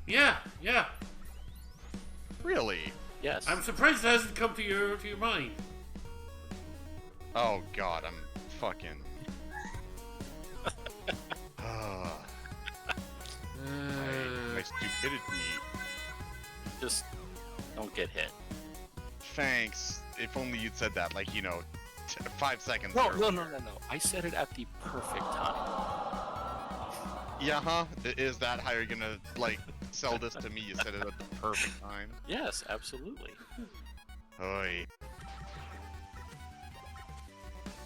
Yeah. Really? Yes. I'm surprised it hasn't come to your mind. Oh god, I'm fucking... my stupidity. Just don't get hit. Thanks. If only you'd said that, like, 5 seconds No. earlier. No. I said it at the perfect time. Yeah, huh? Is that how you're gonna, like, sell this to me? You said it at the perfect time? Yes, absolutely. Oy.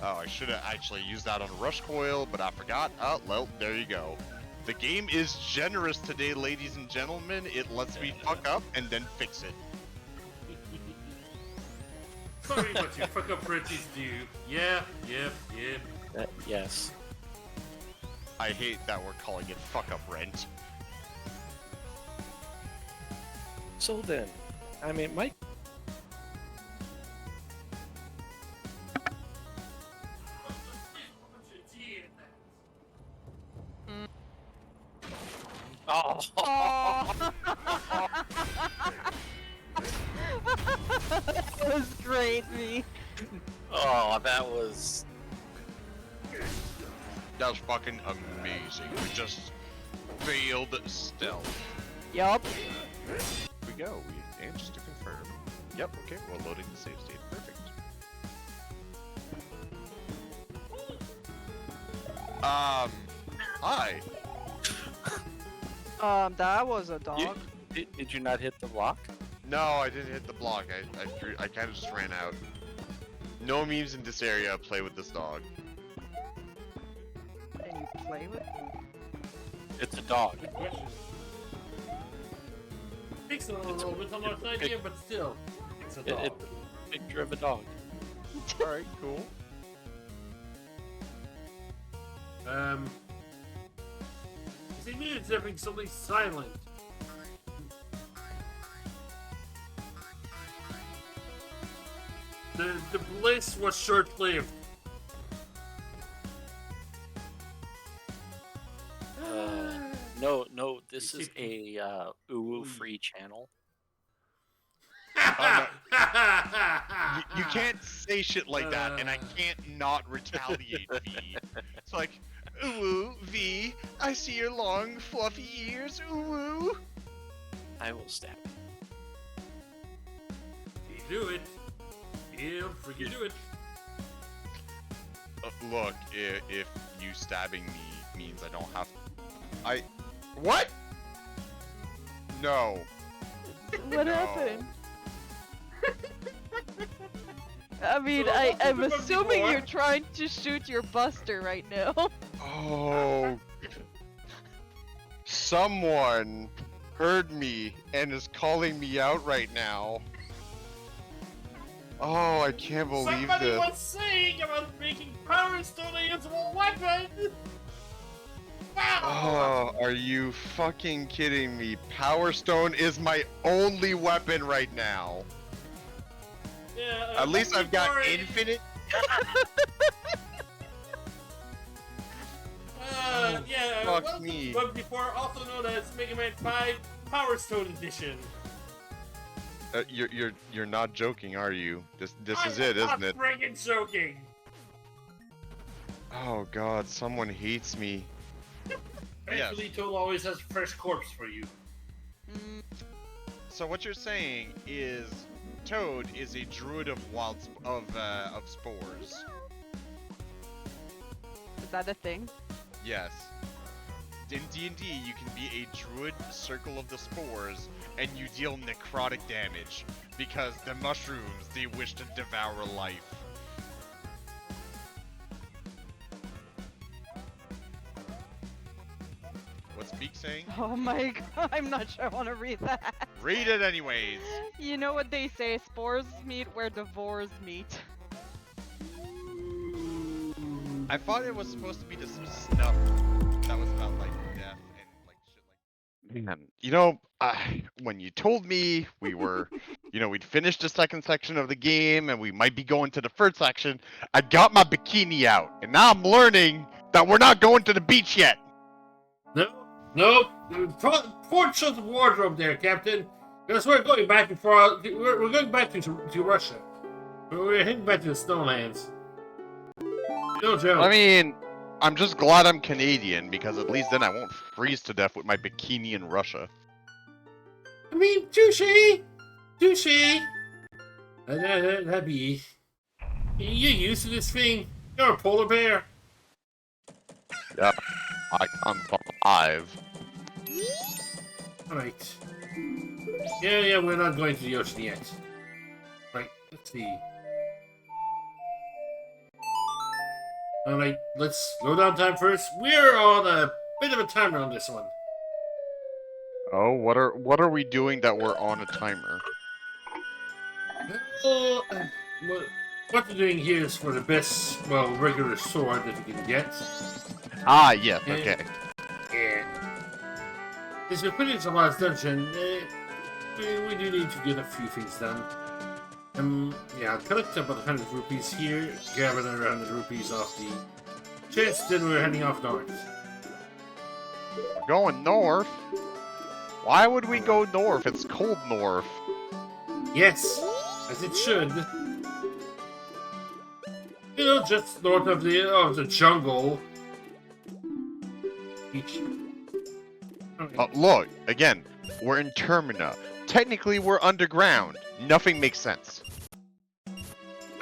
Oh, I should have actually used that on Rush Coil, but I forgot. Oh, well, there you go. The game is generous today, ladies and gentlemen. It lets me fuck up and then fix it. Sorry, but you fuck up Frenchies do. Yeah. Yes. I hate that we're calling it fuck up rent. So then, I mean, Mike. Oh. That was great, me. Oh, that was. That was fucking amazing. We just failed stealth. Yup. Here we go. And just to confirm. Yep, okay, we're loading the save state. Perfect. Hi. That was a dog. Did you not hit the block? No, I didn't hit the block. I kind of just ran out. No memes in this area. Play with this dog. And you play with it? It's a dog. Good question. Takes a little bit on our idea, but still, it's a dog. It's a picture of a dog. Alright, cool. He needs having something silent. The bliss was short-lived. No, this is a uwu free channel. Oh, no. You can't say shit like that, and I can't not retaliate, V. It's like, ooh, V, I see your long, fluffy ears, ooh. I will stab you. You do it. He'll freaking do it. Look, if you stabbing me means I don't have to... What? No. What No. happened? I mean, So I'm what's the assuming before? you're trying to shoot your buster right now. Oh. Someone heard me and is calling me out right now. Oh, I can't believe Somebody this. was saying about making Power Stone a usable weapon! Wow! Oh, are you fucking kidding me? Power Stone is my only weapon right now. Yeah, At least I've got before- infinite. Yeah, fuck welcome me. to Bug Before, also known as Mega Man 5 Power Stone Edition. You're not joking, are you? This I is it, am isn't it? not friggin' joking. Oh god, someone hates me. Actually, Tool always has a fresh corpse for you. So what you're saying is Toad is a druid of of spores. Is that a thing? Yes. In D&D, you can be a druid circle of the spores, and you deal necrotic damage because the mushrooms, they wish to devour life. What's Beak saying? Oh my god, I'm not sure I want to read that. Read it anyways. You know what they say, spores meet where devores meet. I thought it was supposed to be just some stuff that was about like death and like shit like. Man, when you told me we were, we'd finished the second section of the game and we might be going to the third section, I got my bikini out, and now I'm learning that we're not going to the beach yet. No, Nope. Port shut the wardrobe there, Captain. Because we're going back we're going back to Russia. We're heading back to the Snowlands. No joke. I mean, I'm just glad I'm Canadian because at least then I won't freeze to death with my bikini in Russia. I mean, touche. That'd be. You're used to this thing. You're a polar bear. Yep. I come alive. Alright. Yeah, we're not going to the ocean yet. Right, let's see. Alright, let's slow down time first. We're on a bit of a timer on this one. Oh, what are we doing that we're on a timer? Well, what we're doing here is for the best, well, regular sword that you can get. Ah, yes, okay. Yeah. As we put into last dungeon, we do need to get a few things done. Yeah, I'll collect about 100 rupees here, grab another 100 rupees off the chest, then we're heading off north. We're going north? Why would we go north? It's cold north. Yes, as it should. You know, just north of the jungle. Okay. Look, again, we're in Termina. Technically, we're underground. Nothing makes sense.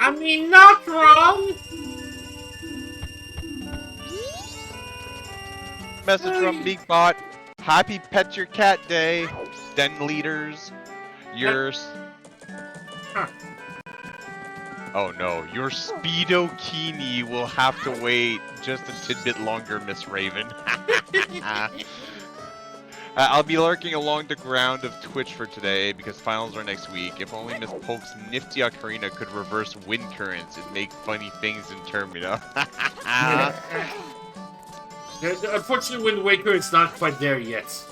I mean, not wrong! Message from Big Bot. Happy Pet Your Cat Day. Den leaders. Yours. Huh. Oh no, your Speedo Kini will have to wait just a tidbit longer, Miss Raven. I'll be lurking along the ground of Twitch for today because finals are next week. If only Miss Poke's nifty ocarina could reverse wind currents and make funny things in Termina. Unfortunately, Wind Waker is not quite there yet.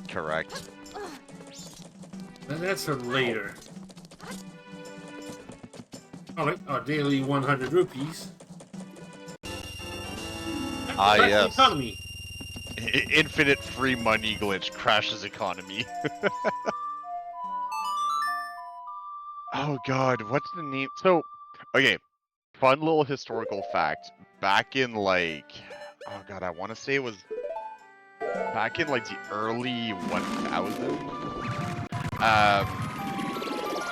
Correct. And that's for later. Alright, our daily 100 rupees. Ah, Back to yes. Economy. Infinite free money glitch crashes economy. Oh god, what's the name? So, okay, fun little historical fact. Back in like, oh god, I want to say it was back in like the early 1000s.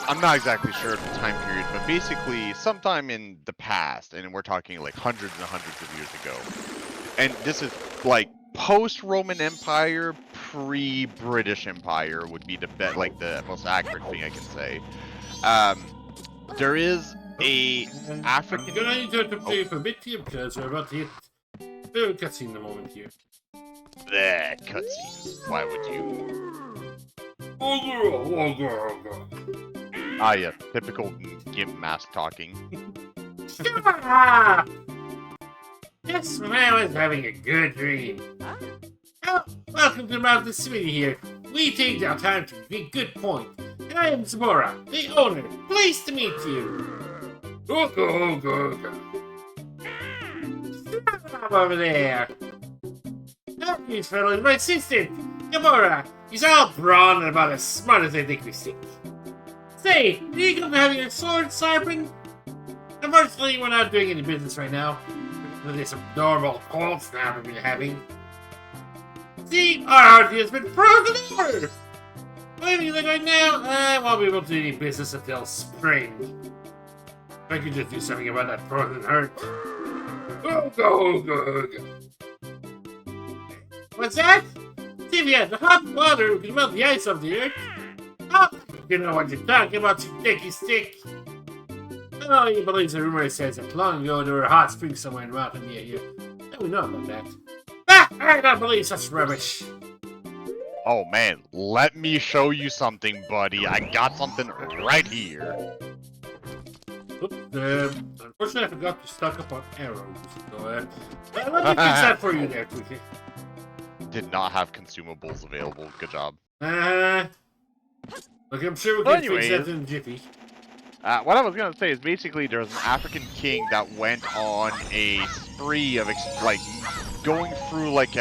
I'm not exactly sure of the time period, but basically sometime in the past, and we're talking like hundreds and hundreds of years ago. And this is like post-Roman Empire, pre-British Empire would be the the most accurate thing I can say. There is a African. I'm gonna need to play a bit here because we're about to hit the cutscene in a moment here. Bleh, cutscenes. Why would you? Oh girl. Ah, yeah, typical Gimp mask talking. Stop! Just when I was having a good dream. Oh, welcome to Mountain City here. We take our time to make good point. And I am Zamora, the owner. Pleased to meet you. Go. Stop over there. Oh, these fellows, my assistant, Gamora. He's all brawn and about as smart as I think we think. Say, are you going to have your sword sharpened? Unfortunately, we're not doing any business right now. With this abnormal cold snap we've been having. See, our heart has been frozen over! Maybe like right now, I won't be able to do any business until spring. I could just do something about that frozen heart. Go. What's that? See if you have the hot water can melt the ice off the earth. Oh, you know what you're talking about, you dicky stick. Oh, you believe the rumor says that long ago there were hot springs somewhere in the mountain near here. Yeah, we know about that. Ah, I don't believe such rubbish. Oh man, let me show you something, buddy. I got something right here. Oops, unfortunately I forgot to stock up on arrows. So, let me fix that for you there, quickly. Did not have consumables available. Good job. Okay, I'm sure we can fix that in a jiffy. What I was gonna say is basically there's an African king that went on a spree of going through like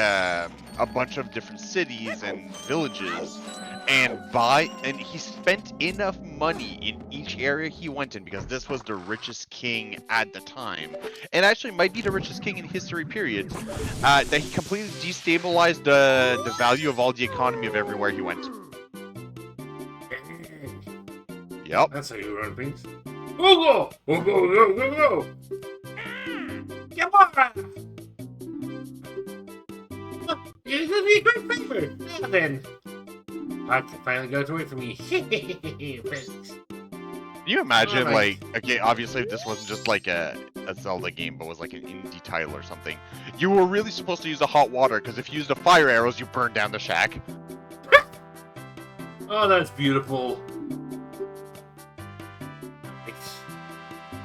a bunch of different cities and villages, and he spent enough money in each area he went in, because this was the richest king at the time, and actually might be the richest king in history period, that he completely destabilized the value of all the economy of everywhere he went. Yep. That's how you run things. Go, go, go, go, go, go! Come on! You're gonna be a great favor! Now then, I can finally go to wait for me. Thanks. Can you imagine, Alright. like, okay, obviously if this wasn't just like a Zelda game, but was like an indie title or something, you were really supposed to use the hot water, because if you used the fire arrows, you burn down the shack. Oh, that's beautiful. Thanks.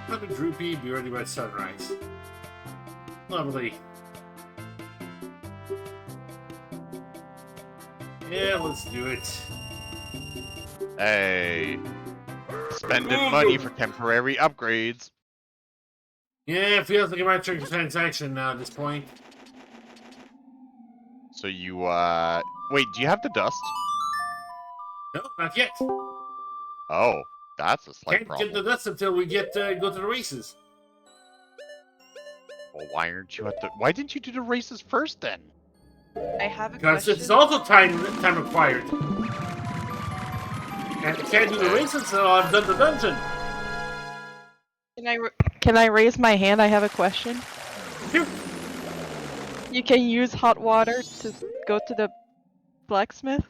Have a droopy, be ready by sunrise. Lovely. Yeah, let's do it. Hey, spending money for temporary upgrades. Yeah, it feels like a microtransaction now at this point. So you, wait, do you have the dust? No, not yet. Oh, that's a slight Can't problem. get the nuts until we get go to the races. Well, why didn't you do the races first then? I have a Because question. it's also time required. And I can't do the races until I've done the dungeon. Can I raise my hand? I have a question. Phew. You can use hot water to go to the blacksmith?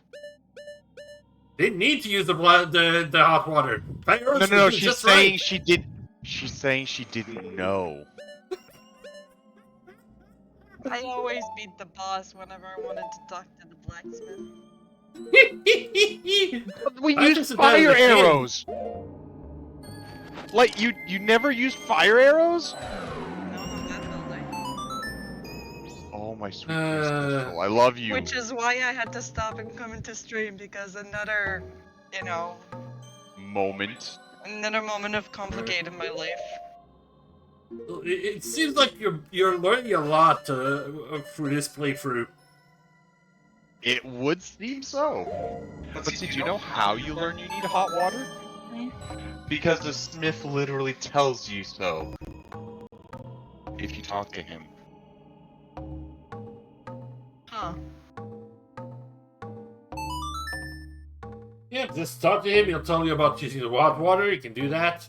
They need to use the hot water. No, she's saying she did. She's saying she didn't know. I always beat the boss whenever I wanted to talk to the blacksmith. We I use just said that fire as a kid. arrows. Like you never use fire arrows? No, on that building. Oh my sweet crystal, I love you. Which is why I had to stop and come into stream, because another, Moment. another moment of complicated my life. It seems like you're learning a lot through this playthrough. It would seem so. But see, do you know how you learn you need hot water? Because the smith literally tells you so. If you talk to him. Huh. Yeah, just talk to him. He'll tell you about using the hot water. You can do that.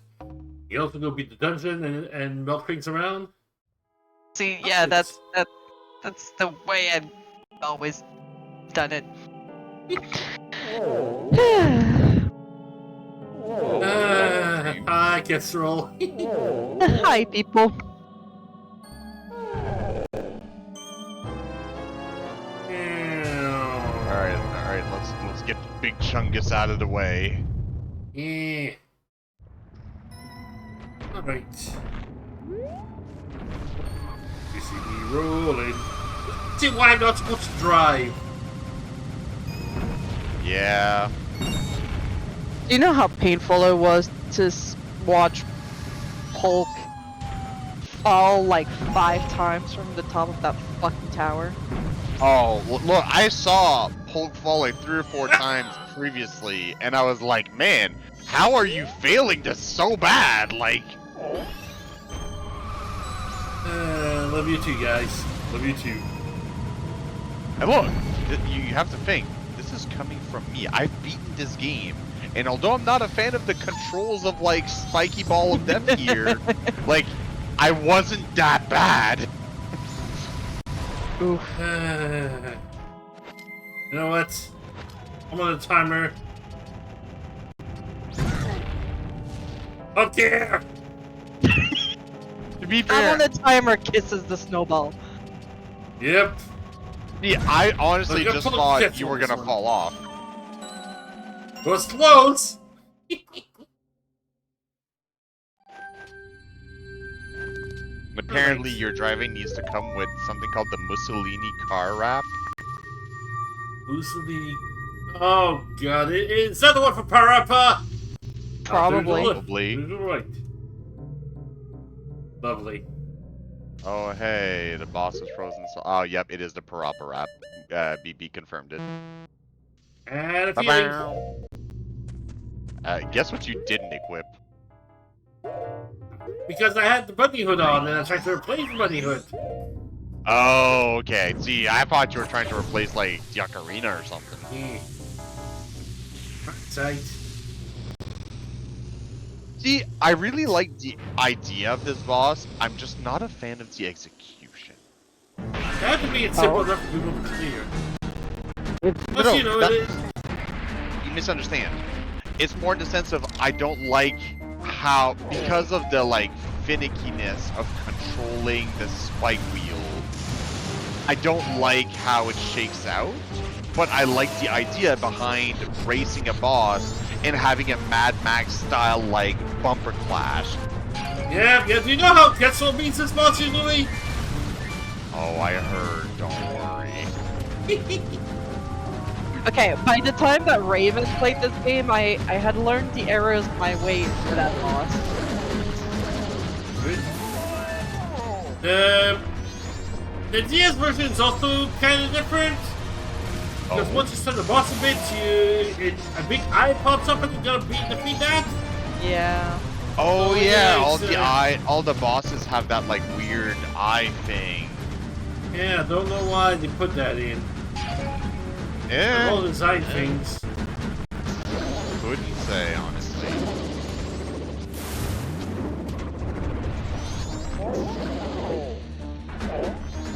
You also go beat the dungeon and melt things around. See, yeah, that's the way I've always done it. Hi, Kestrel. Hi, people. Alright, let's get Big Chungus out of the way. Yeah. Alright. You see me rolling. See why I'm not supposed to drive. Yeah. Do you know how painful it was to watch Hulk fall like 5 times from the top of that fucking tower? Oh, look, I saw Hulk fall like 3 or 4 times previously, and I was like, man, how are you failing this so bad? Like... Love you too, guys. Love you too. And look, you have to think, this is coming from me. I've beaten this game, and although I'm not a fan of the controls of, like, Spiky Ball of Death here, like, I wasn't that bad. Oof. You know what? I'm on a timer. Okay. To be I'm fair, on the timer kisses the snowball. Yep. yeah, I honestly Look, just I'm full of thought tips you on were this gonna one. fall off. Was close. Apparently, Alright. your driving needs to come with something called the Mussolini car wrap. Mussolini. Oh god, is that the one for Parappa? Probably. Probably. Right. Lovely. Oh, hey, the boss is frozen. So, oh, yep, it is the Parappa wrap. BB confirmed it. And a feeling. Guess what you didn't equip? Because I had the bunny hood on and I tried to replace the bunny hood. Oh, okay. See, I thought you were trying to replace, like, the ocarina or something. Yeah. Right. See, I really like the idea of this boss. I'm just not a fan of the execution. That could be it simple enough for people to clear. Plus, No, you know, that- it is. You misunderstand. It's more in the sense of I don't like how, because of the, like, finickiness of controlling the spike wheel, I don't like how it shakes out, but I like the idea behind racing a boss and having a Mad Max style like bumper clash. Yeah, do you know how Quetzal beats this boss usually? Oh, I heard. Don't worry. Okay, by the time that Raven played this game, I had learned the arrows my way for that boss. The DS version is also kind of different. Because once you start the boss a bit, a big eye pops up and you gotta defeat that. Yeah. Oh yeah, yeah, it's, all the bosses have that like weird eye thing. Yeah, I don't know why they put that in. Yeah. All design things. Couldn't say honestly.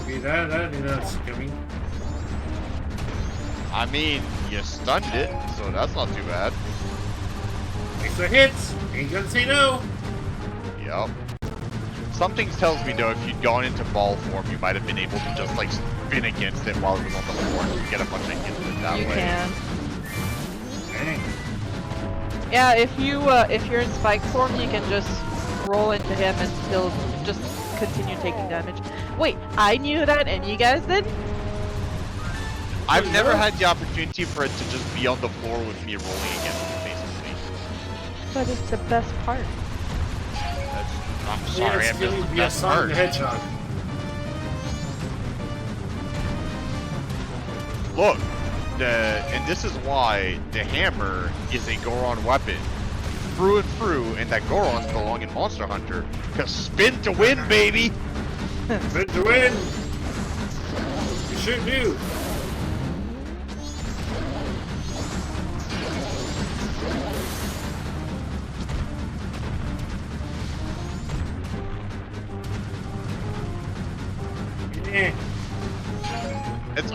Okay, that's coming. I mean, you stunned it, so that's not too bad. Extra hits, ain't gonna say no. Yep. Something tells me though, if you'd gone into ball form, you might have been able to just like spin against it while it was on the floor and get a bunch of hits with it that You way. can. Dang. Yeah, if you're in spike form, you can just roll into him and he'll just continue taking damage. Wait, I knew that and you guys did? I've never had the opportunity for it to just be on the floor with me rolling against it, basically. But it's the best part. I'm sorry, I missed the best Sonic part. the Hedgehog. Look, and this is why the hammer is a Goron weapon. Through and through, and that Gorons belong in Monster Hunter. Cause spin to win, baby! Spin to win! You sure do. Yeah.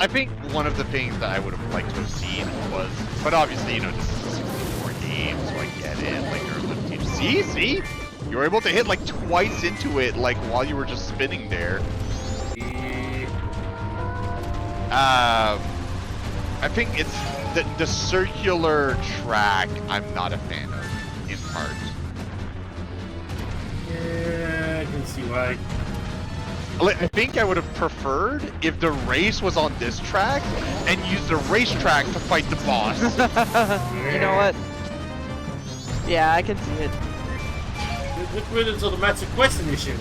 I think one of the things that I would have liked to have seen was, but obviously, you know, this is a 64 game, so I get it. Like, you're a little team. See? You were able to hit like twice into it, like while you were just spinning there. I think it's the circular track I'm not a fan of, in part. Yeah, I can see why. Like, I think I would have preferred if the race was on this track and used the racetrack to fight the boss. You know what? Yeah, I can see it. Look rid of the Master Quest edition.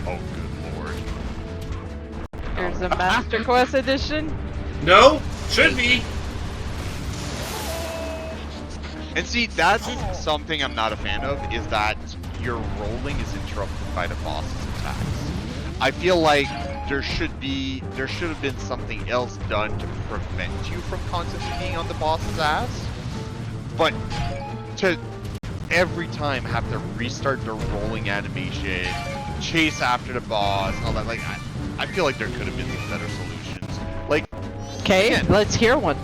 Oh, good lord. There's a Master Quest edition. No, should be. And see, that's something I'm not a fan of, is that your rolling is interrupted by the boss's attacks. I feel like there should have been something else done to prevent you from constantly being on the boss's ass. But to every time have to restart the rolling animation, chase after the boss, all that, like, I feel like there could have been some better solutions. Like, Okay, again, let's hear one.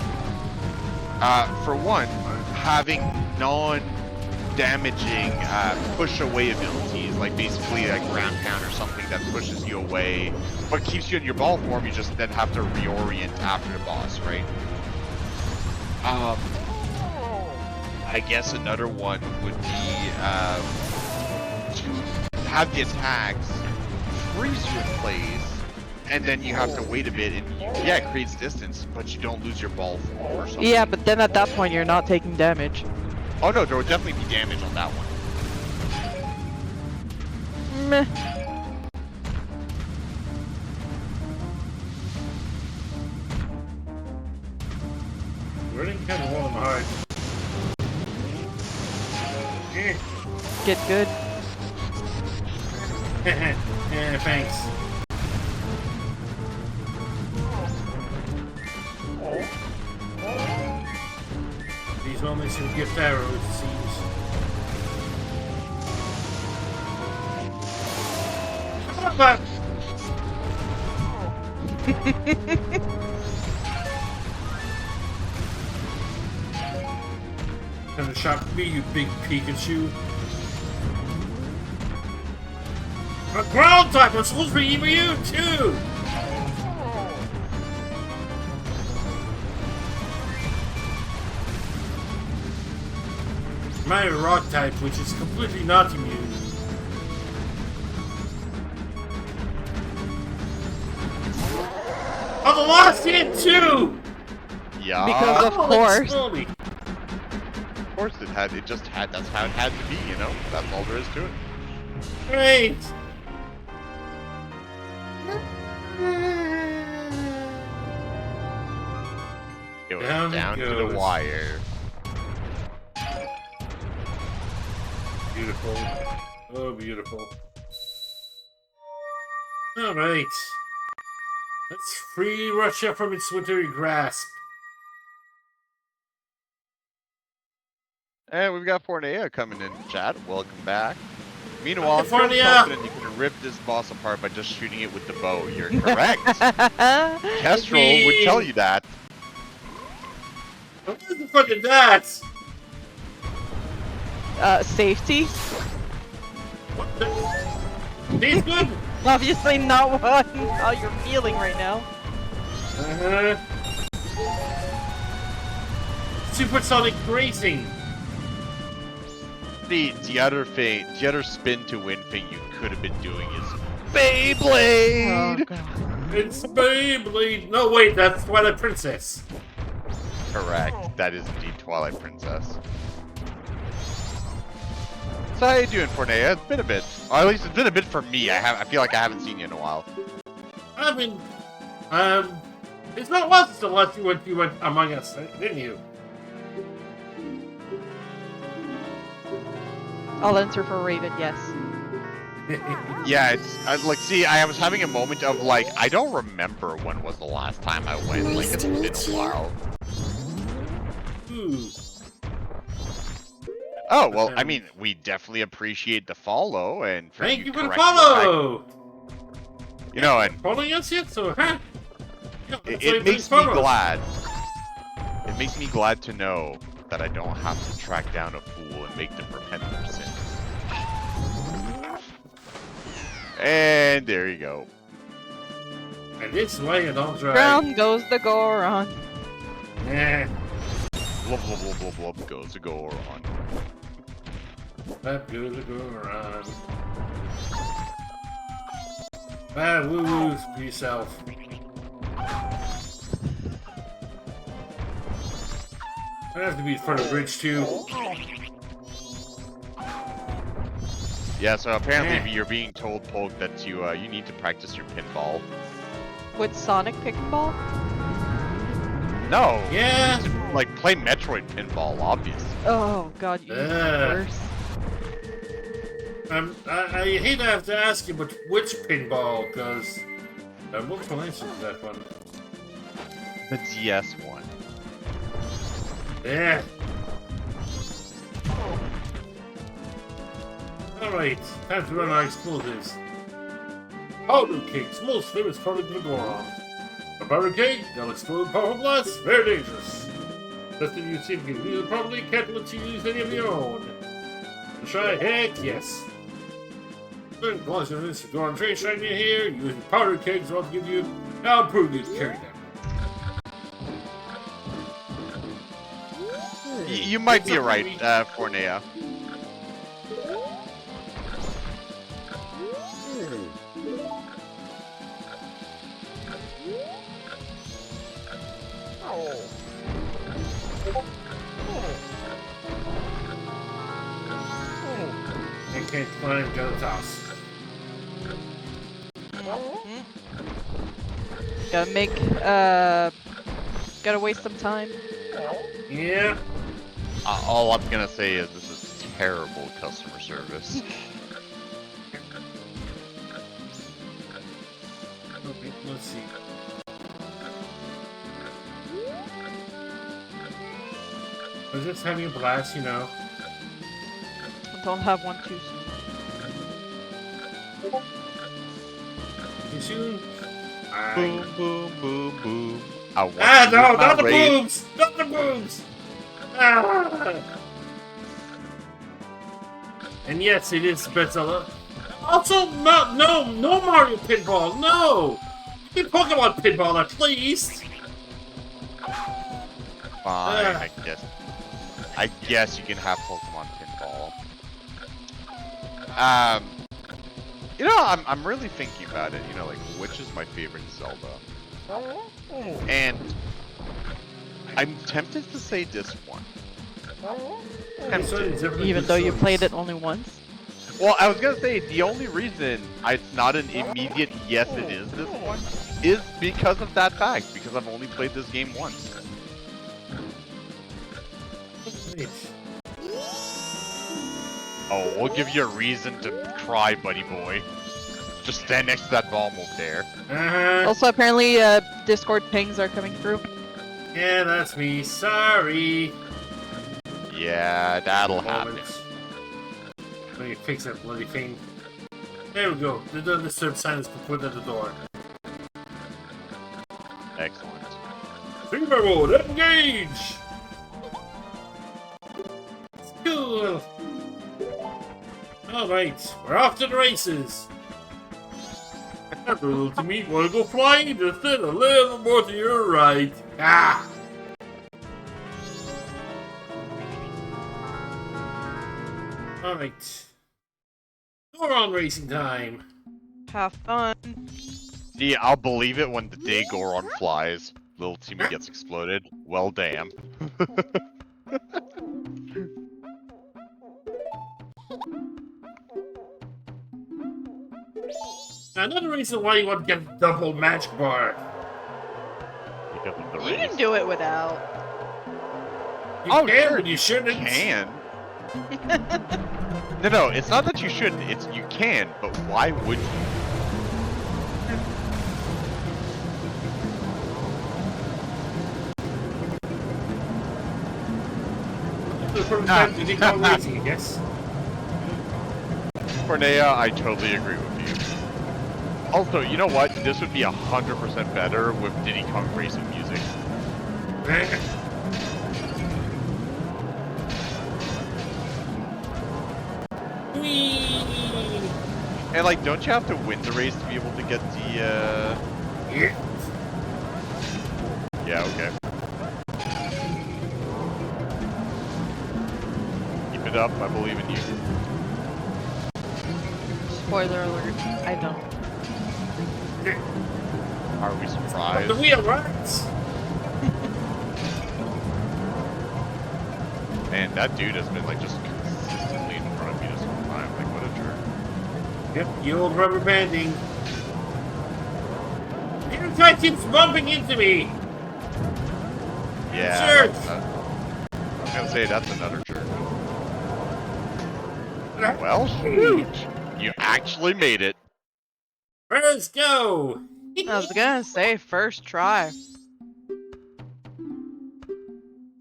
for one, having non-damaging push away abilities, like basically a ground pound or something that pushes you away, but keeps you in your ball form. You just then have to reorient after the boss, right? I guess another one would be to have the attacks freeze you in place, and then you have to wait a bit, and yeah, it creates distance, but you don't lose your ball form or something. Yeah, but then at that point you're not taking damage. Oh no, there would definitely be damage on that one. Meh. Running kind of warm hard. Get good. Yeah, thanks. These moments you get Pharaoh, it seems. But gonna shock me, you big Pikachu. A ground type was supposed to be even you too! My rock type, which is completely not immune. Oh, the last hit too! Yeah. Because of Holy course. smoly. Of course it had. It just had. That's how it had to be. You know. That's all there is to it. Great! It was Down it down to the goes. wire. Beautiful. Oh, beautiful. Alright. Let's free Russia from its wintry grasp. And we've got Fornea coming in, chat. Welcome back. Meanwhile, I'm Hi, fairly Fornea. confident you can rip this boss apart by just shooting it with the bow. You're correct. Kestrel would tell you that. What the fuck is that? Safety? What the? Tastes good? Obviously not what how you're feeling right now. Uh-huh. Supersonic racing. The other spin to win thing you could have been doing is Beyblade. Oh, God. It's Beyblade. No, wait, that's Twilight Princess. Correct. That is indeed Twilight Princess. So how you doing, Fornea? It's been a bit. Or at least it's been a bit for me. I feel like I haven't seen you in a while. I mean, it's not once since the last you went Among Us, didn't you? I'll enter for Raven, yes. Yeah, like, see, I was having a moment of like, I don't remember when was the last time I went. Like, it's been a while. Ooh. Oh well, I mean, we definitely appreciate the follow and for Thank you for the correcting what I- follow! You know, and Following us yet, so huh? Yeah, it makes me glad. It makes me glad to know that I don't have to track down a fool and make them repent their sins. And there you go. And this way I don't drive. Ground goes the Goron. Eh, Blub blub blub blub blub goes the Goron. that goes to go around. Ah, woo-woos for yourself. I have to be in front of the bridge too. Yeah, so apparently you're being told, Polk, that you need to practice your pinball. With Sonic Pickleball? No. Yeah. You need to, like, play Metroid pinball, obviously. Oh god, you worse. I hate to have to ask you, but which pinball? Because multiple answers to that one. The DS one. Yeah. Alright, time to run our explosives. Powder cakes, most famous product of the Goron. A powder cake, they'll explode powerful blasts, very dangerous. Testing you see if you can use it properly, can't let you use any of your own. Try, heck yes. As long as you're in this Goron train shine you here, using powder cakes will give you, I'll prove you to carry them. You might be right, Fornea. I can't climb, gotta toss. Gotta make, gotta waste some time. Yeah. All I'm gonna say is this is terrible customer service. Okay, let's see. I was just having a blast, you know. Don't have one too soon. Too soon? Boom, boom, boom, boom. I want Ah, you no, with my not the raid. boobs! Not the boobs! Ah. And yes, it is Zelda. Also, no Mario Pinball, no! Give me Pokemon Pinball at least! Fine, I guess you can have Pokemon Pinball. You know, I'm really thinking about it. You know, like which is my favorite Zelda, and I'm tempted to say this one. Even though you played it only once. Well, I was gonna say the only reason it's not an immediate yes, it is this one, is because of that fact. Because I've only played this game once. Oh, we'll give you a reason to cry, buddy boy. Just stand next to that bomb over there. Also, apparently, Discord pings are coming through. Yeah, that's me. Sorry. Yeah, that'll happen. Let me fix that bloody thing. There we go. The don't disturb sign is put at the door. Excellent. Fever mode, engage! Cool. Alright, we're off to the races. Hello to me, wanna go flying? Just a little more to your right. Ah! Alright. We're on racing time. Have fun. See, I'll believe it when the day Goron flies. Little Timmy gets exploded. Well, damn. Another reason why you want to get a double magic bar. Because of the You race. can do it without. You Oh, can, sure, but you shouldn't. Can. No, it's not that you shouldn't. It's you can, but why would you? The perfect time to take on racing, I guess. Cornea, I totally agree with you. Also, you know what? This would be 100% better with Diddy Kong Racing music. Whee! And like, don't you have to win the race to be able to get the, Yeah. Yeah, okay. Keep it up, I believe in you. Spoiler alert, I don't. Are we surprised? The wheel rats! Man, that dude has been like just consistently in front of me this whole time. Like, what a jerk. Yep, the old rubber banding. Your guy keeps bumping into me! Yeah. Jerk! I was gonna say, that's another jerk. Well, shoot! You actually made it. Let's go! I was gonna say first try.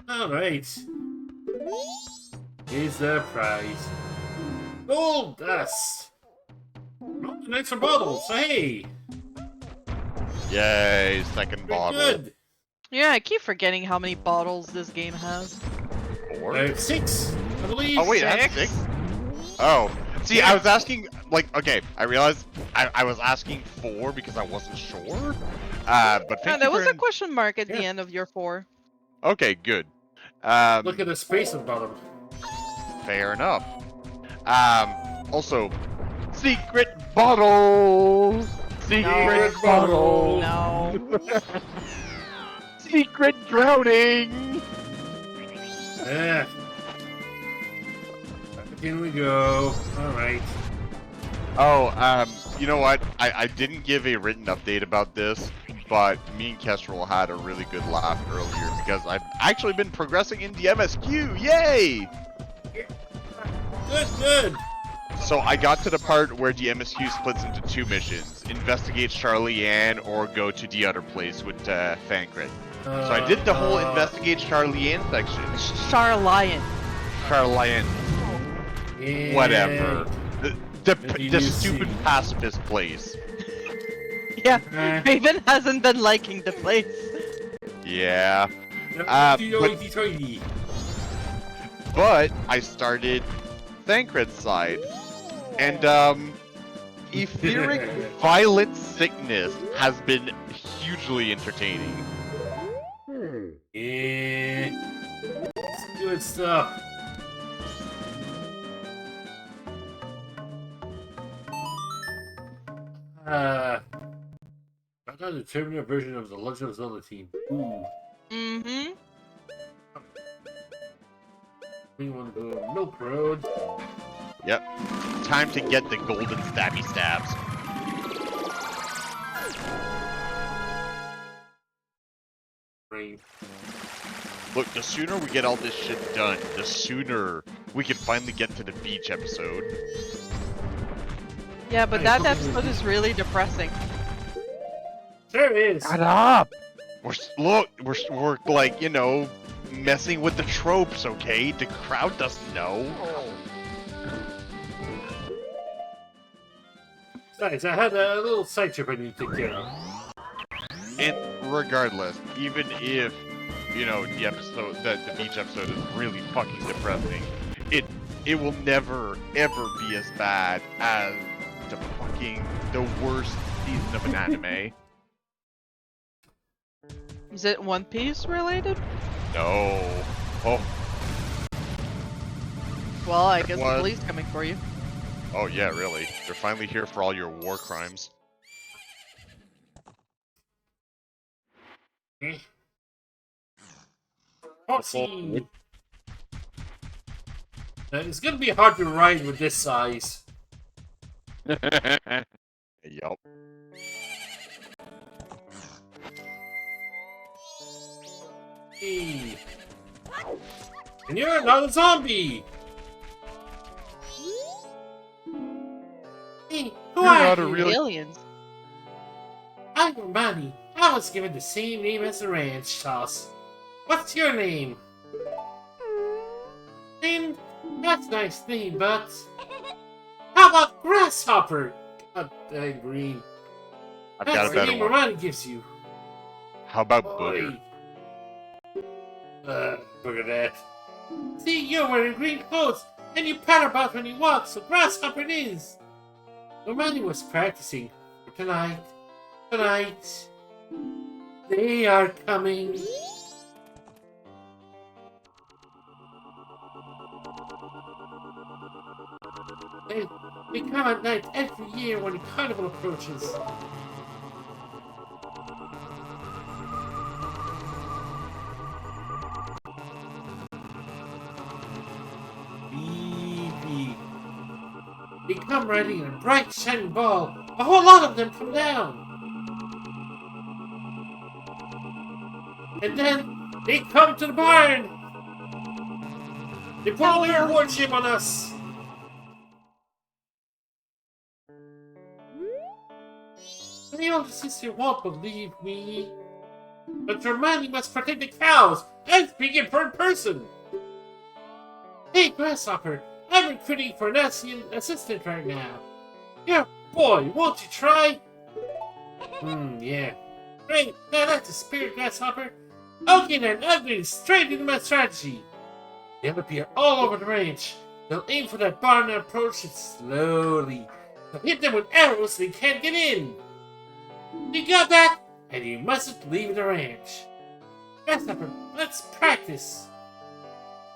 Alright. Here's the prize. Gold dust! Oh, an extra bottle, so hey! Yay, second Pretty bottle. good! Yeah, I keep forgetting how many bottles this game has. 4? 6, I believe. Oh wait, that's 6? Oh. See, I was asking, like, okay, I realized I was asking 4 because I wasn't sure. But Yeah, thank there you was for... a question mark at the Yeah. end of your 4. Okay, good. Look at the space at the bottom. Fair enough. Also, secret bottle! Secret No. bottle! No. Secret drowning! Yeah. Back in we go. Alright. Oh, you know what? I didn't give a written update about this, but me and Kestrel had a really good laugh earlier because I've actually been progressing in the MSQ. Yay! Good. So I got to the part where the MSQ splits into 2 missions: investigate Charlie Ann or go to the other place with Thancred. So I did the whole investigate Charlie Ann section. Charlian. Charlie Ann, Yeah. whatever. The You stupid see. pacifist place. Yeah, Uh, Raven hasn't been liking the place. Yeah. But I started Thancred's side, and etheric violent sickness has been hugely entertaining. Yeah. Some good stuff. I got a Terminator version of the Legend of Zelda team. Ooh. Mm-hmm. We want to go Milk Road. Yep. Time to get the golden stabby stabs. Rain. Look, the sooner we get all this shit done, the sooner we can finally get to the beach episode. Yeah, but Hey, that look at episode this. is really depressing. There it is. Shut up! We're like, you know, messing with the tropes, okay? The crowd doesn't know. Besides, I had a little side trip I need to take care of. And regardless, even if, you know, the beach episode is really fucking depressing, it will never ever be as bad as the worst season of an anime. Is it One Piece related? No. Oh, Well, I guess the What? police coming for you. oh yeah, really. They're finally here for all your war crimes. Horsey. It's gonna be hard to ride with this size. Yup. Hey. And you're not a zombie! Hey, who You're are not a you? real- Aliens. I'm Romani. I was given the same name as the ranch toss. What's your name? Green? That's a nice name, but... How about Grasshopper? God dang, Green. I've That's got a the better name one. Romani gives you. How about Booger? Booger that. See, you're wearing green clothes, and you patter about when you walk, so Grasshopper it is. Romani was practicing for tonight. Tonight. They are coming. They come at night every year when the carnival approaches. Beep. They come riding in a bright shining ball. A whole lot of them come down. And then they come to the barn. They put a weird war chip on us. My older sister won't believe me. But Romani must protect the cows. I'm speaking for a person. Hey, Grasshopper, I'm recruiting for an assistant right now. Yeah, boy, won't you try? Yeah. Great, now that's the spirit, Grasshopper. Okay then, I'm going straight into my strategy. They'll appear all over the ranch. They'll aim for that barn and approach it slowly. They'll hit them with arrows so they can't get in. You got that? And you mustn't leave the ranch. Grasshopper, let's practice.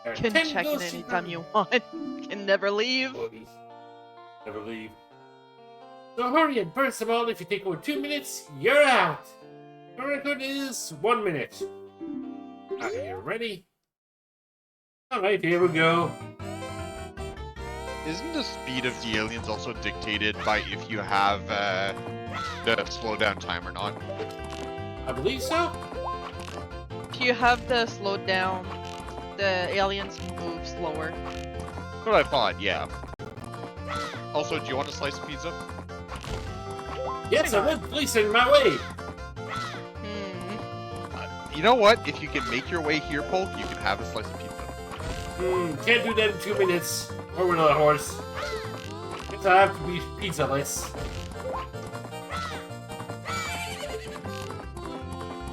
There are Can 10 check in ghosts anytime you want. Can never leave. Buddies. Never leave. So hurry and burst them all. If you take over 2 minutes, you're out. The record is 1 minute. Are you ready? Alright, here we go. Isn't the speed of the aliens also dictated by if you have the slowdown time or not? I believe so. If you have the slowed down, the aliens move slower. That's what I thought, yeah. Also, do you want a slice of pizza? Yes, I would. Please send my way. Hmm. You know what? If you can make your way here, Polk, you can have a slice of pizza. Can't do that in 2 minutes. Or with a horse. Guess I have to be pizza-less.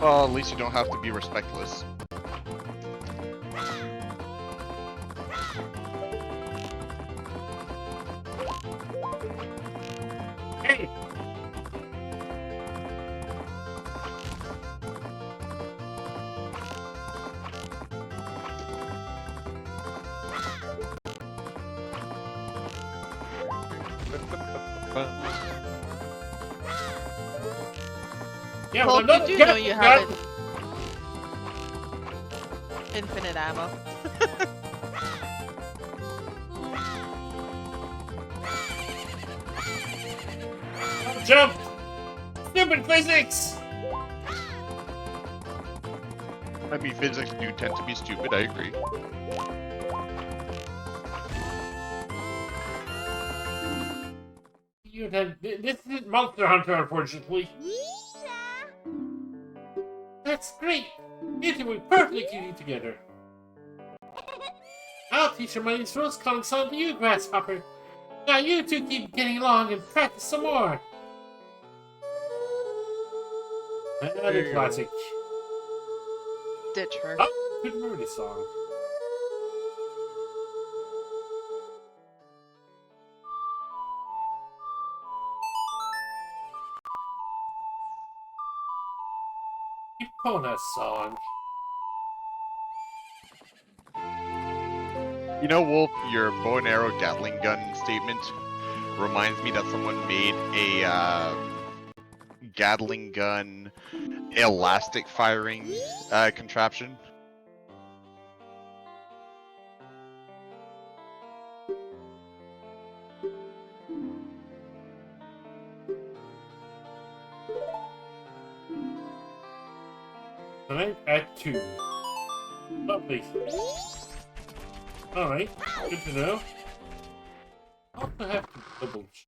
Well, at least you don't have to be respectless. Hey! Yeah, Well, well, I'm not you do know you have got- infinite ammo. Jump! Stupid physics! I mean, physics do tend to be stupid, I agree. This is Monster Hunter, unfortunately. That's great! You two will perfectly together. I'll teach you my these rules calling song to you, Grasshopper. Now you two keep getting along and practice some more. Another classic. Ditch her. Oh, couldn't remember this song. Epona song. You know, Wolf, your bow and arrow Gatling gun statement reminds me that someone made a Gatling gun elastic firing contraption. Alright, at 2. Lovely. Alright, good to know. I'll have to double check.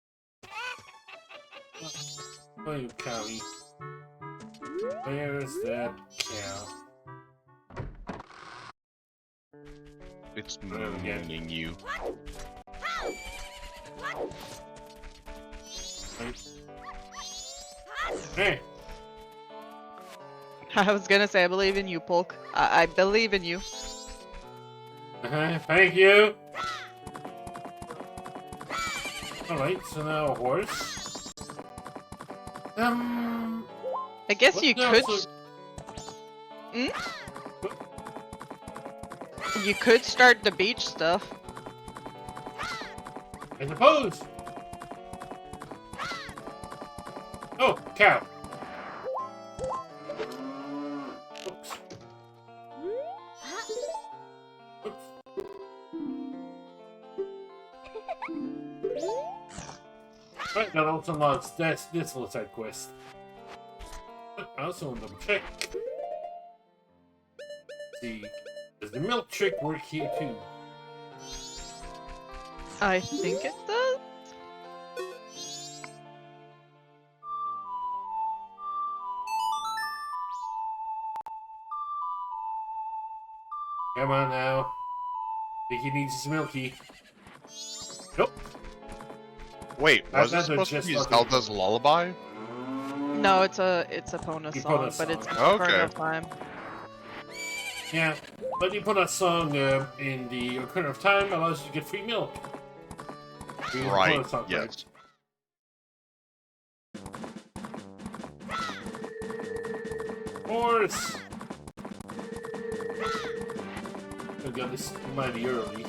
Oh, you cowie. Where's that cow? It's There we go. mooning you. Hey! I was gonna say I believe in you, Polk. I believe in you. Thank you! Alright, so now a horse. I guess What you else could. would- You could start the beach stuff. I suppose! Oh, cow! Oops. Oops. Right, that also unlocks this little side quest. I also want to double check. See, does the milk trick work here too? I think it does. Come on now. Think he needs his milky. Nope. Wait, was it That's supposed to just be fucking- Zelda's lullaby? No, it's a Epona Epona song, but it's song. in Okay. Ocarina of Time. Yeah, but you put a song in the Ocarina of Time allows you to get free milk. You use the Right, Epona song for it. yes. Horse! I got this mighty early.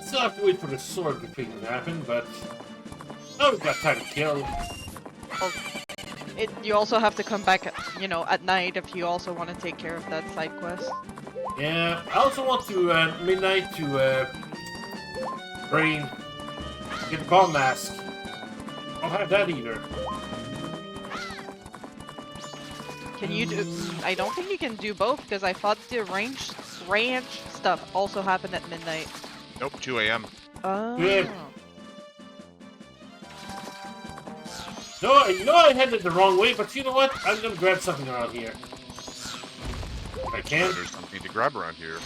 Still have to wait for the sword thing to happen, but... Oh, we've got time to kill. You also have to come back, at night if you also want to take care of that side quest. Yeah, I also want to, midnight to, brain... Get the bomb mask. I'll have that either. Can you do? I don't think you can do both because I thought the ranch stuff also happened at midnight. Nope, 2 a.m. Oh. Yeah. No, I headed the wrong way, but you know what? I'm gonna grab something around here. If I can. There's something to grab around here.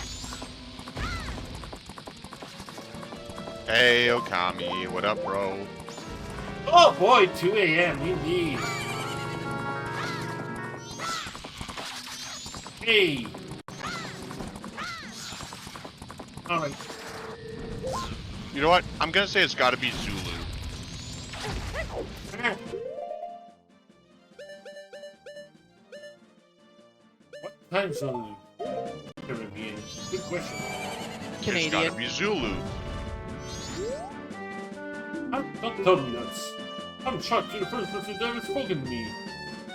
Hey, Okami, what up, bro? Oh boy, 2 a.m. indeed. Hey. All right. You know what? I'm gonna say it's gotta be Zulu. Ah. What time zone Caribbean? Good question. It's Canadian. gotta be Zulu. Don't tell me nuts. I'm shocked you're the first person to ever spoken to me.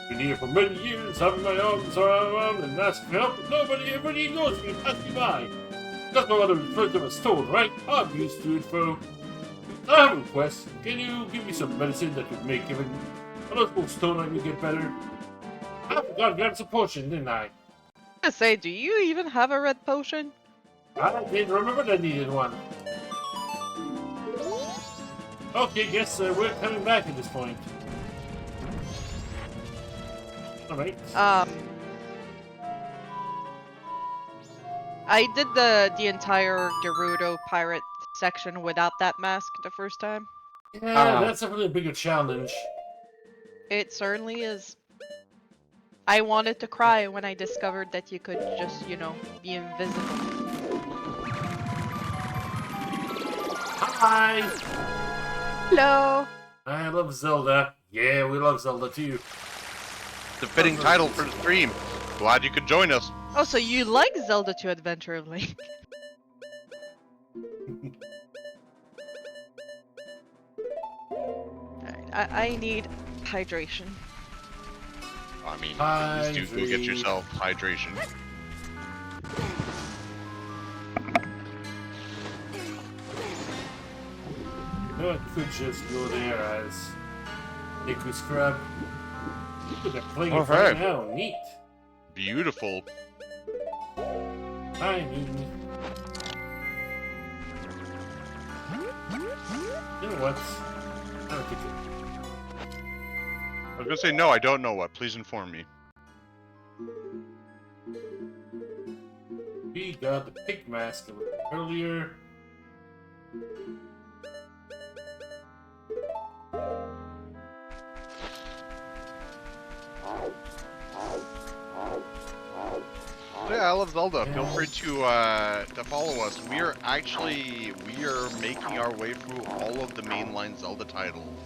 Been here for many years, having my arms around and asking for help, but nobody ever even knows me and pass me by. That's no other referred to as stone, right? I'm used to it, fool. I have a request. Can you give me some medicine that could make even a little stone on you get better? I forgot to grab some potion, didn't I? I say, do you even have a red potion? I didn't remember that I needed one. Okay, guess we're coming back at this point. Alright. I did the entire Gerudo pirate section without that mask the first time. Yeah, that's a really bigger challenge. It certainly is. I wanted to cry when I discovered that you could just, you know, be invisible. Hi! Hello! I love Zelda. Yeah, we love Zelda too. The fitting title for the stream. Glad you could join us. Oh, so you like Zelda 2 Adventure of Link? Alright, I need hydration. I mean, please do go get yourself hydration. No, I could just go there as liquid scrub. Look at that playing it right now. Neat. Beautiful. I mean, you know what? I don't think it. I was gonna say no, I don't know what. Please inform me. We got the pig mask a little earlier. Yeah, I love Zelda. Feel free to follow us. We are making our way through all of the mainline Zelda titles.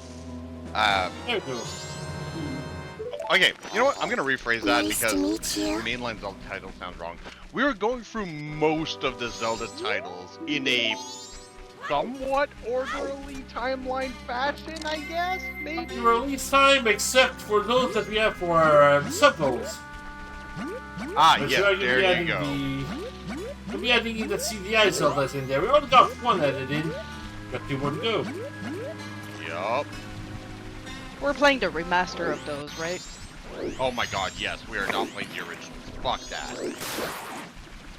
There we go. Okay, you know what? I'm gonna rephrase that because mainline Zelda titles sound wrong. We are going through most of the Zelda titles in a somewhat orderly timeline fashion, I guess. Maybe. Release time, except for those that we have for our subgoals. Ah, But yes, sure, there you go. We'll be adding in the CDI Zeldas in there. We only got one added in. Got 2 more to go. Yup. We're playing the remaster of those, right? Oh my god, yes, we are not playing the originals. Fuck that.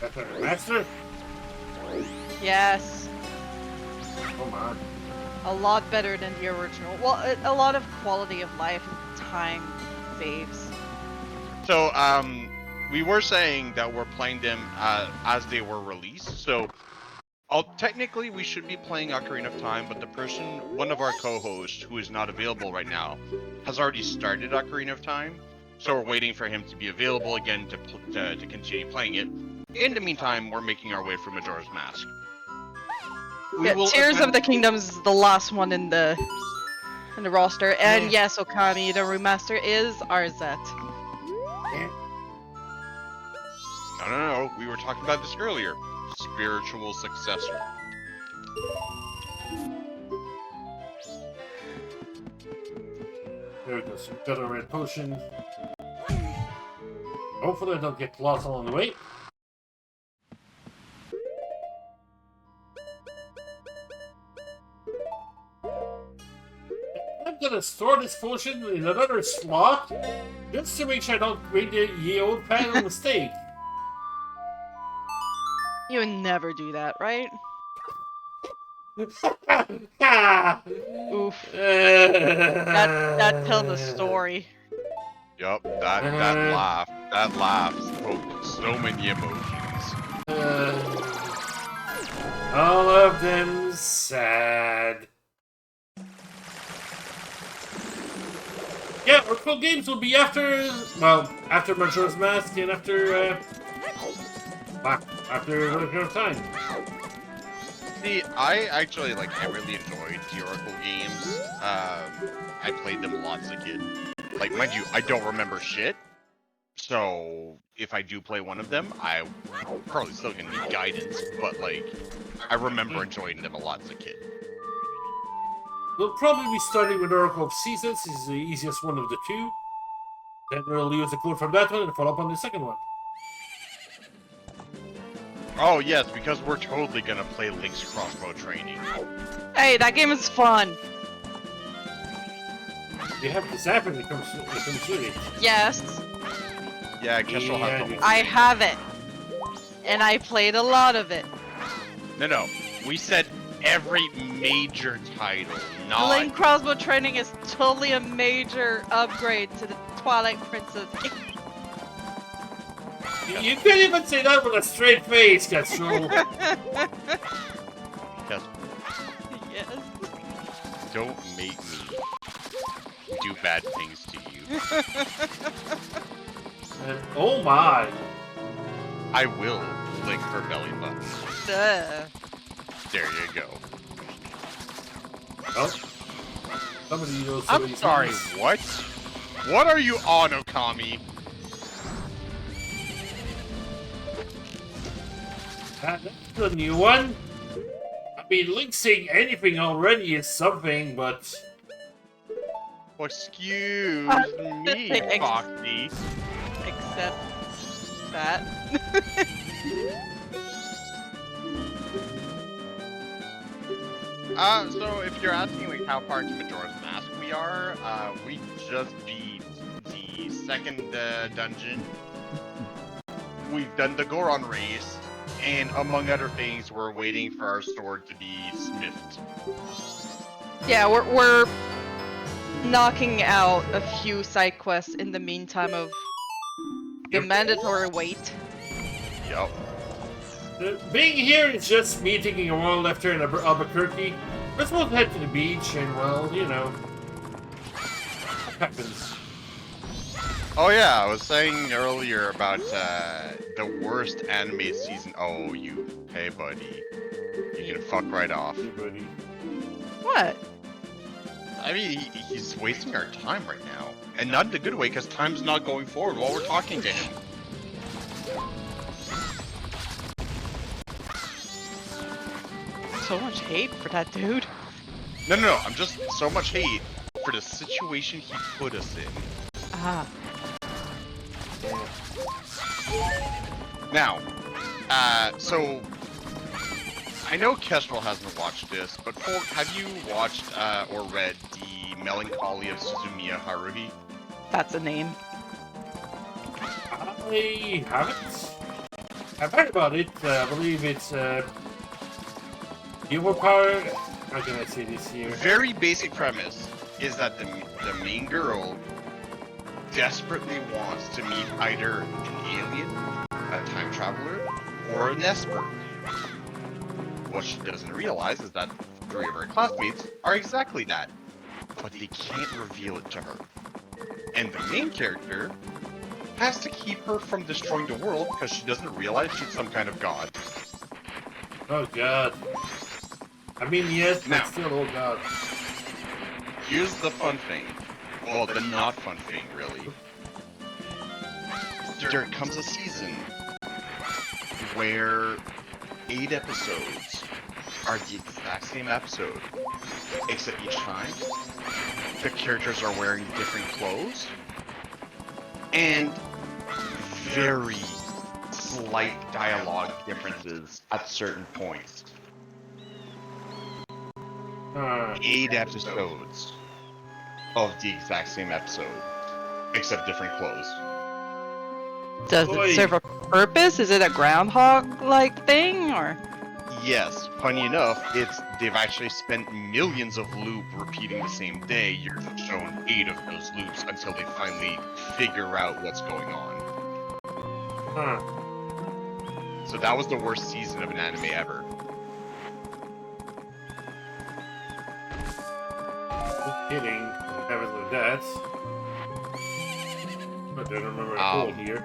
That's our master? Yes. Come on. A lot better than the original. Well, a lot of quality of life and time saves. So, we were saying that we're playing them as they were released. So, technically, we should be playing Ocarina of Time, but one of our co-hosts, who is not available right now, has already started Ocarina of Time. So we're waiting for him to be available again to continue playing it. In the meantime, we're making our way through Majora's Mask. Tears of the Kingdom is the last one in the roster, and yes, Okami, the remaster is Arzet. No. We were talking about this earlier. Spiritual successor. There we go. So we've got a red potion. Hopefully I don't get lost along the way. I'm gonna store this potion in another slot just to make sure I don't make the old fatal mistake. You would never do that, right? Oof. That tells a story. Yup, that laugh spoke so many emotions. All of them sad. Yeah, our full games will be after Majora's Mask and after another time. See, I actually I really enjoyed the Oracle games. I played them lots as a kid. Like, mind you, I don't remember shit. So if I do play one of them, I probably still gonna need guidance. But like, I remember enjoying them a lot as a kid. We'll probably be starting with Oracle of Seasons. It's the easiest one of the two. Then we'll use the code from that one and follow up on the second one. Oh yes, because we're totally gonna play Link's crossbow training. Hey, that game is fun. You have the Zapper that comes with it. Yes, Yeah, Kestrel has the whole I thing. have it. And I played a lot of it. No, we said every major title, not... Link crossbow training is totally a major upgrade to the Twilight Princess game. You can't even say that with a straight face, Kestrel. Kestrel, Yes. don't make me do bad things to you. Oh my. I will lick her belly button. Duh. There you go. Well, somebody knows I'm somebody's sorry, names. what? What are you on, Okami? That's the new one. I mean, Link saying anything already is something, but... Well, excuse me, Ex- Foxy. Except that. So if you're asking like how far into Majora's Mask we are, we just beat the second dungeon. We've done the Goron race, and among other things, we're waiting for our sword to be smithed. Yeah, we're knocking out a few side quests in the meantime of the Yep. mandatory wait. Yup. Being here is just me taking a while left here in Albuquerque. Let's both head to the beach and, well, you know... What happens? Oh yeah, I was saying earlier about the worst anime season. Oh, hey buddy, you can fuck right off. Everybody. What? I mean, he's wasting our time right now, and not in a good way, because time's not going forward while we're talking to him. So much hate for that dude. No, I'm just so much hate for the situation he put us in. Ah. Now, so I know Kestrel hasn't watched this, but Polk, have you watched or read The Melancholy of Suzumiya Haruhi? That's a name. I haven't. I've heard about it. I believe it's overpowered. How can I say this here? Very basic premise is that the main girl desperately wants to meet either an alien, a time traveler, or an Esper. What she doesn't realize is that 3 of her classmates are exactly that, but they can't reveal it to her. And the main character has to keep her from destroying the world because she doesn't realize she's some kind of god. Oh god. I mean, yes, but Now. still, oh god. Here's the fun thing. Well, the not fun thing, really. There comes a season where 8 episodes are the exact same episode, except each time the characters are wearing different clothes and very slight dialogue differences at certain points. 8 episodes. of the exact same episode, except different clothes. Does Oi. it serve a purpose? Is it a groundhog-like thing, or? Yes, funny enough, they've actually spent millions of loop repeating the same day. You're shown 8 of those loops until they finally figure out what's going on. Huh. So that was the worst season of an anime ever. Just kidding. Haven't like that. But I don't remember a hole here.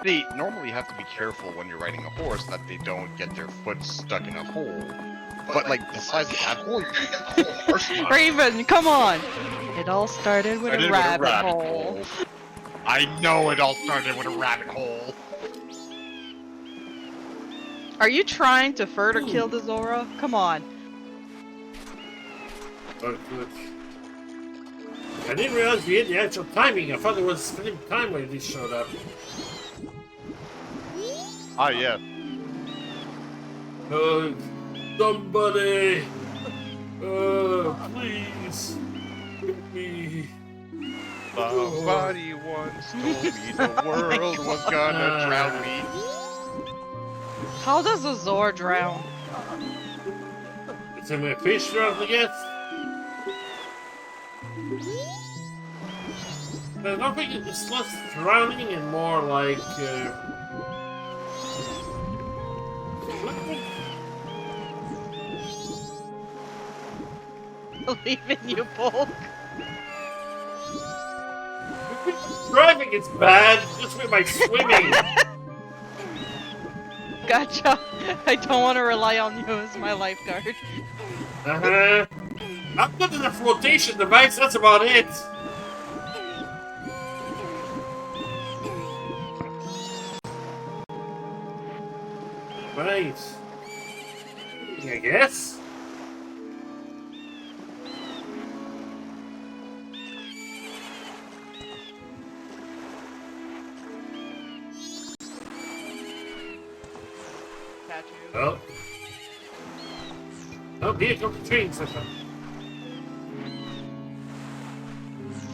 They normally have to be careful when you're riding a horse that they don't get their foot stuck in a hole. But like the size of that hole, you're gonna get the whole horse monster. Raven, come on! It all started with a rabbit hole. I know it all started with a rabbit hole. Are you trying to further kill the Zora? Come on. Oh, good. I didn't realize we had the actual timing. I thought it was the same time when these showed up. Ah, yeah. Somebody! Please! Get me! Somebody once told me the world was gonna drown me. How does a Zora drown? It's in my fish drowns, I guess? I don't think it's less drowning and more like, Believe in you, Bulk. driving is bad, just with my swimming. Gotcha. I don't want to rely on you as my lifeguard. Uh-huh. I'm good at the flotation device, that's about it. Right. I guess. Oh. Oh, here comes the train system.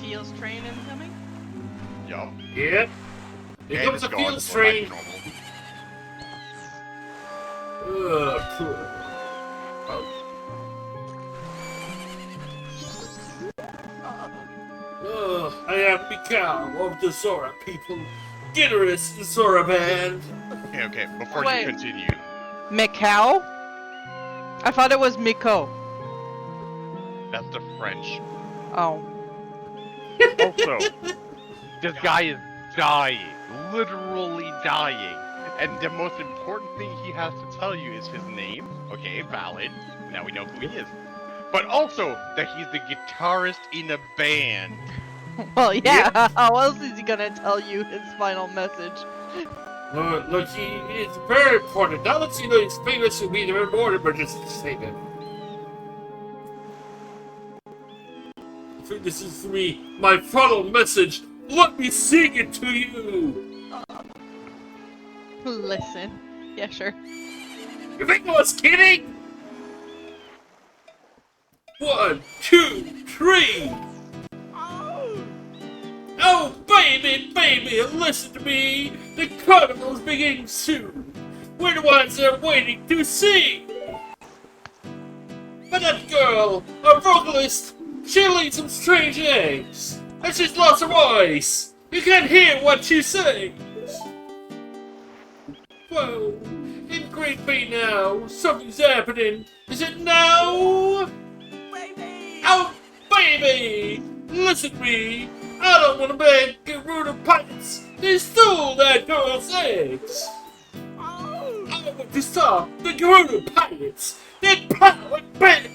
Feels train incoming? Yo. Yep. Here comes the field train. Poor. I am Mikau of the Zora people. Generous Zora band. Okay, before Wait. you continue. Mikau? I thought it was Miko. That's the French. Oh. Also, this guy is dying. Literally dying. And the most important thing he has to tell you is his name. Okay, valid. Now we know who he is. But also that he's the guitarist in a band. Well, yeah. How else is he gonna tell you his final message? Look, it's very important. Now that you know he's famous to be the more emergency statement. I think this is for me, my final message. Let me sing it to you. Listen. Yeah, sure. You think I was kidding? 1, 2, 3. Oh, baby, baby, listen to me. The carnival's beginning soon. We're the ones that are waiting to see. But that girl, our vocalist, she laid some strange eggs. And she's lost her voice. You can't hear what she says. Whoa, in Great Bay now, something's happening. Is it now? Baby! Oh, baby! Listen to me. I don't want to beg Garuda pirates. They stole that girl's eggs. I want to stop the Garuda pirates. That power bang.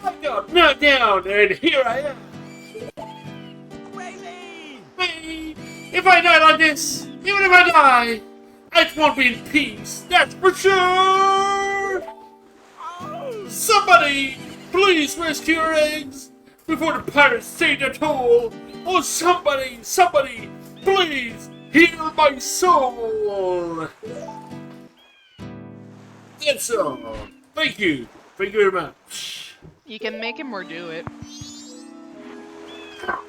I got knocked down, and here I am. Baby! If I die like this, even if I die, I won't be in peace. That's for sure. Somebody, please rescue her eggs before the pirates take their toll. Oh, somebody, please heal my soul. That's all. Thank you very much. You can make him or do it. How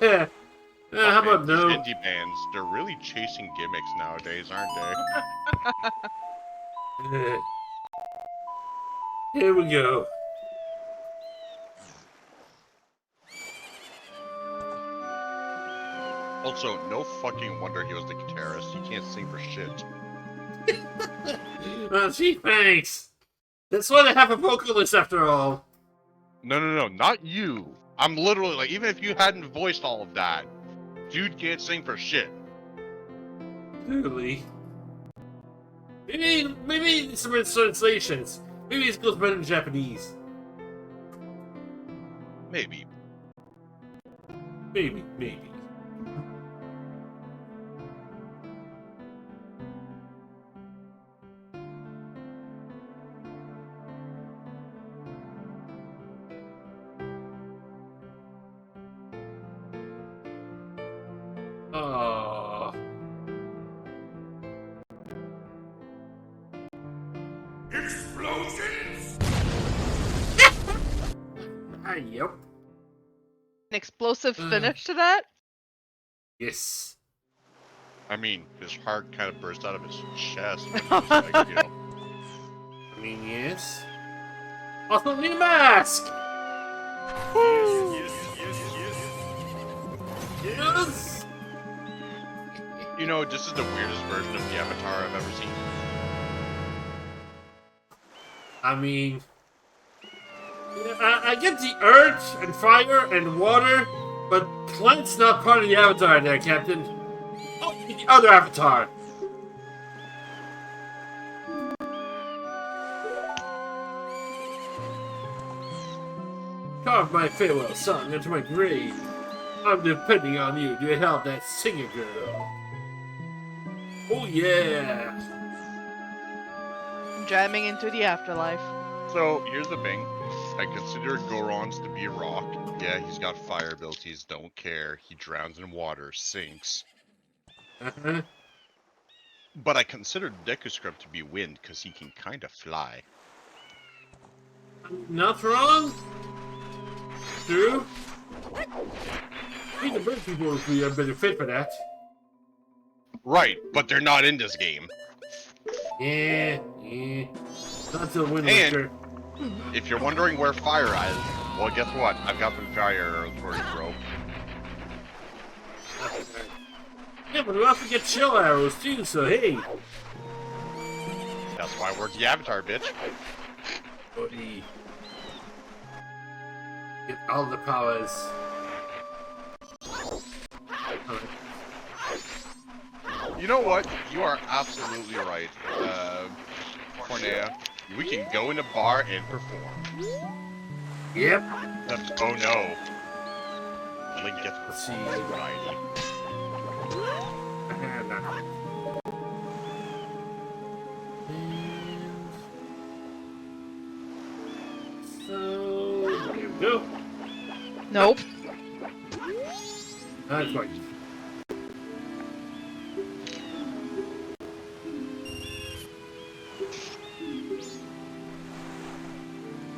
Okay, about these no? indie bands, they're really chasing gimmicks nowadays, aren't they? Here we go. Also, no fucking wonder he was the guitarist. He can't sing for shit. Well, gee, thanks. That's why they have a vocalist after all. No, not you. I'm literally like, even if you hadn't voiced all of that, dude can't sing for shit. Clearly. Maybe some translations. Maybe it goes better in Japanese. Maybe. Maybe. Oh. Explosions! Yep. An explosive finish to that? Yes. I mean, his heart kind of burst out of his chest. It was like, you know. I mean, yes. Also, new mask! Yes! You know, this is the weirdest version of the Avatar I've ever seen. I mean, I get the earth and fire and water, but plant's not part of the Avatar there, Captain. Oh, the other Avatar. Carve my farewell song into my grave. I'm depending on you to help that singer girl. Oh yeah. Jamming into the afterlife. So, here's the thing. I consider Goron's to be a rock. Yeah, he's got fire abilities, don't care. He drowns in water, sinks. Uh-huh. But I consider Dekuscrub to be wind, because he can kind of fly. Not wrong. True. I think the bird people would be a better fit for that. Right, but they're not in this game. Yeah. Not till Wind And- Waker. If you're wondering where fire is, well, guess what? I've got some fire arrows for you, bro. Yeah, but we also get chill arrows too, so hey. That's why we're the Avatar, bitch. Buddy. Get all the powers. Alright. You know what? You are absolutely right, Cornea. We can go in a bar and perform. Yep. Oh no. Link gets Let's see. variety. So here we go. Nope. That's right.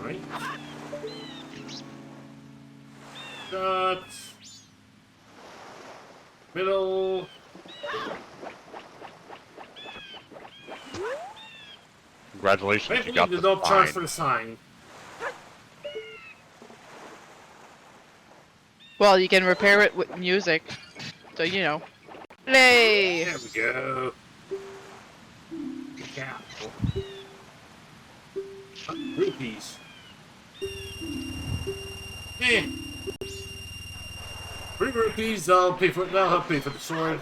Right. Got middle. Congratulations, you Thankfully, got there's the no charge sign. for the sign. Well, you can repair it with music. So, you know. Play! There we go. Good cow. Rupees. Eh. 3 rupees, that'll help pay for the sword.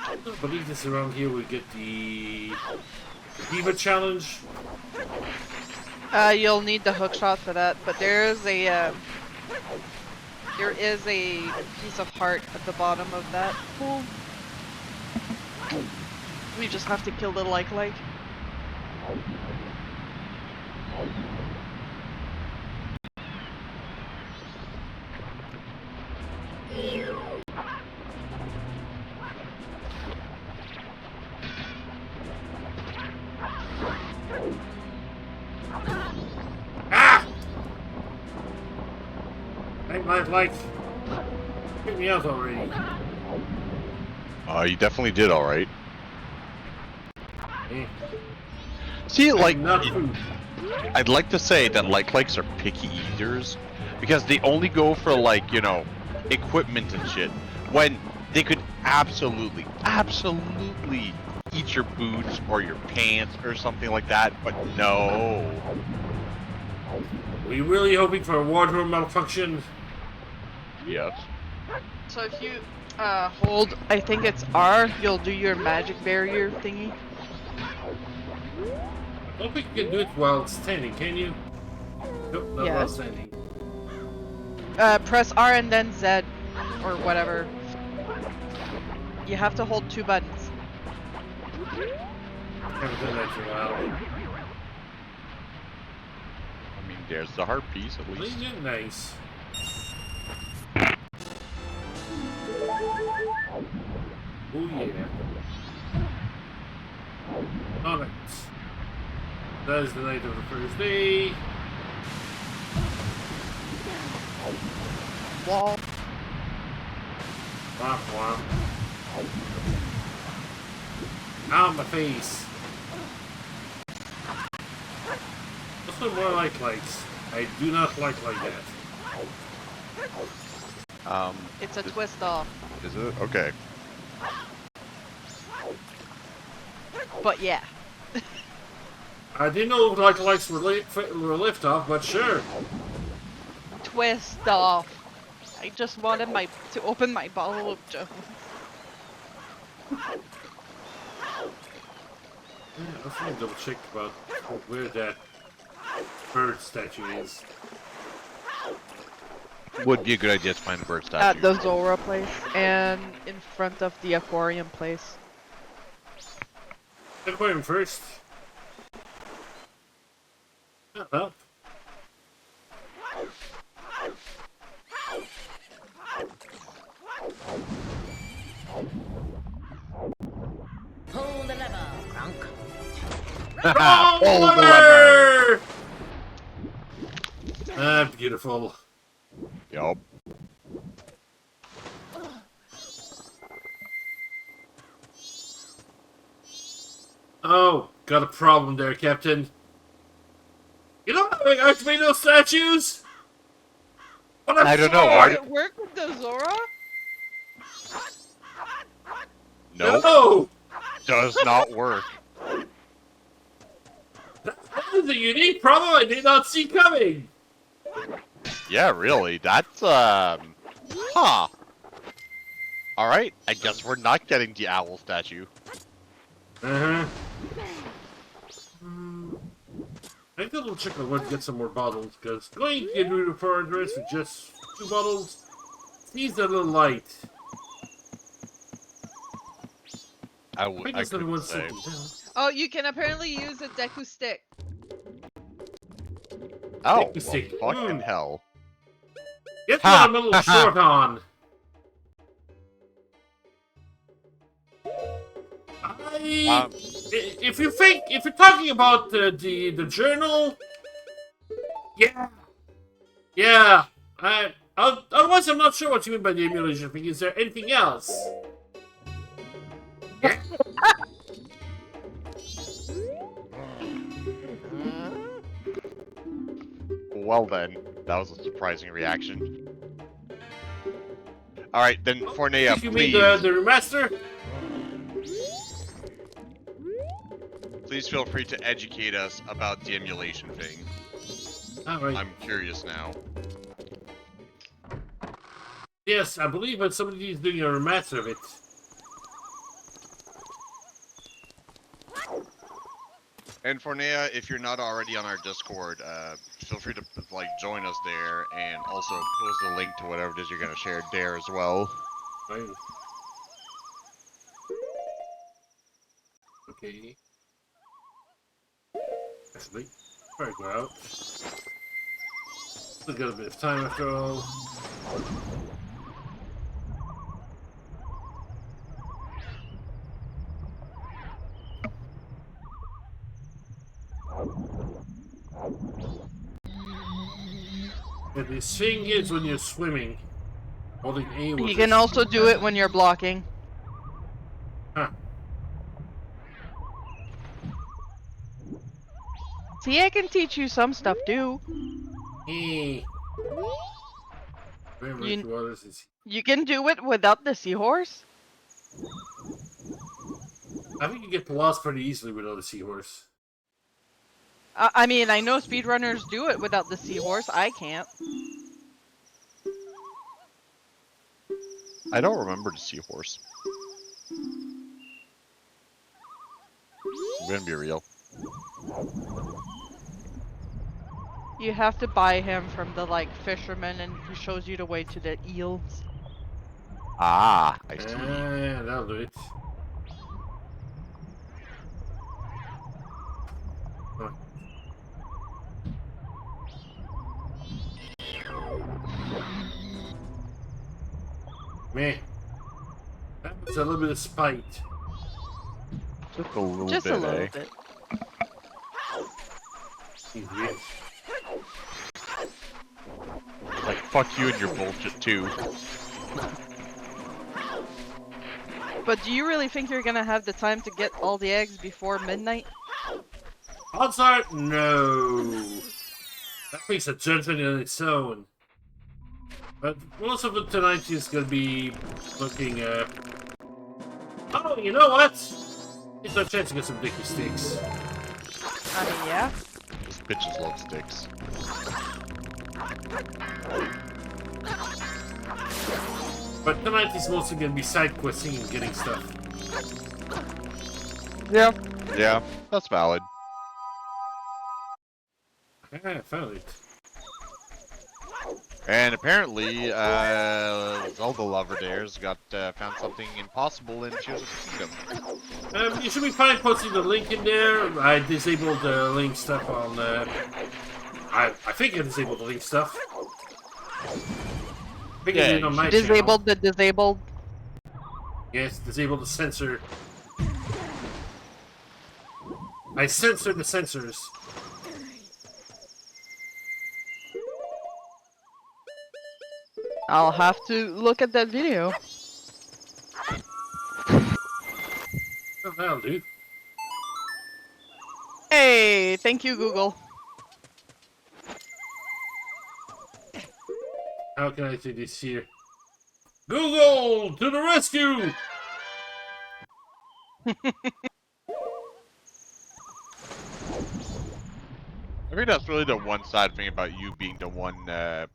I believe this around here we get the Diva challenge. You'll need the hook shot for that, but there is a piece of heart at the bottom of that pool. We just have to kill the like. like, get me out already. You definitely did all right. Eh, See, like, not food. I'd like to say that likes are picky eaters because they only go for like, you know, equipment and shit when they could absolutely eat your boots or your pants or something like that, but no. Were you really hoping for a wardrobe malfunction? Yes. So if you hold, I think it's R, you'll do your magic barrier thingy. I don't think you can do it while standing, can you? Nope, not while Yes. standing. Press R and then Z, or whatever. You have to hold 2 buttons. Haven't done that for a while. I mean, there's the heart piece at least. Isn't it nice? Oh yeah. Alright. That is the night of the first day. Wall. Womp womp. Ow, my face. That's what more like likes. I do not like that. It's a twist off. Is it? Okay. But yeah. I didn't know likes were lift off, but sure. Twist off. I just wanted to open my bottle of Jones. Yeah, I was gonna double check about where that bird statue is. Would be a good idea to find the bird statue. At the Zora place and in front of the aquarium place. Aquarium first. Oh, well. Pull the lever, Gronk. Pull the lever! Ah, beautiful. Yup. Oh, got a problem there, Captain. You know how I activate those statues? What I don't know. Why Does it work with the Zora? Nope. No! Does not work. That is a unique problem I did not see coming. Yeah, really. That's huh. Alright, I guess we're not getting the owl statue. Uh-huh. I think we'll check on where to get some more bottles, because going to get rid of our address with just 2 bottles seems a little light. I think couldn't everyone say. sit down. Oh, you can apparently use a Deku stick. Oh, Take the stick. well, fucking hell. Guess Ha! what I'm a little short on? If you're talking about the journal, yeah. Otherwise, I'm not sure what you mean by the emulation thing. Is there anything else? Yeah. Well then, that was a surprising reaction. Alright, then Fornea, You please. mean the remaster? Please feel free to educate us about the emulation thing. Alright. I'm curious now. Yes, I believe that somebody is doing a remaster of it. And Fornea, if you're not already on our Discord, feel free to like join us there, and also post a link to whatever it is you're gonna share there as well. Right. Okay. Actually, before I go out, still got a bit of time after all. But the thing is, when you're swimming, holding A was You can also do it when you're blocking. Huh. See, I can teach you some stuff too. Hey. Where You- Waters is You can do it without the seahorse. I think you get lost pretty easily without a seahorse. I mean, I know speedrunners do it without the seahorse. I can't. I don't remember the seahorse. I'm gonna be real. You have to buy him from the like fisherman, and he shows you the way to the eels. Ah, I see. Yeah, that'll do it. Oh. Meh. That was a little bit of spite. Just a little Just bit, a little eh? bit. He's rich. Like, fuck you and your bullshit too. But do you really think you're gonna have the time to get all the eggs before midnight? Odds are no. That makes a judgment on its own. But most of it tonight is gonna be looking oh, you know what? It's our chance to get some dicky sticks. I mean, yeah. Those bitches love sticks. But tonight is mostly gonna be side questing and getting stuff. Yeah. Yeah, that's valid. Yeah, I found it. And apparently, Zelda lover dares got found something impossible in Tears of the Kingdom. You should be fine posting the link in there. I disabled the link stuff on. I think I disabled the link stuff. I think I did it on my channel. Disabled the disabled. Yes, disabled the censor. I censored the censors. I'll have to look at that video. Oh, that'll do. Hey, thank you, Google. How can I do this here? Google, to the rescue! I think that's really the one sad thing about you being the one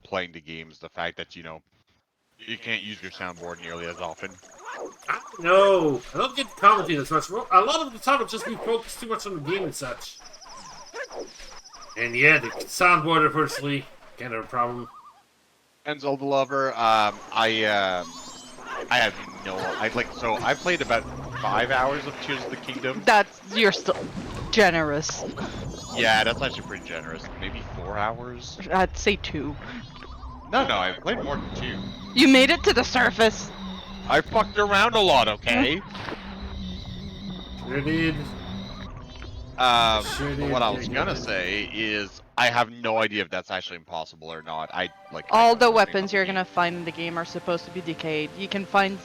playing the games, the fact that, you know, you can't use your soundboard nearly as often. No, I don't get to commentate as much. A lot of the time, it's just we focus too much on the game and such. And yeah, the soundboard, unfortunately, kind of a problem. And Zelda lover, I have no, so I played about 5 hours of Tears of the Kingdom. You're still generous. Yeah, that's actually pretty generous. Maybe 4 hours? I'd say 2. No, I played more than 2. You made it to the surface. I fucked around a lot, okay? Sure did. But what I was gonna say is, I have no idea if that's actually impossible or not. All the weapons you're gonna find in the game are supposed to be decayed. You can find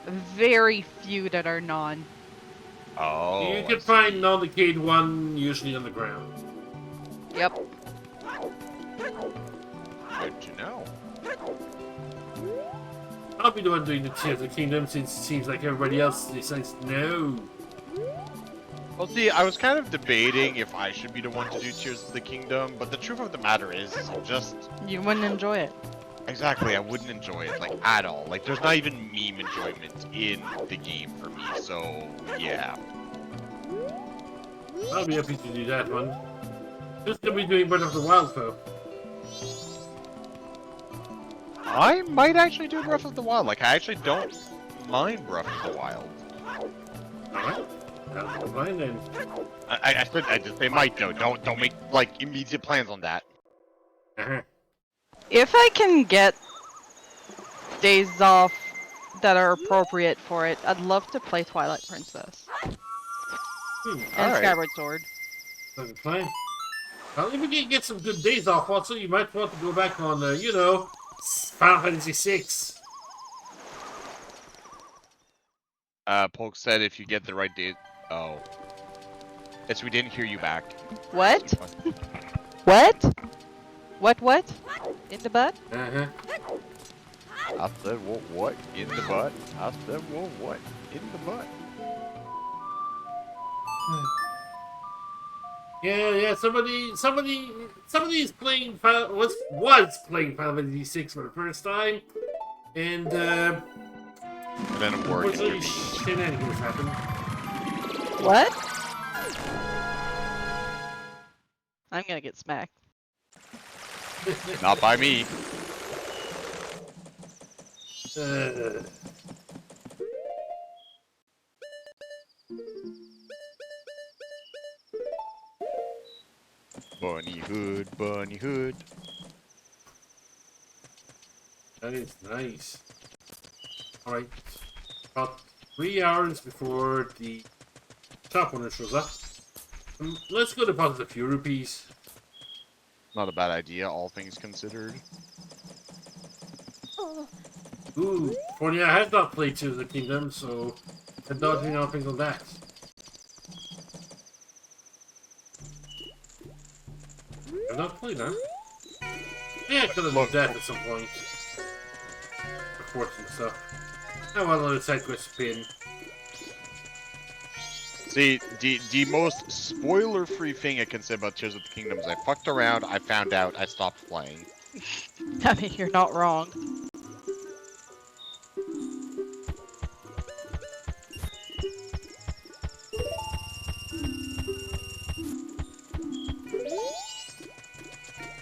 very few that are non. Oh. You can find non-decayed one usually on the ground. Yep. Good to know. I'll be the one doing the Tears of the Kingdom since it seems like everybody else decides no. Well, see, I was kind of debating if I should be the one to do Tears of the Kingdom, but the truth of the matter is just... You wouldn't enjoy it. Exactly, I wouldn't enjoy it, like, at all. Like, there's not even meme enjoyment in the game for me, so, yeah. I'll be happy to do that one. Who's gonna be doing Breath of the Wild, though? I might actually do Breath of the Wild. Like, I actually don't mind Breath of the Wild. Alright. That's fine then. I just say might though. Don't make like immediate plans on that. Uh-huh. If I can get days off that are appropriate for it, I'd love to play Twilight Princess and Alright. Skyward Sword. Doesn't play. Well, if we can get some good days off, also, you might want to go back on, you know, Final Fantasy VI. Polk said if you get the right date. Oh. Yes, we didn't hear you back. What? What? What? In the butt? Uh-huh. I said, what? In the butt? I said, what? In the butt? Yeah, somebody's playing was playing Final Fantasy VI for the first time, and And then a war unfortunately intervened. shenanigans happened. What? I'm gonna get smacked. Not by me. Uh, Bunny hood, bunny hood. that is nice. All right, about 3 hours before the shop owner shows up, let's go deposit a few rupees. Not a bad idea, all things considered. Ooh, Fornia has not played Tears of the Kingdom, so indulging all things on that. I've not played that. Yeah, I could have looked that at some point. Reports and stuff. I want another side quest spin. See, the most spoiler-free thing I can say about Tears of the Kingdom is I fucked around, I found out, I stopped playing. I mean, you're not wrong.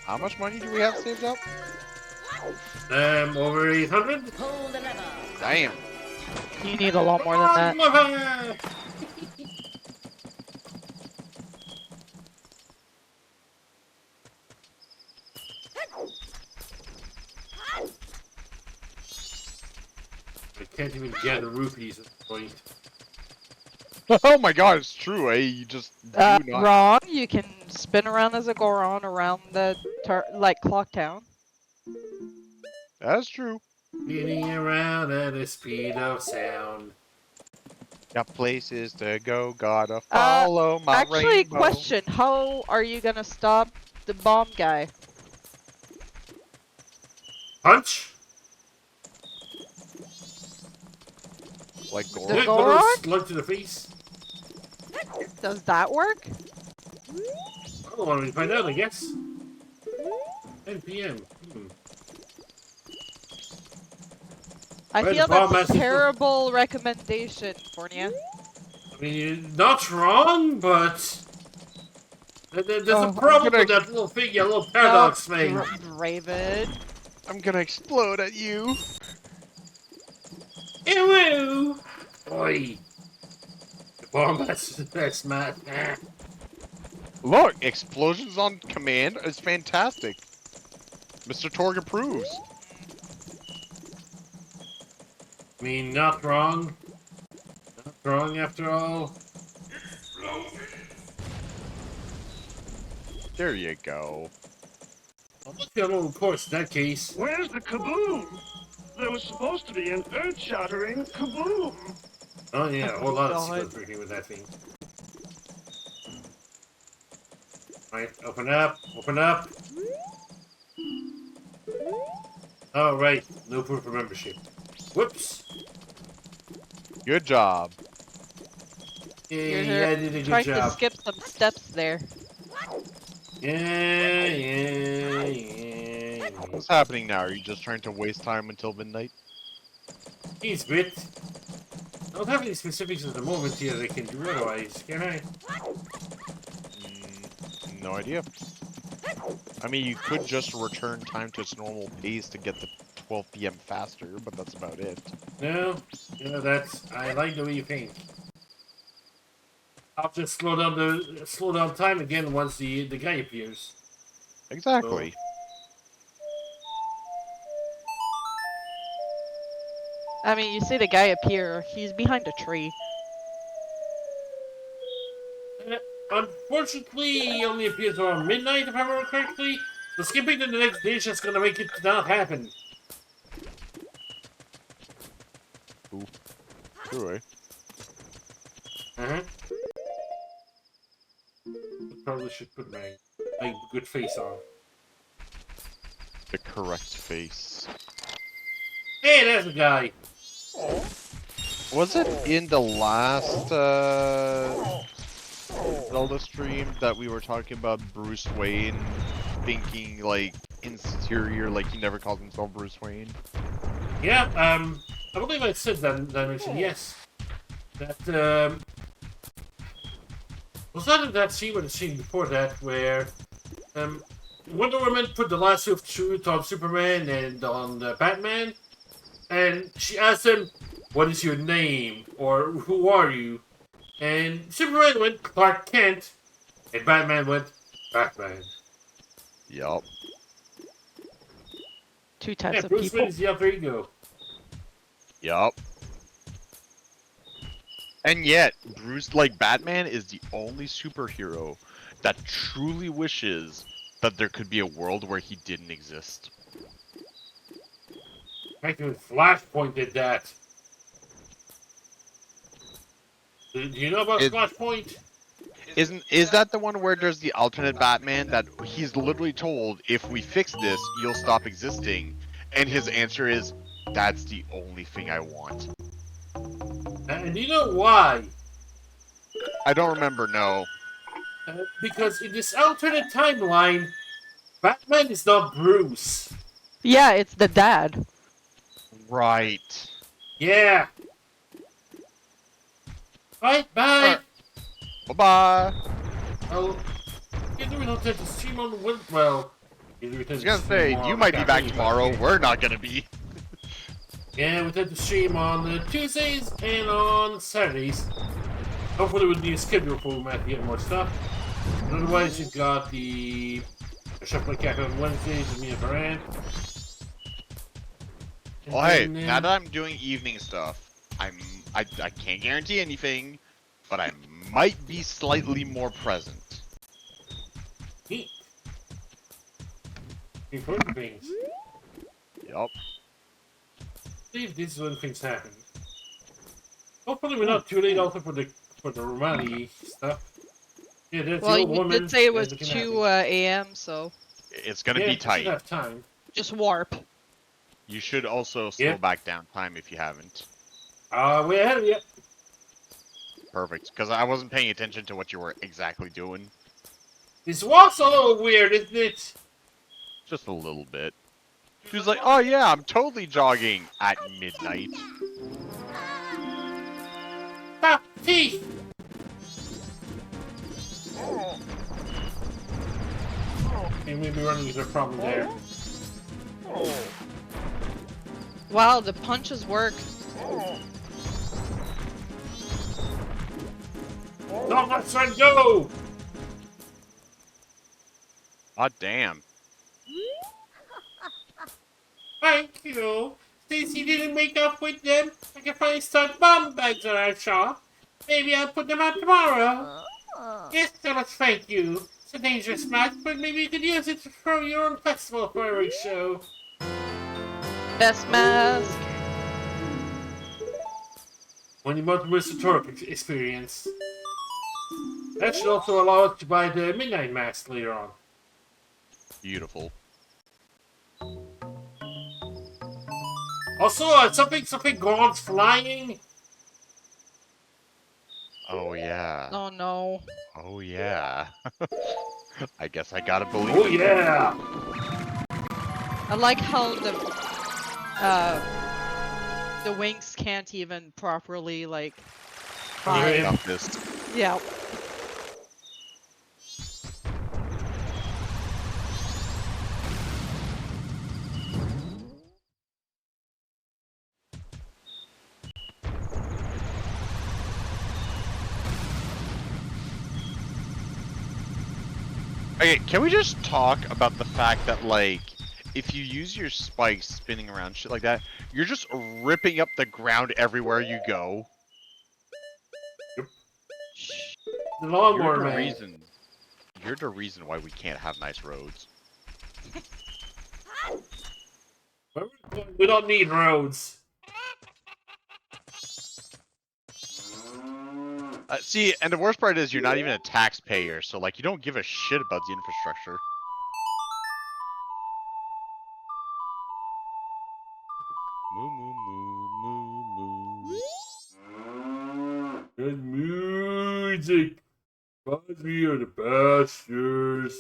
How much money do we have saved up? Over 800? Damn. You need a lot more than that. Lever! I can't even gather rupees at this point. Oh my god, it's true, eh? You just do not... Wrong. You can spin around as a Goron around the like Clock Town. That's true. Spinning around at the speed of sound. Got places to go, gotta follow my Actually, rainbow. question: how are you gonna stop the bomb guy? Punch? Like The Goron? Yeah, Goron? slug to the face. Does that work? Oh, why don't we find out, I guess. 10 p.m. I Where's feel the bomb that's a master? terrible recommendation, Fornia. I mean, you're not wrong, but there's Oh, a problem gonna- with that little thing, your little paradox No, thing. Raven. I'm gonna explode at you. Ew! Oi! The bomb that's mad. Look, explosions on command is fantastic. Mr. Torg approves. I mean, not wrong. Not wrong after all. There you go. I'll look at a little course in that case. Where's the kaboom? There was supposed to be an earth-shattering kaboom. Oh yeah, a whole lot of God. secrets working with that thing. Alright, open up, open up. Oh right, no proof of membership. Whoops. Good job. Yeah, I did a good Trying to job. skip some steps there. Yeah. What's happening now? Are you just trying to waste time until midnight? He's bit. I don't have any specifics at the moment here that I can do otherwise, can I? No idea. I mean, you could just return time to its normal pace to get the 12 p.m. faster, but that's about it. No, you know that's. I like the way you think. I'll just slow down time again once the guy appears. Exactly. I mean, you see the guy appear. He's behind a tree. unfortunately, he only appears around midnight, if I remember correctly. So skipping to the next day is just gonna make it not happen. Anyway. Probably should put my good face on. The correct face. Hey, there's a guy. Was it in the last Zelda stream that we were talking about Bruce Wayne thinking like insecure, like he never called himself Bruce Wayne? Yeah, I believe I said that dimension, yes. That, was that in that scene or the scene before that where, Wonder Woman put the lasso of truth on Superman and on Batman, and she asked him, "What is your name?" or "Who are you?" And Superman went Clark Kent, and Batman went Batman. Yup. Two types Yeah, of Bruce people. Wayne is the alter ego. Yup. And yet, like Batman is the only superhero that truly wishes that there could be a world where he didn't exist. Actually, Flashpoint did that. Do you know about Flashpoint? Is that the one where there's the alternate Batman that he's literally told, if we fix this, you'll stop existing, and his answer is, that's the only thing I want. And you know why? I don't remember, no. Because in this alternate timeline, Batman is not Bruce. Yeah, it's the dad. Right. Yeah. Bye, bye. Bye-bye. Oh, either we don't have to stream on the web. Well, either we I was to gonna say, you might be back tomorrow, we're not gonna be. Yeah, we tend to stream on Tuesdays and on Saturdays. Hopefully with the schedule format to get more stuff. But otherwise, you've got the Shuffle Cap on Wednesdays with me and Varan. Well, hey, now that I'm doing evening stuff, I can't guarantee anything, but I might be slightly more present. Neat. Important things. Yup. See if this is when things happen. Hopefully we're not too late also for the Romani stuff. Yeah, there's Well, the old you woman. did say it was There's the 2 a.m., so It's gonna yeah, be we should tight. have time. just warp. You should also slow Yeah. back down time if you haven't. We're ahead of you. Perfect, because I wasn't paying attention to what you were exactly doing. This walk's a little weird, isn't it? Just a little bit. She was like, oh yeah, I'm totally jogging at midnight. Stop, teeth! Okay, maybe running is a problem there. Wow, the punches work. Don't let son go! Ah damn. Thank you. Since you didn't make up with them, I can finally start bomb bags on our shop. Maybe I'll put them out tomorrow. Yes, so much thank you. It's a dangerous match, but maybe you could use it to throw your own festival fireworks show. Best mask. When you want Mr. Torque experience. That should also allow us to buy the Midnight Mask later on. Beautiful. Also, something gone flying. Oh yeah. Oh no. Oh yeah. I guess I gotta believe Oh it. yeah! I like how the wings can't even properly like Alright. hide. Got this. Yeah. Okay, can we just talk about the fact that, like, if you use your spikes spinning around shit like that, you're just ripping up the ground everywhere you go? The lawnmower You're the man. reason. you're the reason why we can't have nice roads. We don't need roads. See, and the worst part is you're not even a taxpayer, so like you don't give a shit about the infrastructure. Moo moo moo moo moo. Good music. Reminds me of the pastures.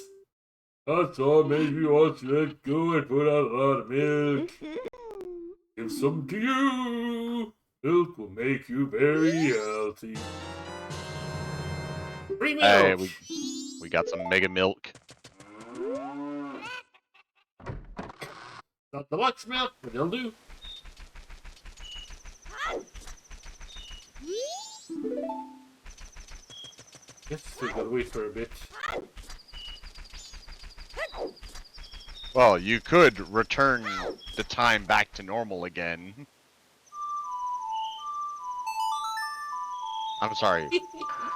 That's all makes me want to let go and put out a lot of milk. Give some to you. Milk will make you very healthy. Free milk! Hey, we got some mega milk. Not the much milk, but it'll do. Guess still gotta wait for a bit. Well, you could return the time back to normal again. I'm sorry,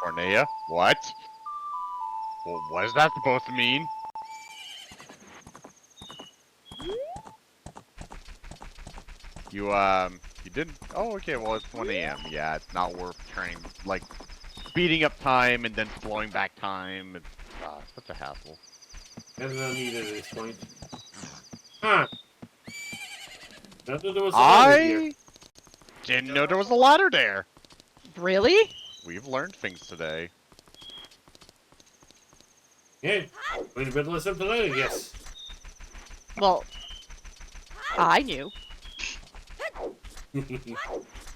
Cornelia. What? Well, what is that supposed to mean? You didn't? Oh, okay, well, it's 1 a.m. Yeah, it's not worth turning, like, speeding up time and then slowing back time. It's such a hassle. And no need at this point. Huh. Not that there was a I ladder here. didn't know there was a ladder there. Really? We've learned things today. Yeah, we'd better listen to that, I guess. Well, I knew.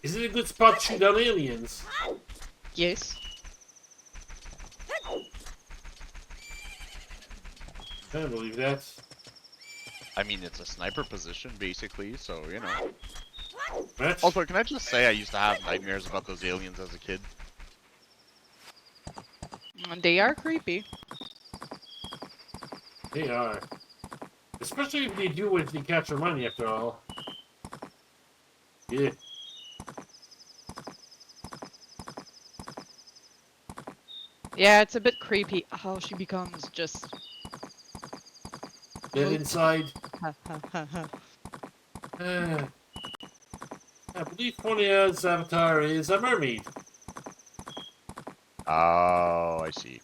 Is it a good spot to shoot down aliens? Yes. I don't believe that. I mean, it's a sniper position, basically, so, you know. Match? Also, can I just say I used to have nightmares about those aliens as a kid? They are creepy. They are. Especially if they do if they capture money, after all. Yeah. Yeah, it's a bit creepy how she becomes just. Get Nope. inside. Ha, ha, ha, ha. I believe Cornea's avatar is a mermaid. Oh, I see.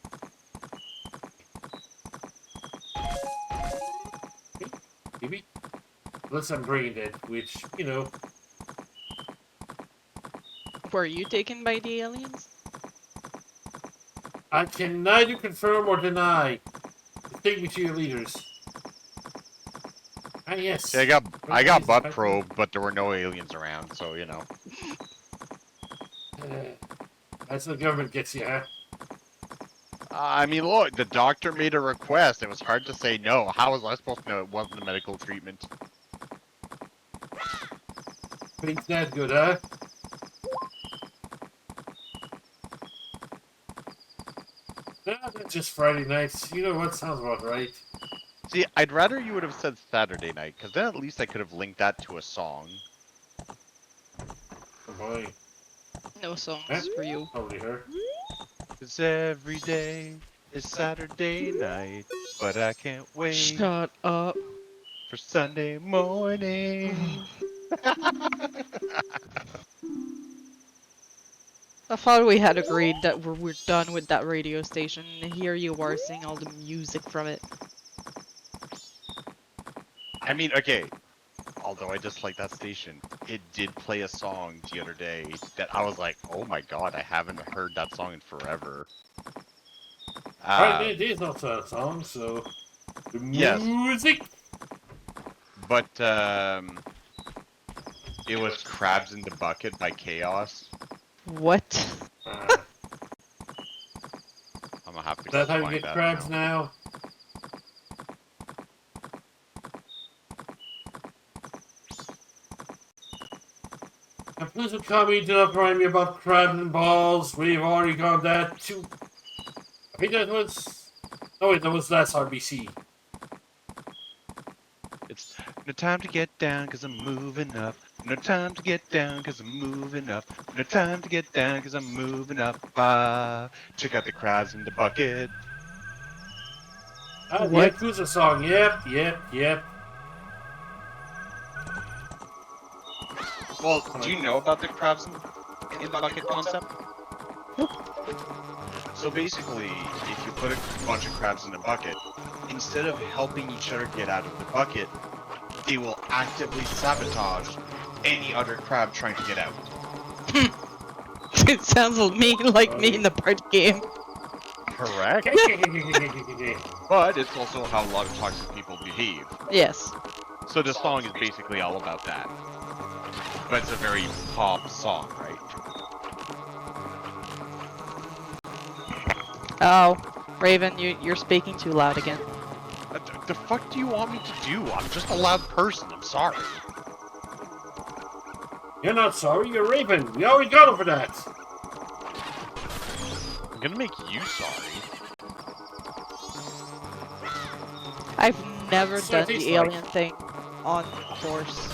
Maybe? Unless I'm brain dead, which, you know. Were you taken by the aliens? I can neither confirm or deny. Take me to your leaders. Ah, yes. See, I got butt probed, but there were no aliens around, so you know. That's the government gets you, huh? I mean, look, the doctor made a request. It was hard to say no. How was I supposed to know it wasn't a medical treatment? Think that good, huh? No, that's just Friday nights. You know what? Sounds about right. See, I'd rather you would have said Saturday night, because then at least I could have linked that to a song. Oh boy. No songs Eh? for you. Probably her. 'Cause every day is Saturday night, but I can't wait Shut up. for Sunday morning. I thought we had agreed that we're done with that radio station, and here you are singing all the music from it. I mean, okay, although I dislike that station, it did play a song the other day that I was like, oh my god, I haven't heard that song in forever. Friday night is also a song, so. The Yes. music! But, it was Crabs in the Bucket by Chaos. What? Uh, I'm gonna have to is go that how you find get that crabs now. now? And please don't call me, do not remind me about crabs and balls. We've already gone that too. I think that was. Oh, wait, that was last RBC. It's no time to get down cause I'm moving up. No time to get down cause I'm moving up. No time to get down cause I'm moving up. Check out the crabs in the bucket. Ah, the What? Yakuza song. Yep. Well, do you know about the crabs in the bucket concept? So basically, if you put a bunch of crabs in a bucket, instead of helping each other get out of the bucket, they will actively sabotage any other crab trying to get out. It sounds like me in the party game. Correct. But it's also how a lot of toxic people behave. Yes. So the song is basically all about that. But it's a very pop song, right? Oh, Raven, you're speaking too loud again. The fuck do you want me to do? I'm just a loud person, I'm sorry. You're not sorry, you're Raven. We already got over that. I'm gonna make you sorry. I've never So it done tastes the like- alien thing on course.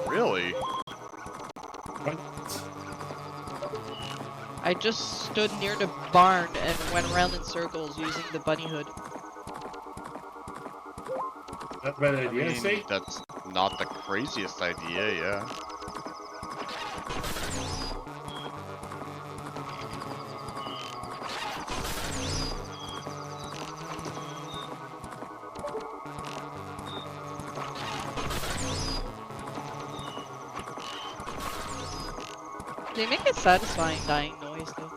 Really? I just stood near the barn and went around in circles using the bunny hood. That's a bad I idea, I mean, say. that's not the craziest idea, yeah. They make a satisfying dying noise though.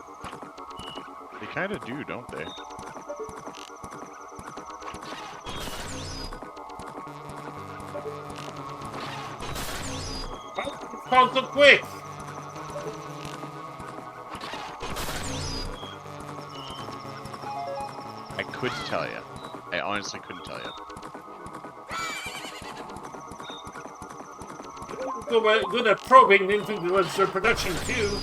They kinda do, don't they? It's gone so quick. I couldn't tell you. I honestly couldn't tell you. Good at probing, didn't think it was their production too.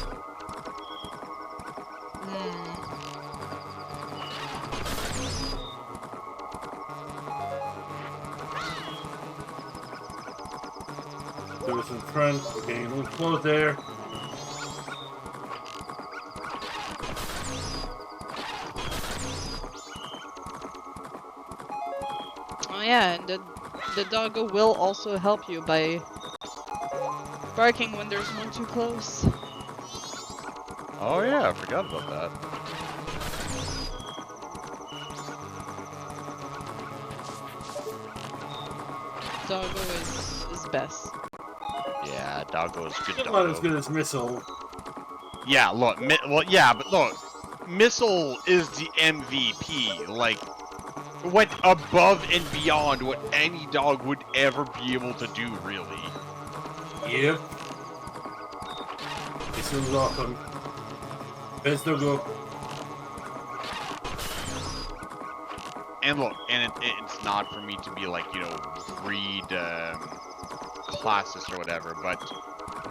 There was in front, okay, a little close there. Oh yeah, and the doggo will also help you by barking when there's one too close. Oh yeah, I forgot about that. Doggo is best. Yeah, Doggo's good Still not as doggo. good as Missile. Yeah, look, but look, Missile is the MVP. Like, went above and beyond what any dog would ever be able to do, really. Yep. Missile's awesome. Best doggo. And look, and it's not for me to be like, you know, breed classist or whatever, but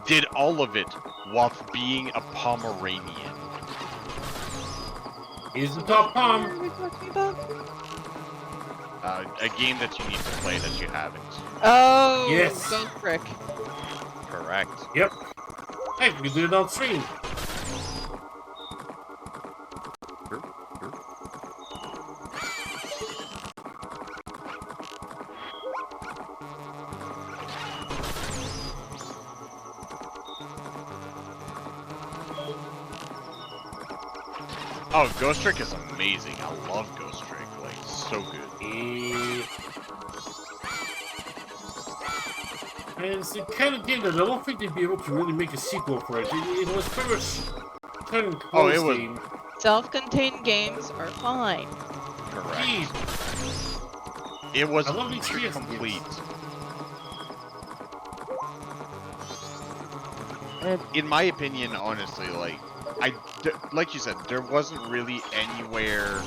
did all of it whilst being a Pomeranian. He's the top What palm. are we talking about? A game that you need to play that you haven't. Oh, Yes. Ghost Trick. Correct. Yep. Hey, we can do it on stream. Oh, Ghost Trick is amazing. I love Ghost Trick. Like, so good. And it's the kind of game that I don't think they'd be able to really make a sequel for it. It was pretty much kind of Oh, it close was- game. Self-contained games are fine. Correct. Jeez. It was I love these feature games. complete. In my opinion, honestly, like, like you said, there wasn't really anywhere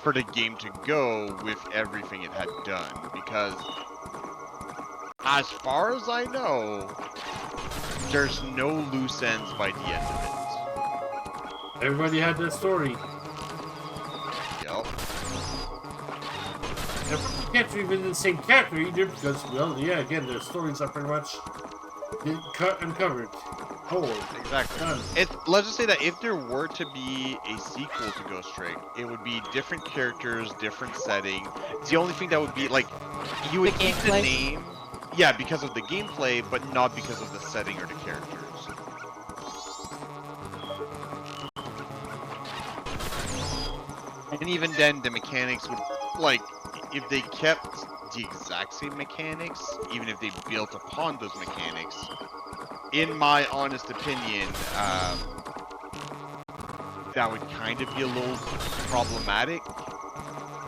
for the game to go with everything it had done, because as far as I know, there's no loose ends by the end of Everybody had their story. it. Yup. They can't even the same character either because, well, yeah, again, their stories are pretty much cut and covered. whole. Exactly. Done. Let's just say that if there were to be a sequel to Ghost Trick, it would be different characters, different setting. It's the only thing that would be like you would The keep the gameplay? name, yeah, because of the gameplay, but not because of the setting or the characters. And even then, the mechanics would like if they kept the exact same mechanics, even if they built upon those mechanics. In my honest opinion, that would kind of be a little problematic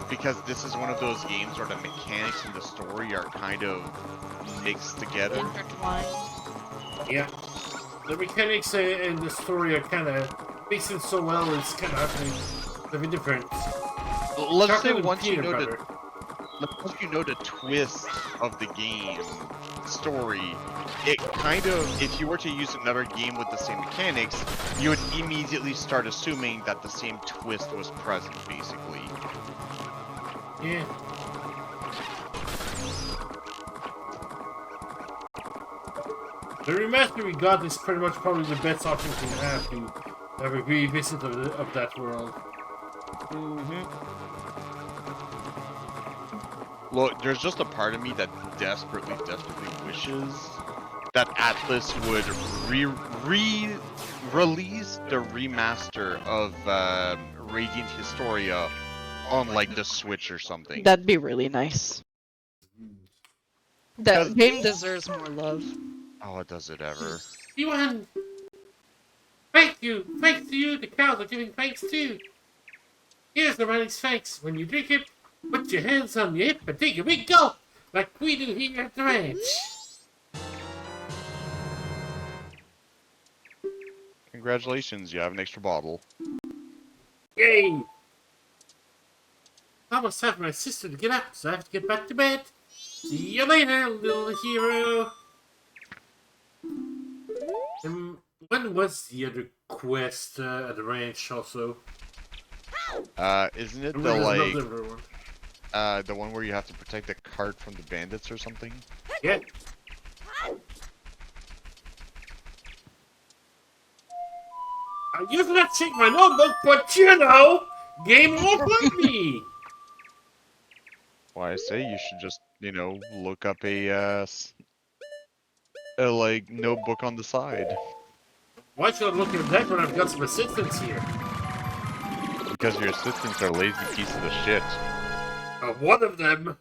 because this is one of those games where the mechanics and the story are kind of mixed together. Intertwined. Yeah. The mechanics and the story are kind of mixing so well. It's kind of having different. Let's say Chocolate and once you peanut know butter. once you know the twist of the game story, it kind of, if you were to use another game with the same mechanics, you would immediately start assuming that the same twist was present, basically. Yeah. The remaster we got is pretty much probably the best option we can have to have a revisit of that world. Look, there's just a part of me that desperately wishes that Atlas would release the remaster of Radiant Historia on like the Switch or something. That'd be really nice. Because- That game deserves more love. Oh, does it ever? Yuan! Thank you! Thanks to you, the cows are giving thanks too! Here's the running thanks. When you drink it, put your hands on your hip and take a big gulp, like we do here at the ranch. Congratulations, you have an extra bottle. Yay! Almost time for my sister to get up, so I have to get back to bed. See you later, little hero! When was the other quest at the ranch also? Isn't it There the was like another one. the one where you have to protect the cart from the bandits or something? Yeah. I usually not check my notebook, but you know, game won't let me. Why I say you should just, look up a like notebook on the side. Why should I look at that when I've got some assistants here? Because your assistants are lazy pieces of shit. One of them.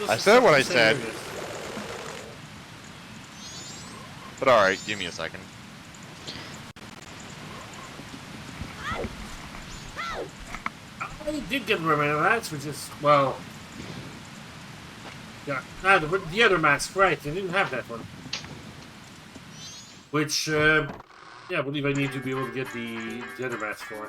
I said what I said. But alright, give me a second. I did get rid of that, which is, well... Yeah, the other mask, right, I didn't have that one. Which, yeah, I believe I need to be able to get the other mask for.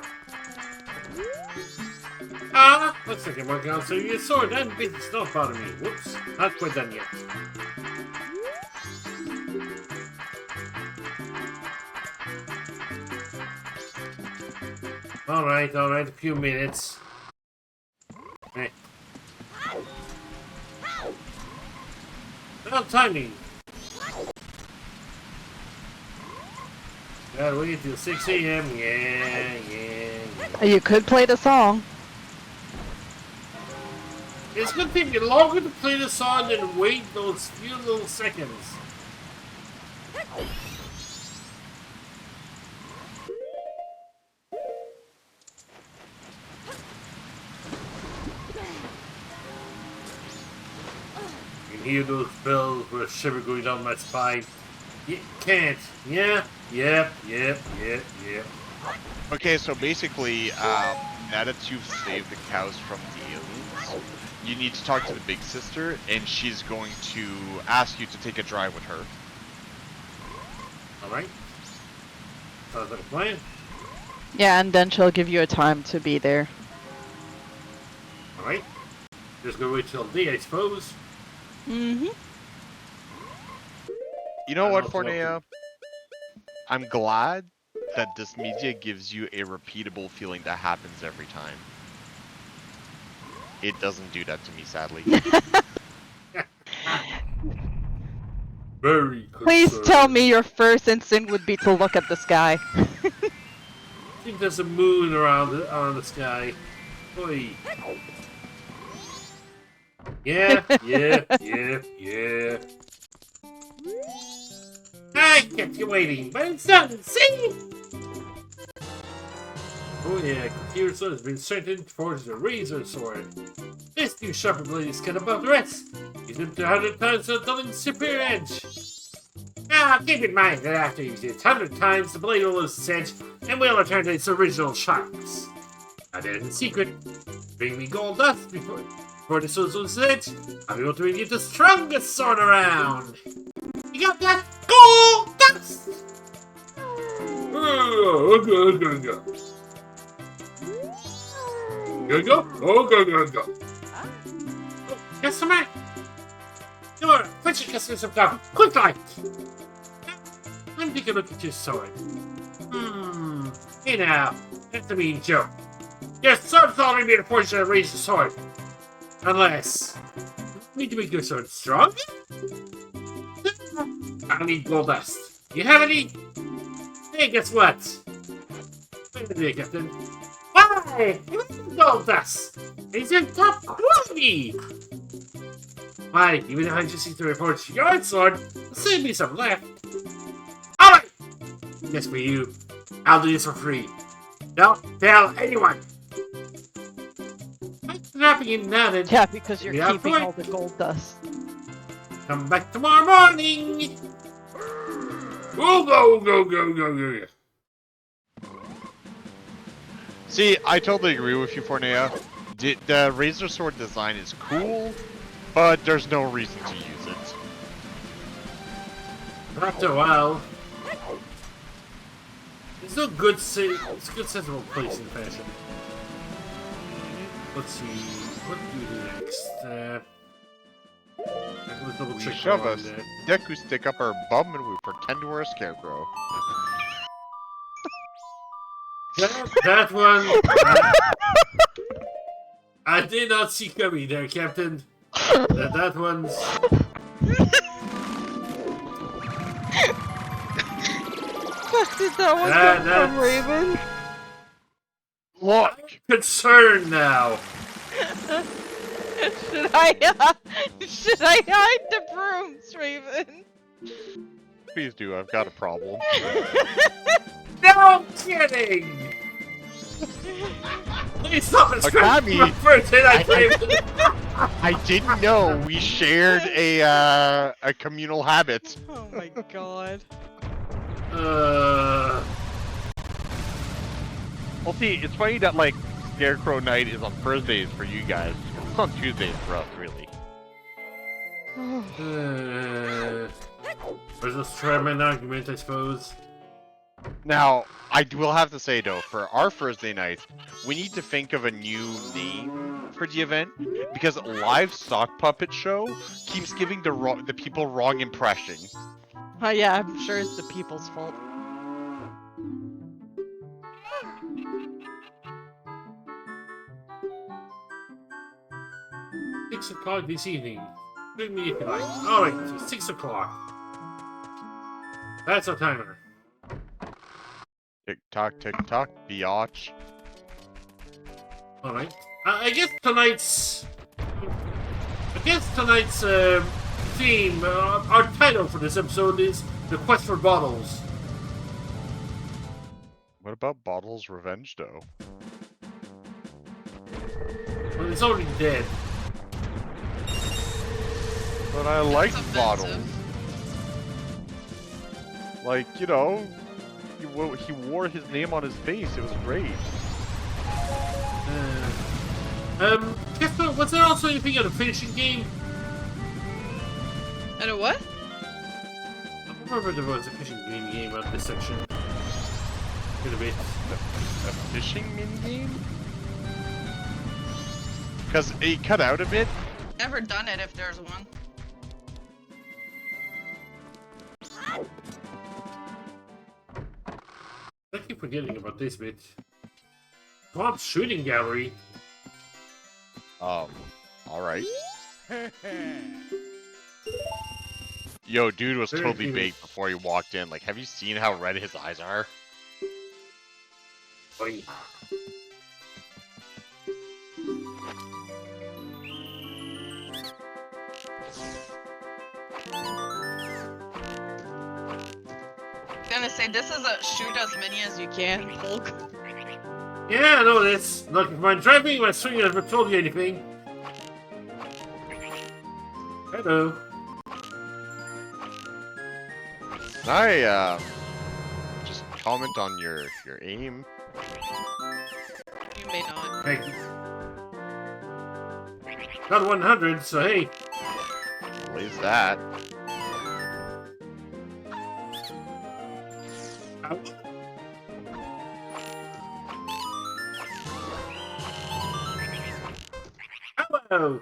Looks like I'm working on so your sword, that business don't bother me. Whoops, not quite done yet. Alright, a few minutes. Hey. Well, timing. Gotta wait till 6 a.m. Yeah. You could play the song. It's gonna take me longer to play the song than wait those few little seconds. You can hear those bells with a shiver going down my spine. You can't. Yeah. Yep. Okay, so basically, now that you've saved the cows from the aliens, you need to talk to the big sister, and she's going to ask you to take a drive with her. Alright. Sounds like a plan. Yeah, and then she'll give you a time to be there. Alright. Just gonna wait till day, I suppose. Mm-hmm. You know I'm what, not Fornea? I'm glad that this media gives you a repeatable feeling that happens every time. It doesn't do that to me, sadly. Very Please concerned. tell me your first instinct would be to look at the sky. I think there's a moon around the sky. Oi. Yeah. I kept you waiting, but it's done. See? Oh yeah, Computer Sword has been strengthened to forge the Razor Sword. This new sharper blade is cut above the rest. Use it 100 times to dulling superior edge. Now, keep in mind that after using it 100 times, the blade will lose its edge and will return to its original sharpness. Now there's a secret. Bring me gold dust before the sword loses its edge. I'll be able to bring you the strongest sword around. You got that? Gold dust! Go. Go. Oh, customer! Majora, fetch your customer some coffee. Quick light! Let me take a look at your sword. Hey now, that's a mean joke. Your sword's already made a portion of Razor Sword. Unless you need to make your sword stronger? I need gold dust. You have any? Hey, guess what? Wait a minute, Captain. Why? You have gold dust! It's in top quality! Why, even if I just need to report your sword, save me some left. Alright! Just for you. I'll do this for free. Don't tell anyone! I'm snapping in now then. Yeah, because you're Yeah, keeping right. all the gold dust. Come back tomorrow morning! Go. See, I totally agree with you, Fornea. The Razor Sword design is cool, but there's no reason to use it. After a while. It's no good it's a good sensible place in fashion. Let's see. What do we do next? Let's double We check shove around us. there. Deku stick up our bum and we pretend we're a scarecrow. That one. I did not see coming there, Captain. That one's. What did that one That- come from, that's- Raven? Look! Concerned now. Should I hide the brooms, Raven? Please do, I've got a problem. No kidding. Please stop it. Akami, My birthday, I didn't know we shared a communal habit. Oh my god. Well, see, it's funny that, like, Scarecrow Night is on Thursdays for you guys. It's on Tuesdays for us, really. Let's just try my argument, I suppose. Now, I will have to say though, for our Thursday night, we need to think of a new name for the event because live sock puppet show keeps giving the people wrong impression. Oh yeah, I'm sure it's the people's fault. Six o'clock this evening. Bring me if you like. Alright, so 6 o'clock. That's our timer. Tick tock, biatch. Alright. I guess tonight's theme, our title for this episode is The Quest for Bottles. What about Bottles Revenge though? Well, it's already dead. But I like That's Bottles. offensive. Like, you know, he wore his name on his face. It was great. Casper, was there also anything on a finishing game? And a what? I remember there was a fishing game on this section. Could have been. A fishing minigame? Because it cut out a bit. Never done it if there's one. I keep forgetting about this bit. Bob's shooting gallery. Alright. Yo, dude was Very totally cute. baked before he walked in. Like, have you seen how red his eyes are? Boy. Gonna say this is a shoot as many as you can, Polk. Yeah, I know this. Look, if my driving my swing never told you anything. Hello. Can I just comment on your aim? You may not. Thank you. Got 100, so hey. At least that. Ow. Hello.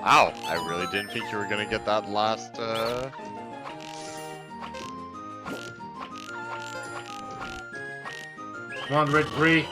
Wow, I really didn't think you were gonna get that last, Come on, Red 3.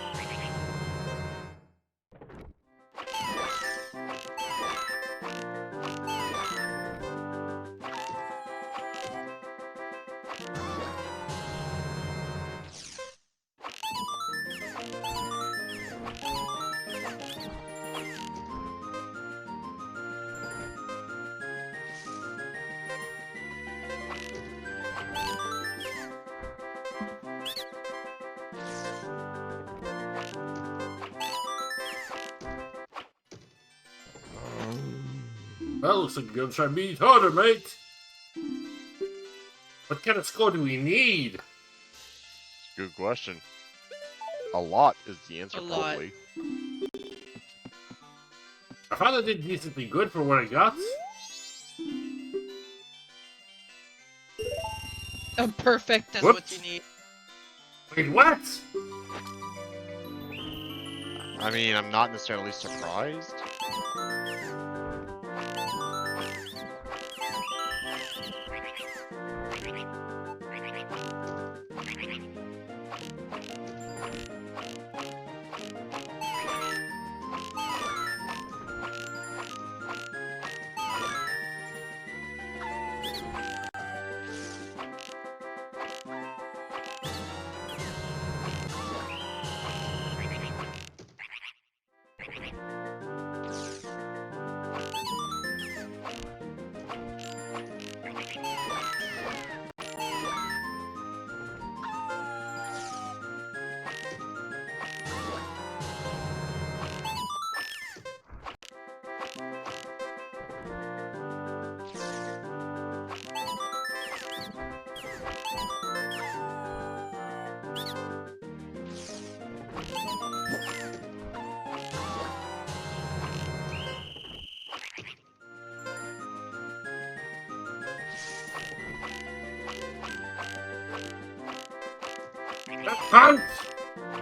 Well, looks like you're gonna try me harder, mate. What kind of score do we need? good question. A lot is the answer, A lot. probably. I thought I did decently good for what I got. A perfect is Whoops. what you need. Wait, what? I mean, I'm not necessarily surprised. Hunt!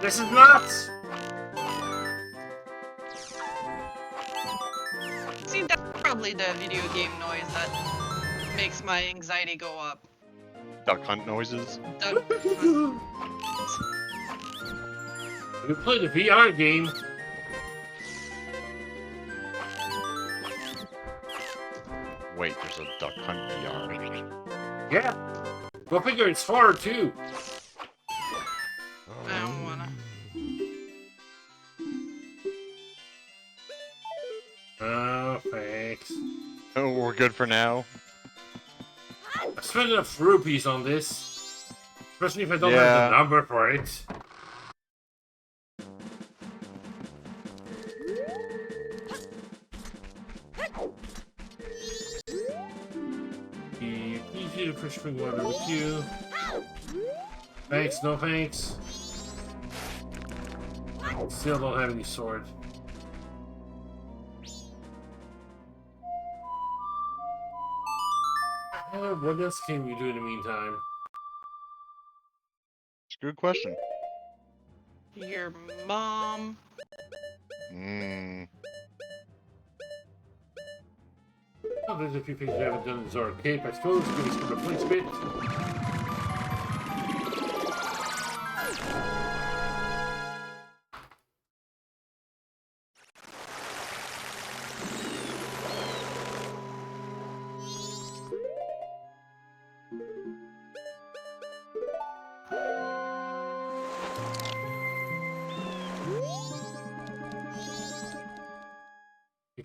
This is nuts! See, that's probably the video game noise that makes my anxiety go up. Duck hunt noises. Duck- We played a VR game. Wait, there's a duck hunt VR. Yeah. Go figure it's hard too. I don't wanna. Oh, thanks. Oh, we're good for now. I spent enough rupees on this. Especially if I don't Yeah. have the number for it. Easy to fish spring water with you. Thanks, no thanks. Still don't have any sword. What else can we do in the meantime? It's a good question. Your mom. Hmm. Oh, there's a few things we haven't done in Zora Cape, I suppose. Give us some replacement.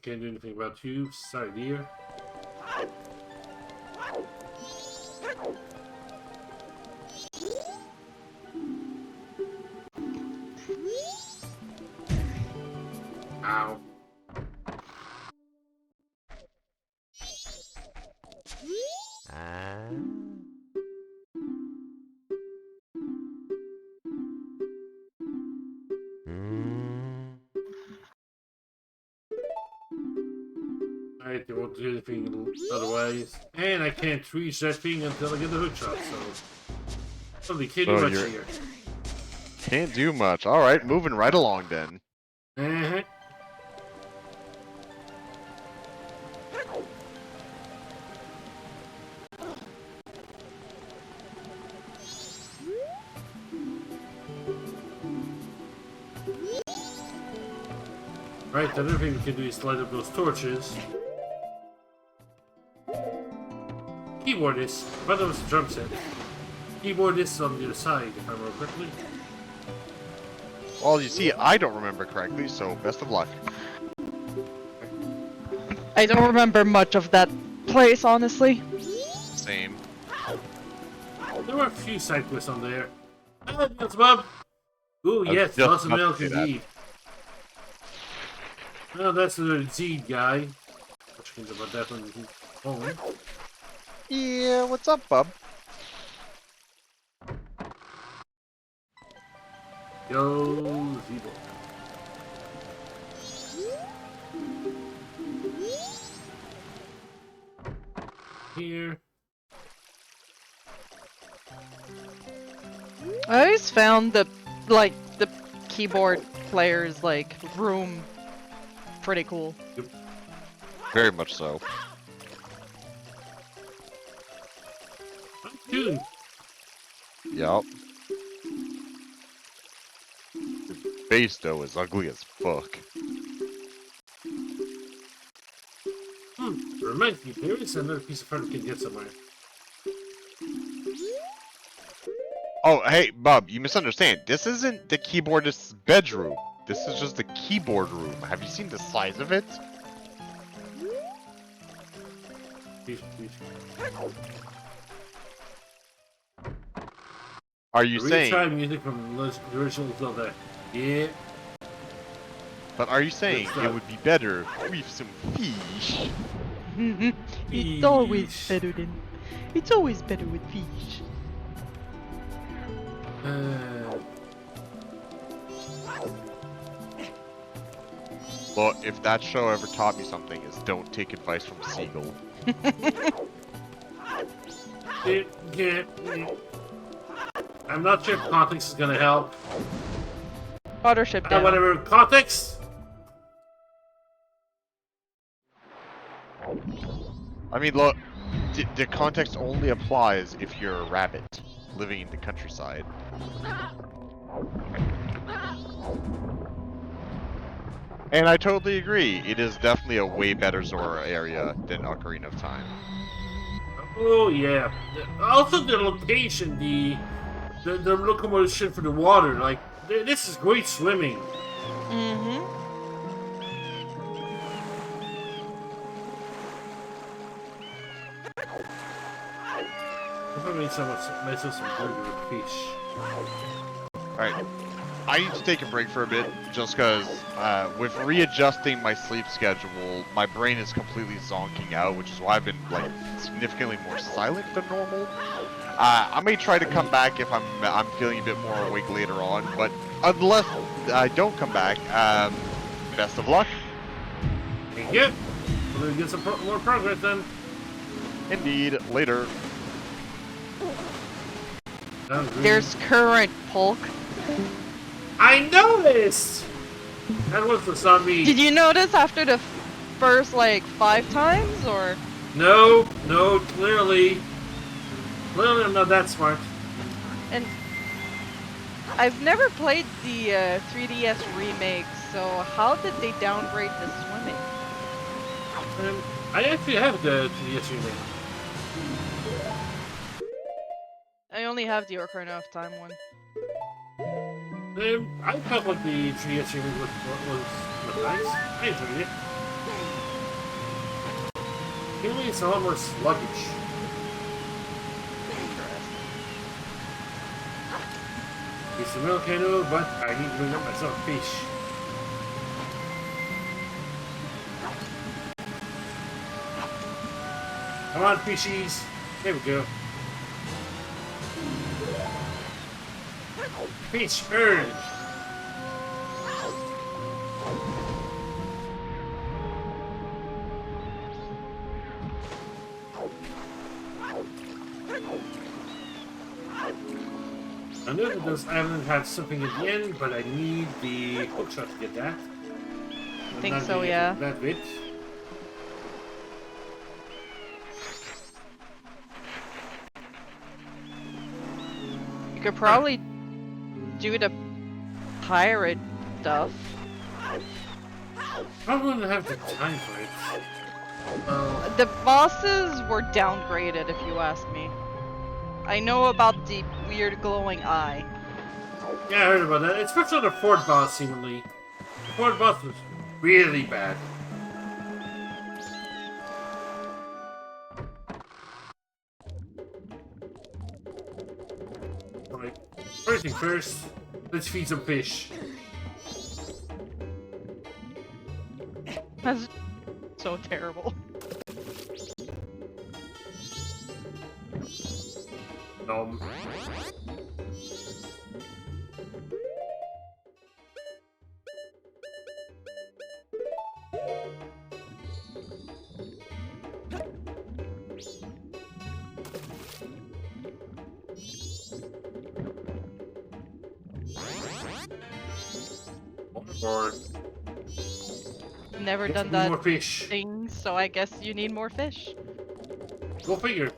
can't do anything about you. Sorry, dear. Ow. Alright, they won't do anything otherwise. And I can't reach that thing until I get the hook shot, so... They can't do much here. Can't do much. Alright, moving right along then. Uh-huh. Right, the other thing we can do is light up those torches. Keyboard is, but that was a drum set. Keyboard is on the other side, if I remember correctly. Well, you see, I don't remember correctly, so best of luck. I don't remember much of that place, honestly. Same. There were a few side quests on there. Ah, that's Bob. Ooh, I was yes, just lots of about to milk say that. indeed. Well, that's the Zed guy. Which means about that one isn't home. Yeah, what's up, bub? Yo, Zebo. Here. I always found the keyboard player's room pretty cool. Very much so. Dude. Yup. The base, though, is ugly as fuck. Reminds me, there is another piece of furniture we can get somewhere. Oh, hey, Bub, you misunderstand. This isn't the keyboardist's bedroom. This is just the keyboard room. Have you seen the size of it? Are you saying... Retry music from the original Zelda. Yeah. But are you saying it would be better with some fish? It's always better than. It's always better with fish. Well, if that show ever taught me something, is don't take advice from a seagull. I'm not sure if context is gonna help. Watership down. Whatever, context? I mean, look, the context only applies if you're a rabbit living in the countryside. And I totally agree. It is definitely a way better Zora area than Ocarina of Time. Oh yeah. Also the location, the locomotion for the water, like this is great swimming. Mm-hmm. If I made myself some burger with fish. Alright, I need to take a break for a bit, just because with readjusting my sleep schedule, my brain is completely zonking out, which is why I've been like significantly more silent than normal. I may try to come back if I'm feeling a bit more awake later on, but unless I don't come back, best of luck. Thank you. We're gonna get some more progress then. Indeed, later. There's current Polk. I noticed! That was the zombie. Did you notice after the first 5 times or? No, clearly I'm not that smart. And I've never played the 3DS remake, so how did they downgrade the swimming? I actually have the 3DS remake. I only have the Ocarina of Time one. I felt like the 3DS remake was nice. I enjoyed it. Healing is a lot more sluggish. It's a volcano, but I need to bring up myself fish. Come on, fishies. There we go. Fish earned. I know that those islands had something at the end, but I need the hookshot to get that. I think so, yeah. That bit. You could probably do the pirate stuff. Probably wouldn't have the time for it. Well, The bosses were downgraded, if you ask me. I know about the weird glowing eye. yeah, I heard about that. It's especially the fourth boss, seemingly. The fourth boss was really bad. Alright, first thing first, let's feed some fish. That's so terrible. Nom. Or Never get done me that more fish. thing, so I guess you need more fish. Go figure.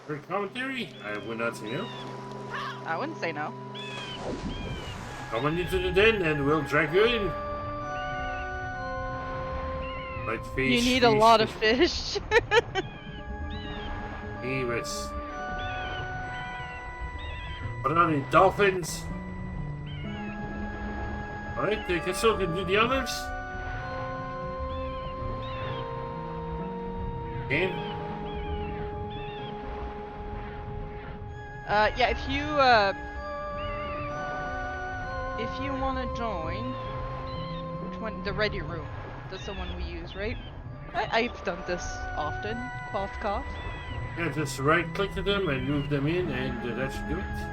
For commentary, I would not say no. I wouldn't say no. Come on into the den and we'll drag you in. Like fish. You need a lot of fish. Yes. What are the dolphins? Alright, the castle can do the honors. Game. Yeah, if you want to join, which one? The ready room. That's the one we use, right? I've done this often. Cough, cough. Yeah, just right click to them and move them in, and that should do it.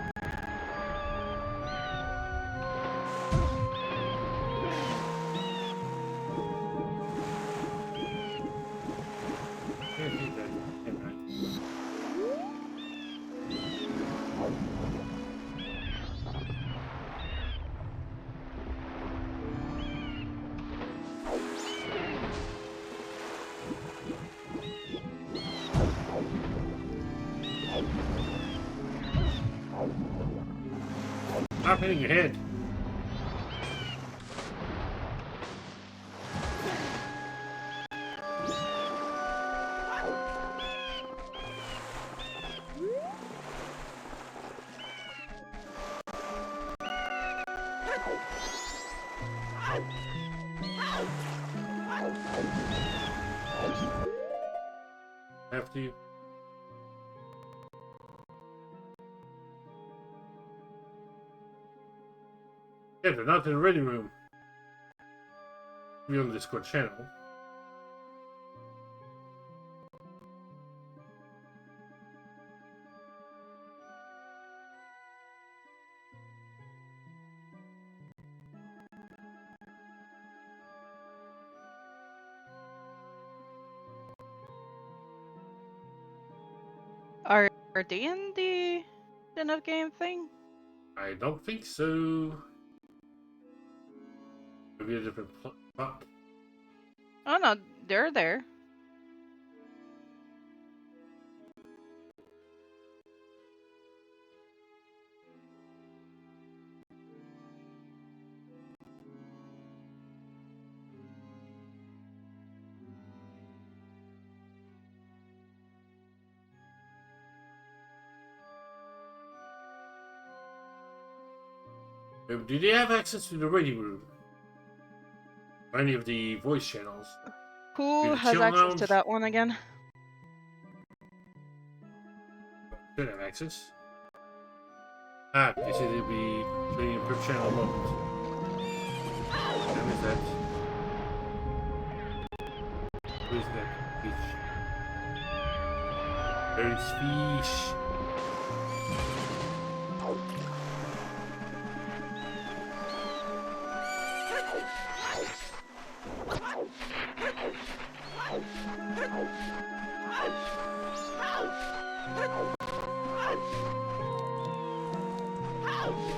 Stop hitting your head. After you. Yeah, they're not in the ready room. We're on the Discord channel. Are they in the end of game thing? I don't think so. Maybe a different plot. Oh no, they're there. Do they have access to the ready room? or any of the voice channels. Who the has chill access lounge? to that one again? Should have access. Ah, they said it'll be playing per channel moment. What is that? What is that? Fish. There is fish.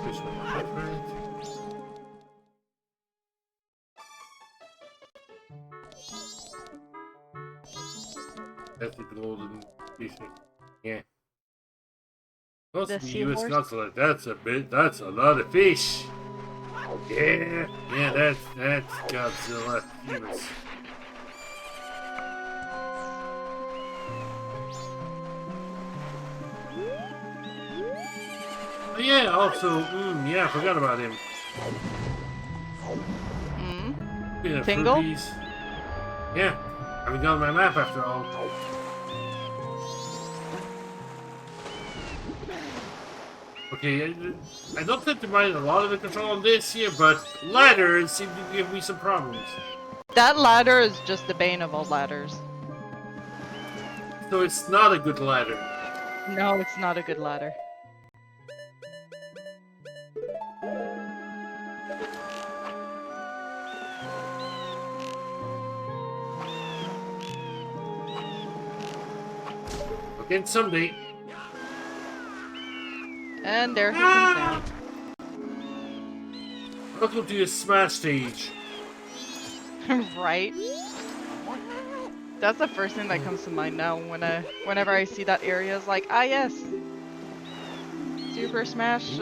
Fish on the left, right? That's the golden fish. Yeah. Close The to the US seahorse? consulate. That's a lot of fish. Yeah, that's Godzilla. He was. Oh yeah, also, yeah, I forgot about him. Hmm? Yeah, Tingle? Furbies. Yeah, I haven't got my map after all. Okay, I don't tend to mind a lot of the control on this here, but ladders seem to give me some problems. That ladder is just the bane of all ladders. So it's not a good ladder. No, it's not a good ladder. Again, someday. And there he comes down. Welcome to your Smash stage. Right? That's the first thing that comes to mind now whenever I see that area. Is like, ah yes, Super Smash.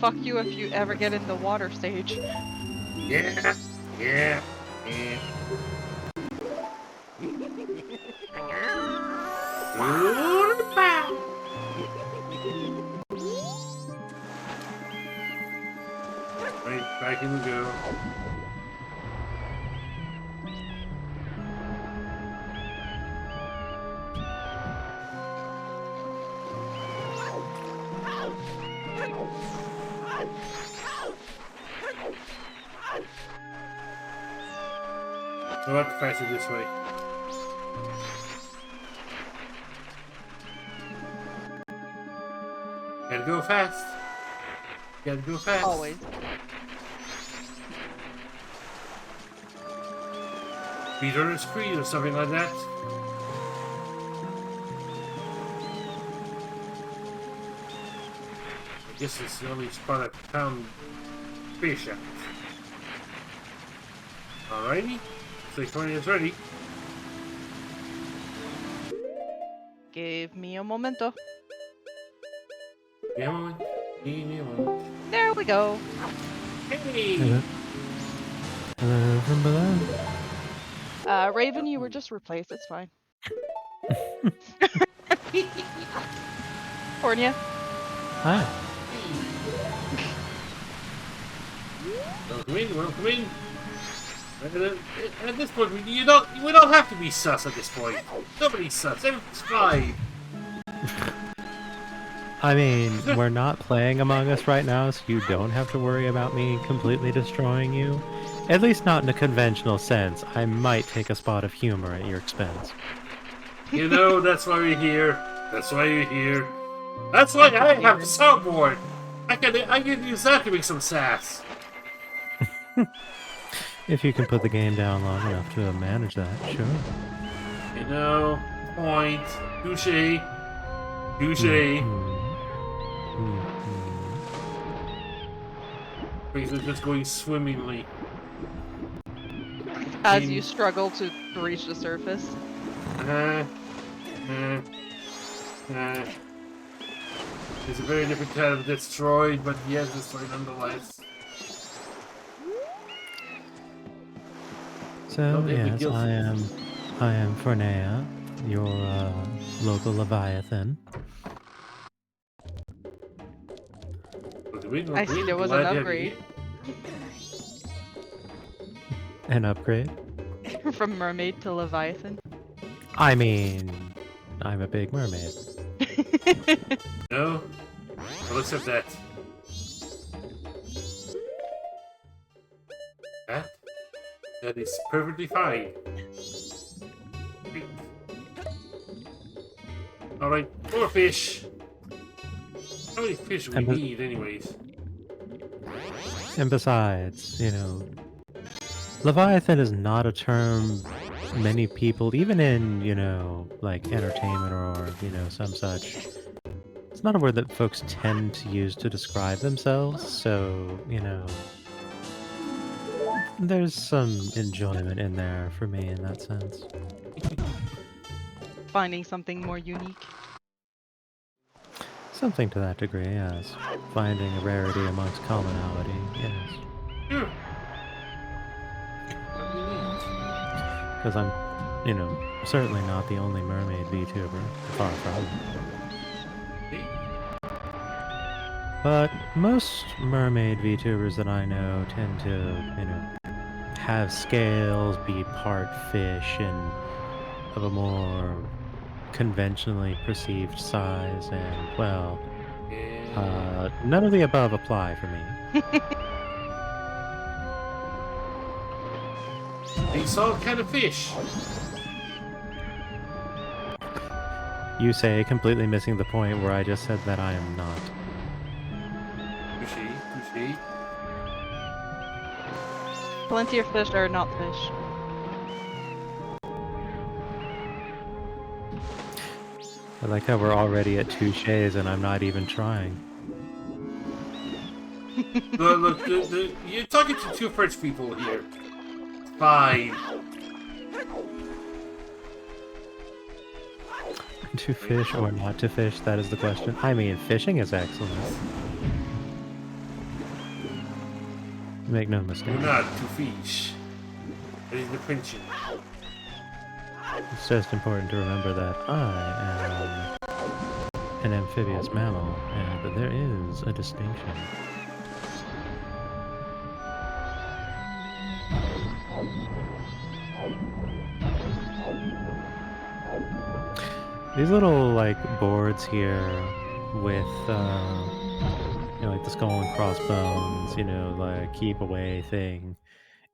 Fuck you if you ever get in the water stage. Yeah, yeah, yeah. Right, back in we go. We'll have to pass it this way. Gotta go fast. Gotta go fast. Always. Speedrunner's Creed or something like that. I guess it's the only spot I found fish at. Alrighty. 620 is ready. Give me a momento. Give me a moment. Give me a moment. There we go. Hey! Hello. Hello from below. Raven, you were just replaced. It's fine. Cornea. Hi. Welcome in, welcome in. At this point, we don't have to be sus at this point. Nobody's sus. Everything's fine. I mean, we're not playing Among Us right now, so you don't have to worry about me completely destroying you. At least not in a conventional sense. I might take a spot of humor at your expense. You know, that's why we're here. That's why you're here. That's why I have the soundboard. I can use that to make some sass. If you can put the game down long enough to manage that, sure. You know, point. Touche. Touche. Things are just going swimmingly. As you struggle to reach the surface. It's a very different kind of destroyed, but yes, destroyed nonetheless. So, Don't make me yes, guilty. I am Fornea, your local Leviathan. I see there was an upgrade. An upgrade? From mermaid to leviathan. I mean, I'm a big mermaid. No? I'll accept that. That is perfectly fine. Alright, more fish. How many fish do we need, anyways? And besides, you know, Leviathan is not a term many people, even in, you know, like entertainment or, you know, some such, it's not a word that folks tend to use to describe themselves, so, you know, there's some enjoyment in there for me in that sense. Finding something more unique. Something to that degree, yes. Finding a rarity amongst commonality, yes. Because I'm, you know, certainly not the only mermaid VTuber, far from. But most mermaid VTubers that I know tend to, you know, have scales, be part fish, and of a more conventionally perceived size, and, well, none of the above apply for me. These all kind of fish. You say, completely missing the point where I just said that I am not. Touché. Plenty of fish are not fish. I like how we're already at touches and I'm not even trying. Look, you're talking to two French people here. Fine. To fish or not to fish, that is the question. I mean, fishing is excellent. Make no mistake. You're not to fish. That is the French. It's just important to remember that I am an amphibious mammal, and there is a distinction. These little, like, boards here with, you know, like the skull and crossbones, you know, like, keep away thing.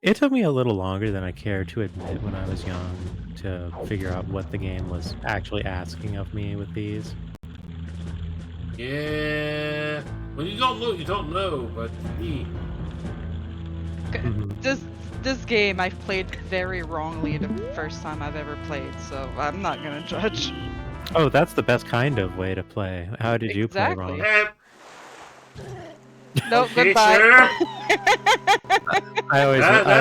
It took me a little longer than I cared to admit when I was young to figure out what the game was actually asking of me with these. Yeah. When you don't know, you don't know, but This game I've played very wrongly the first time I've ever played, so I'm not gonna judge. Oh, that's the best kind of way to play. How did you play wrong? No, okay, goodbye. Sure. I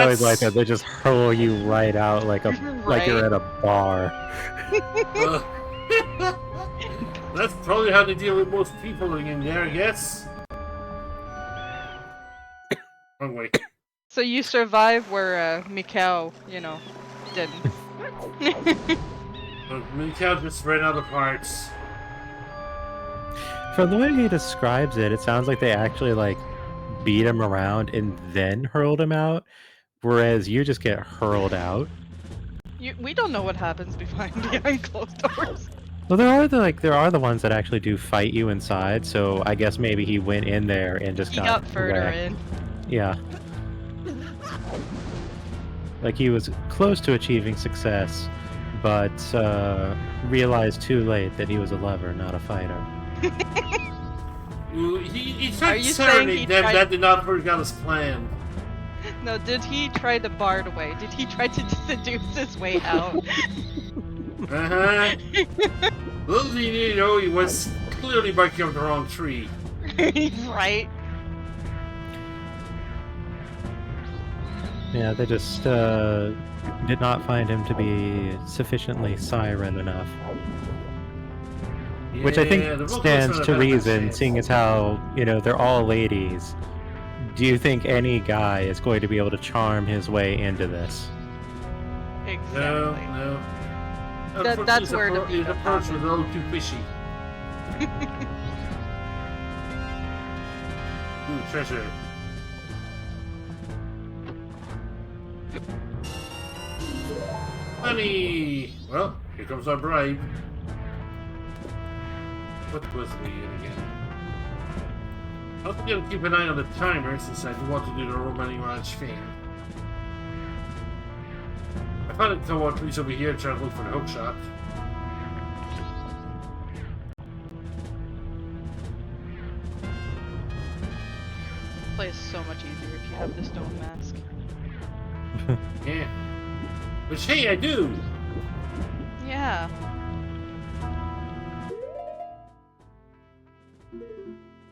always like that. They just hurl you right out like like you're at a bar. That's probably how they deal with most people in there, I guess. Wrong way. So you survive where Mikau, you know, didn't. Mikau just ran out of parts. From the way he describes it, it sounds like they actually like beat him around and then hurled him out, whereas you just get hurled out. We don't know what happens behind closed doors. Well, there are the ones that actually do fight you inside. So I guess maybe he went in there and just got further wrecked. in. Yeah. Like he was close to achieving success, but realized too late that he was a lover, not a fighter. He tried serenading them. That did not work out as planned. No, did he try to bar the way? Did he try to seduce his way out? Little did you know, he was clearly barking up the wrong tree. Right. Yeah, they just did not find him to be sufficiently siren enough. Yeah, Which I think stands to reason, seeing as how, you know, they're all ladies. Do you think any guy is going to be able to charm his way into this? Exactly. No. That's where his approach was a little too fishy. Ooh, treasure. Money! Well, here comes our bribe. What was we in again? I'm gonna keep an eye on the timer since I do want to do the Romani Ranch fan. I found it to watch Reese over here trying to look for the hook shot. Play is so much easier if you have the stone mask. Yeah. Which, hey, I do! Yeah.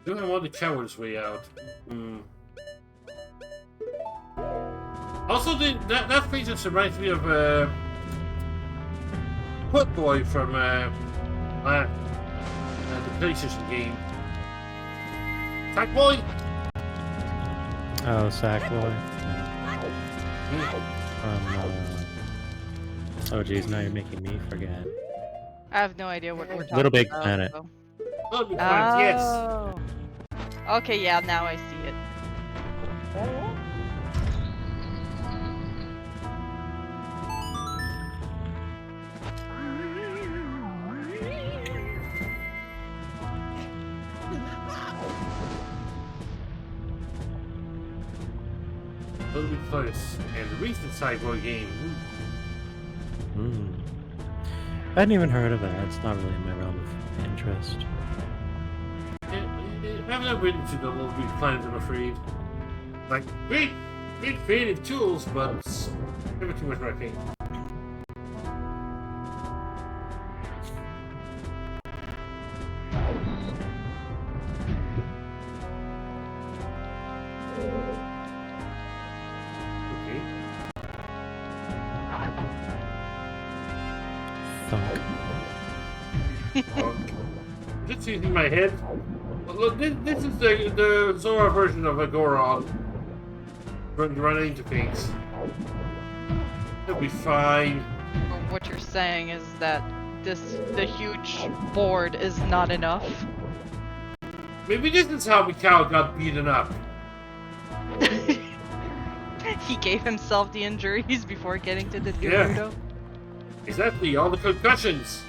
Do I want the coward's way out? Also, that face just reminds me of Put Boy from the PlayStation game. Sack Boy! Oh, Sackboy. Oh geez, now you're making me forget. I have no idea what we're talking Little Big about. Planet. So. Little Big Planet, yes! Oh. Okay, yeah, now I see it. Little Big Planet, and the recent Cyborg game. I hadn't even heard of that. It's not really in my realm of interest. I've never been into the Little Big Planet, I'm afraid. Like, great creative tools, but never too much writing. Just using my head. Look, this is the Zora version of a Goron. Running into things. It'll be fine. What you're saying is that the huge board is not enough. Maybe this is how Mikao got beaten up. He gave himself the injuries before getting to the Yeah. Gerudo. Exactly, all the concussions.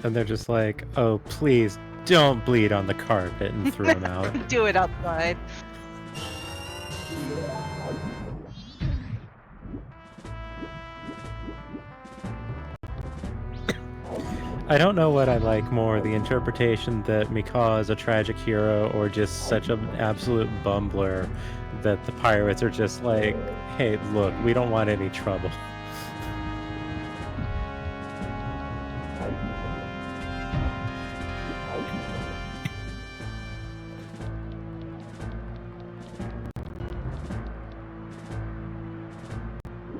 And they're just like, oh, please don't bleed on the carpet, and throw him out. Do it outside. I don't know what I like more, the interpretation that Mikau is a tragic hero, or just such an absolute bumbler that the pirates are just like, hey, look, we don't want any trouble.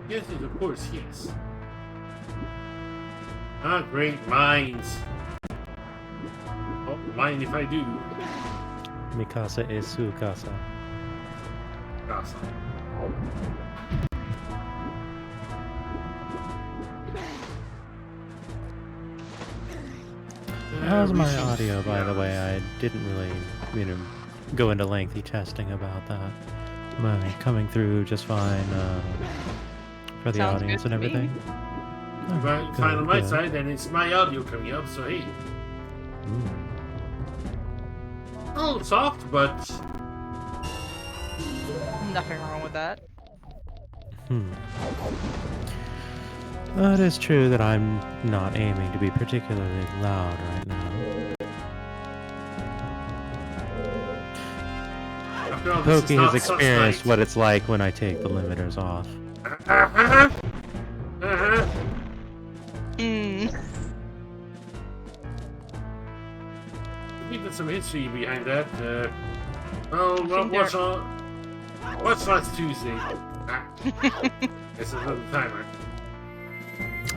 Yes, of course, yes. Ah, great minds. Oh, mind if I do. Mikasa is Sukasa. Awesome. How's my audio, by the way? I didn't really, go into lengthy testing about that. Am I coming through just fine for the Sounds audience good and to me. everything? Oh, Right, good, fine on my good. side, and it's my audio coming up, so hey. Mm. A little soft, but Nothing wrong with that. It is true that I'm not aiming to be particularly loud right now. after all, this is Pokey not has such experienced night. what it's like when I take the limiters off. Uh-huh. Uh-huh. Hmm. I think there's some history behind that. Oh, think what's last Tuesday? Ah. It's another timer.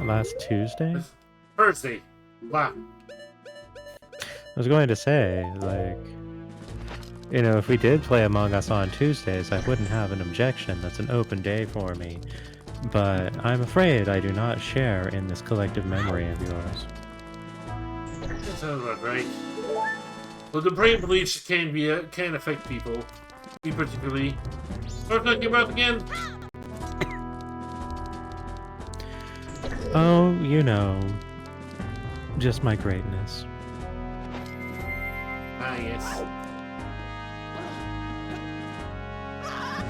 Last Tuesday? Thursday. Blah. I was going to say, like, if we did play Among Us on Tuesdays, I wouldn't have an objection. That's an open day for me. But I'm afraid I do not share in this collective memory of yours. That sounds about right. Well, the brain bleach can affect people. me particularly. What are we talking about again? Oh, you know, just my greatness. Ah, yes.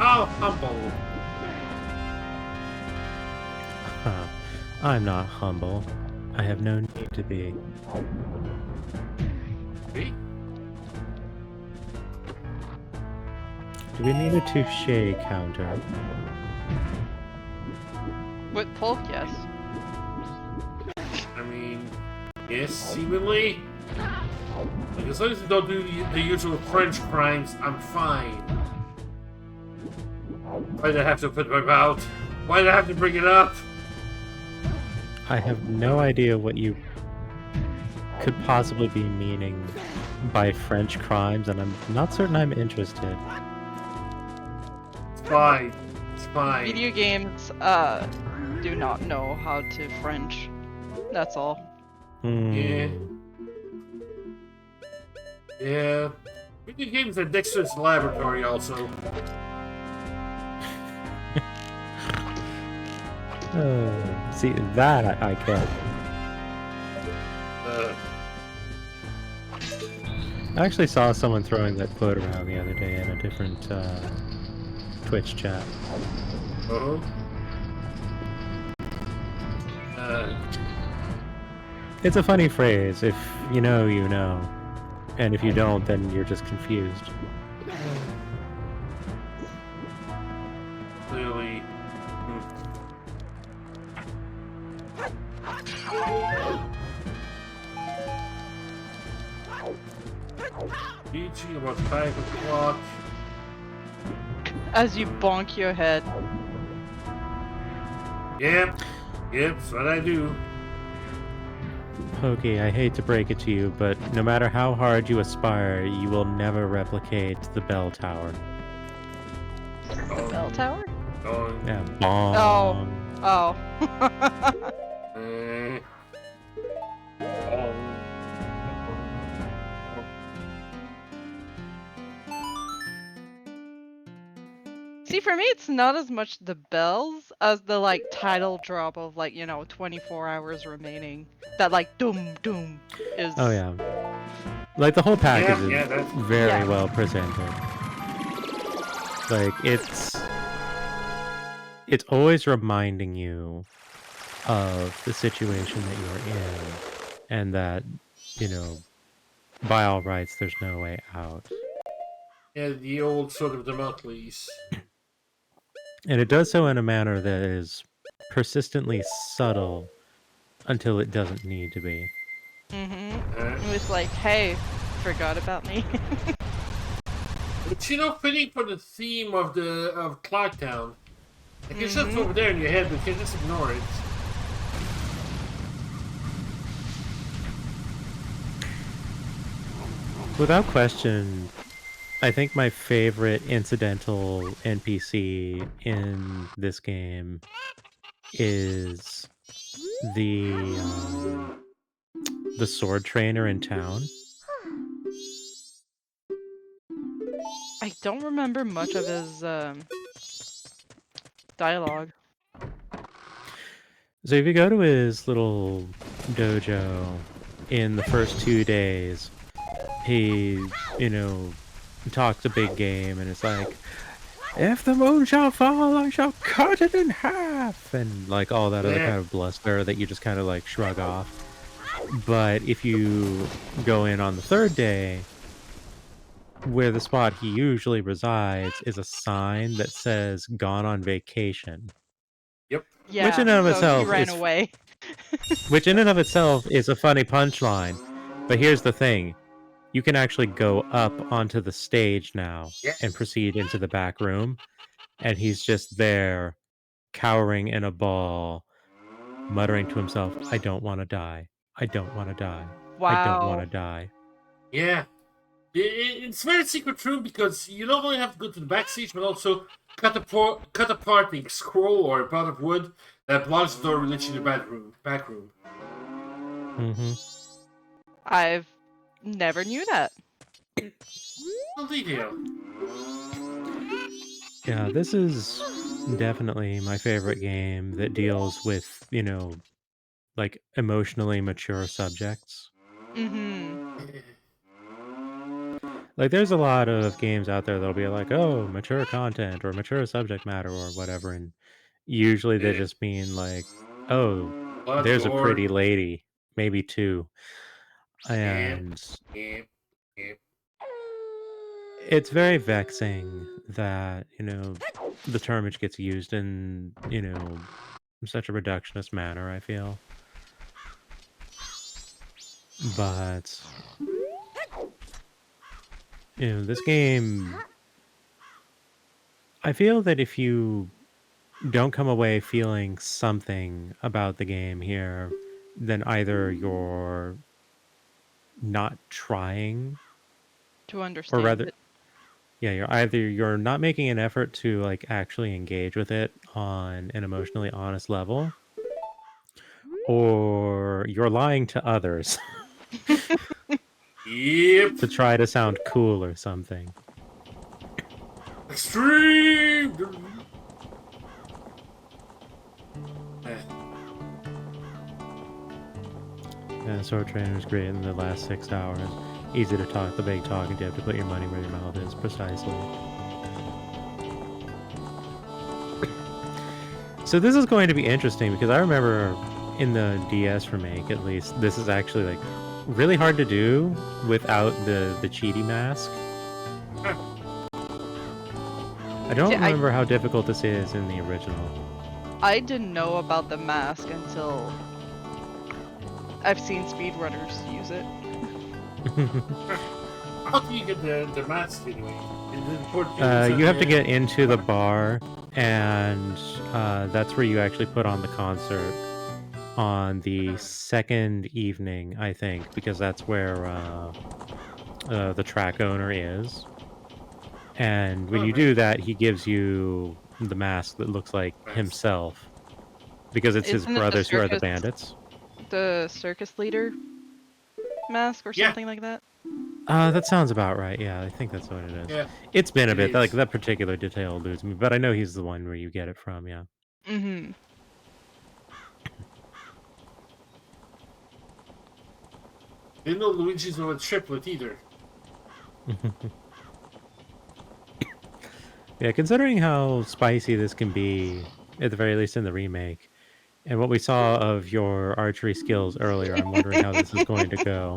Oh, humble. Huh. I'm not humble. I have no need to be. See? Do we need a touche counter? With Polk, yes. I mean, yes, seemingly. Like, as long as you don't do the usual French crimes, I'm fine. Why did I have to put my mouth? Why did I have to bring it up? I have no idea what you could possibly be meaning by French crimes, and I'm not certain I'm interested. It's fine. It's fine. Video games, do not know how to French. That's all. Yeah. Yeah. Video games are Dexter's laboratory also. See, that I get. I actually saw someone throwing that quote around the other day in a different Twitch chat. Uh-huh. It's a funny phrase. If you know, you know. And if you don't, then you're just confused. Clearly. Reaching about 5 o'clock. As you bonk your head. Yep. Yep, that's what I do. Pokey, I hate to break it to you, but no matter how hard you aspire, you will never replicate the bell tower. The bell tower? Yeah, bong. Oh. See, for me, it's not as much the bells as the, like, title drop of, like, 24 hours remaining. That, like, doom, doom is... Oh, yeah. Like, the whole package Yeah, is that's... very well presented. Like, it's always reminding you of the situation that you're in, and that, by all rights, there's no way out. Yeah, the old sort of Democles. And it does so in a manner that is persistently subtle until it doesn't need to be. It was like, hey, forgot about me. But fitting for the theme of Clocktown. Like, it's just over there in your head, but you can just ignore it. Without question, I think my favorite incidental NPC in this game is the sword trainer in town. I don't remember much of his dialogue. So if you go to his little dojo in the first 2 days, he, talks a big game and it's like, if the moon shall fall, I shall cut it in half, and like all that other kind of bluster that you just kind of like shrug off. But if you go in on the 3rd day, where the spot he usually resides is a sign that says "Gone on vacation." Yep. Yeah, which in and of so itself he ran is away. which in and of itself is a funny punchline. But here's the thing. You can actually go up onto the stage now and proceed into the back room. And he's just there, cowering in a ball, muttering to himself, I don't want to die. I don't want to die. I don't want to die. Yeah. It's very secret room because you not only have to go to the backstage, but also cut apart the scroll or a part of wood that blocks the door related to the back room. I've never knew that. No detail. Yeah, this is definitely my favorite game that deals with, like emotionally mature subjects. Mm-hmm. Like, there's a lot of games out there that'll be like, oh, mature content or mature subject matter or whatever. And usually they Yeah. just mean like, oh, Blood, there's a gore. pretty lady, maybe two. Yep. And Yep. Yep. it's very vexing that, the termage gets used in, such a reductionist manner, I feel. But, this game, I feel that if you don't come away feeling something about the game here, then either you're not trying, To or understand rather, it. yeah, you're not making an effort to like actually engage with it on an emotionally honest level, or you're lying to others Yep. to try to sound cool or something. Extreme. Yeah, Sword Trainer is great in the last 6 hours. Easy to talk, the big talk, and you have to put your money where your mouth is, precisely. So this is going to be interesting because I remember in the DS remake, at least, this is actually like really hard to do without the cheaty mask. I don't See, remember how difficult this is in the original. I didn't know about the mask until I've seen speedrunners use it. How do you get the mask anyway? Is it important You have to get into the bar, and that's where you actually put on the concert on the second evening, I think, because that's where the track owner is. And when you do that, he gives you the mask that looks like himself, because it's his Isn't it brothers who are the bandits. the circus leader mask or Yeah. something like that? That sounds about right. Yeah, I think that's what it is. Yeah. It's been a bit. is. Like, that particular detail eludes me, but I know he's the one where you get it from, yeah. Mm-hmm. Didn't know Luigi's not a triplet either. Yeah, considering how spicy this can be, at the very least in the remake, and what we saw of your archery skills earlier, I'm wondering how this is going to go.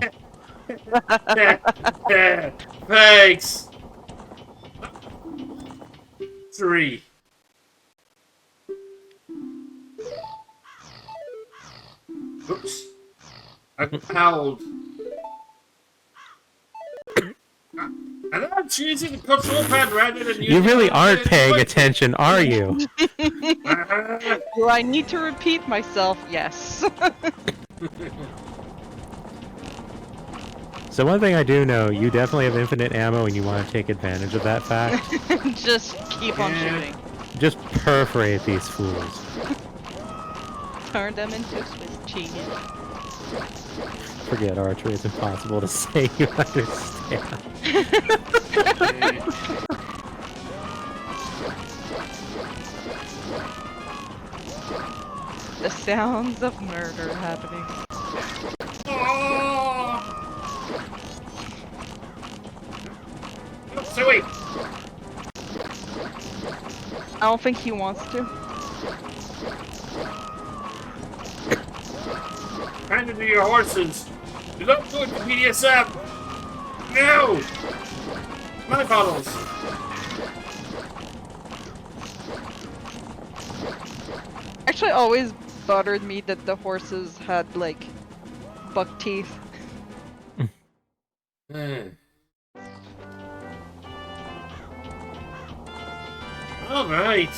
Thanks. 3. Oops. I howled. And I'm choosing the control pad rather than You using really the aren't paying joystick. attention, are you? Do I need to repeat myself? Yes. So one thing I do know, you definitely have infinite ammo and you want to take advantage of that fact. Just keep on shooting. Just perforate these fools. Turn them into Swiss cheese. Forget archery, it's impossible to say you understand. The sounds of murder happening. So wait. I don't think he wants to. Hand it to your horses. You don't do it to BDSM. No. My bottles. Actually, always bothered me that the horses had like buck teeth. All right.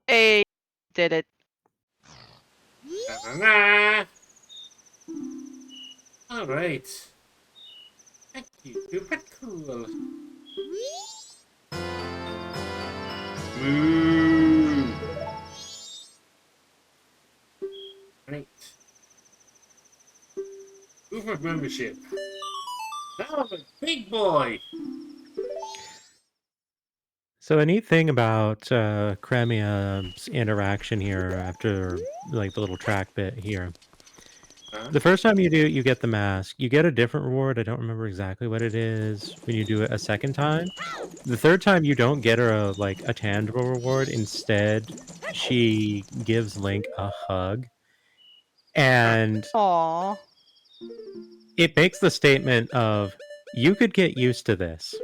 Hey, did it. Na-na-na. All right. Thank you. Super cool. Moo. Right. Uber membership. Now I'm a big boy. So a neat thing about Cremia's interaction here after like the little track bit here. Huh? The first time you do, you get the mask. You get a different reward. I don't remember exactly what it is when you do it a second time. The third time you don't get her a tangible reward. Instead, she gives Link a hug, and Aw. it makes the statement of you could get used to this.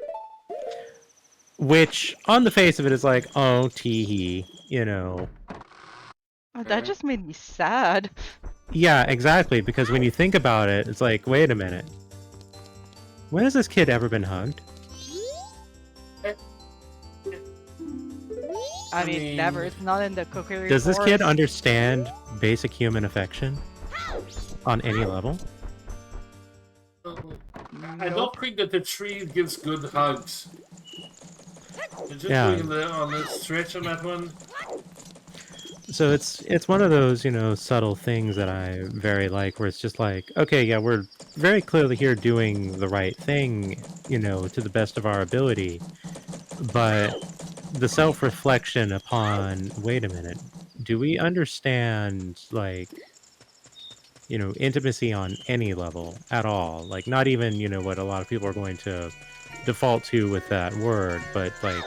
Which on the face of it is like, oh tee, Oh, that just made me sad. Yeah, exactly, because when you think about it, it's like, wait a minute. When has this kid ever been hugged? I mean, never. It's not in the Kokiri Does this kid Forest. understand basic human affection on any level? I don't think that the tree gives good hugs. They're just Yeah. doing on the stretch on that one. So it's one of those, subtle things that I very like, where it's just like, okay, yeah, we're very clearly here doing the right thing, to the best of our ability. But the self-reflection upon, wait a minute, do we understand, intimacy on any level at all? Like, not even, what a lot of people are going to default to with that word, but, like,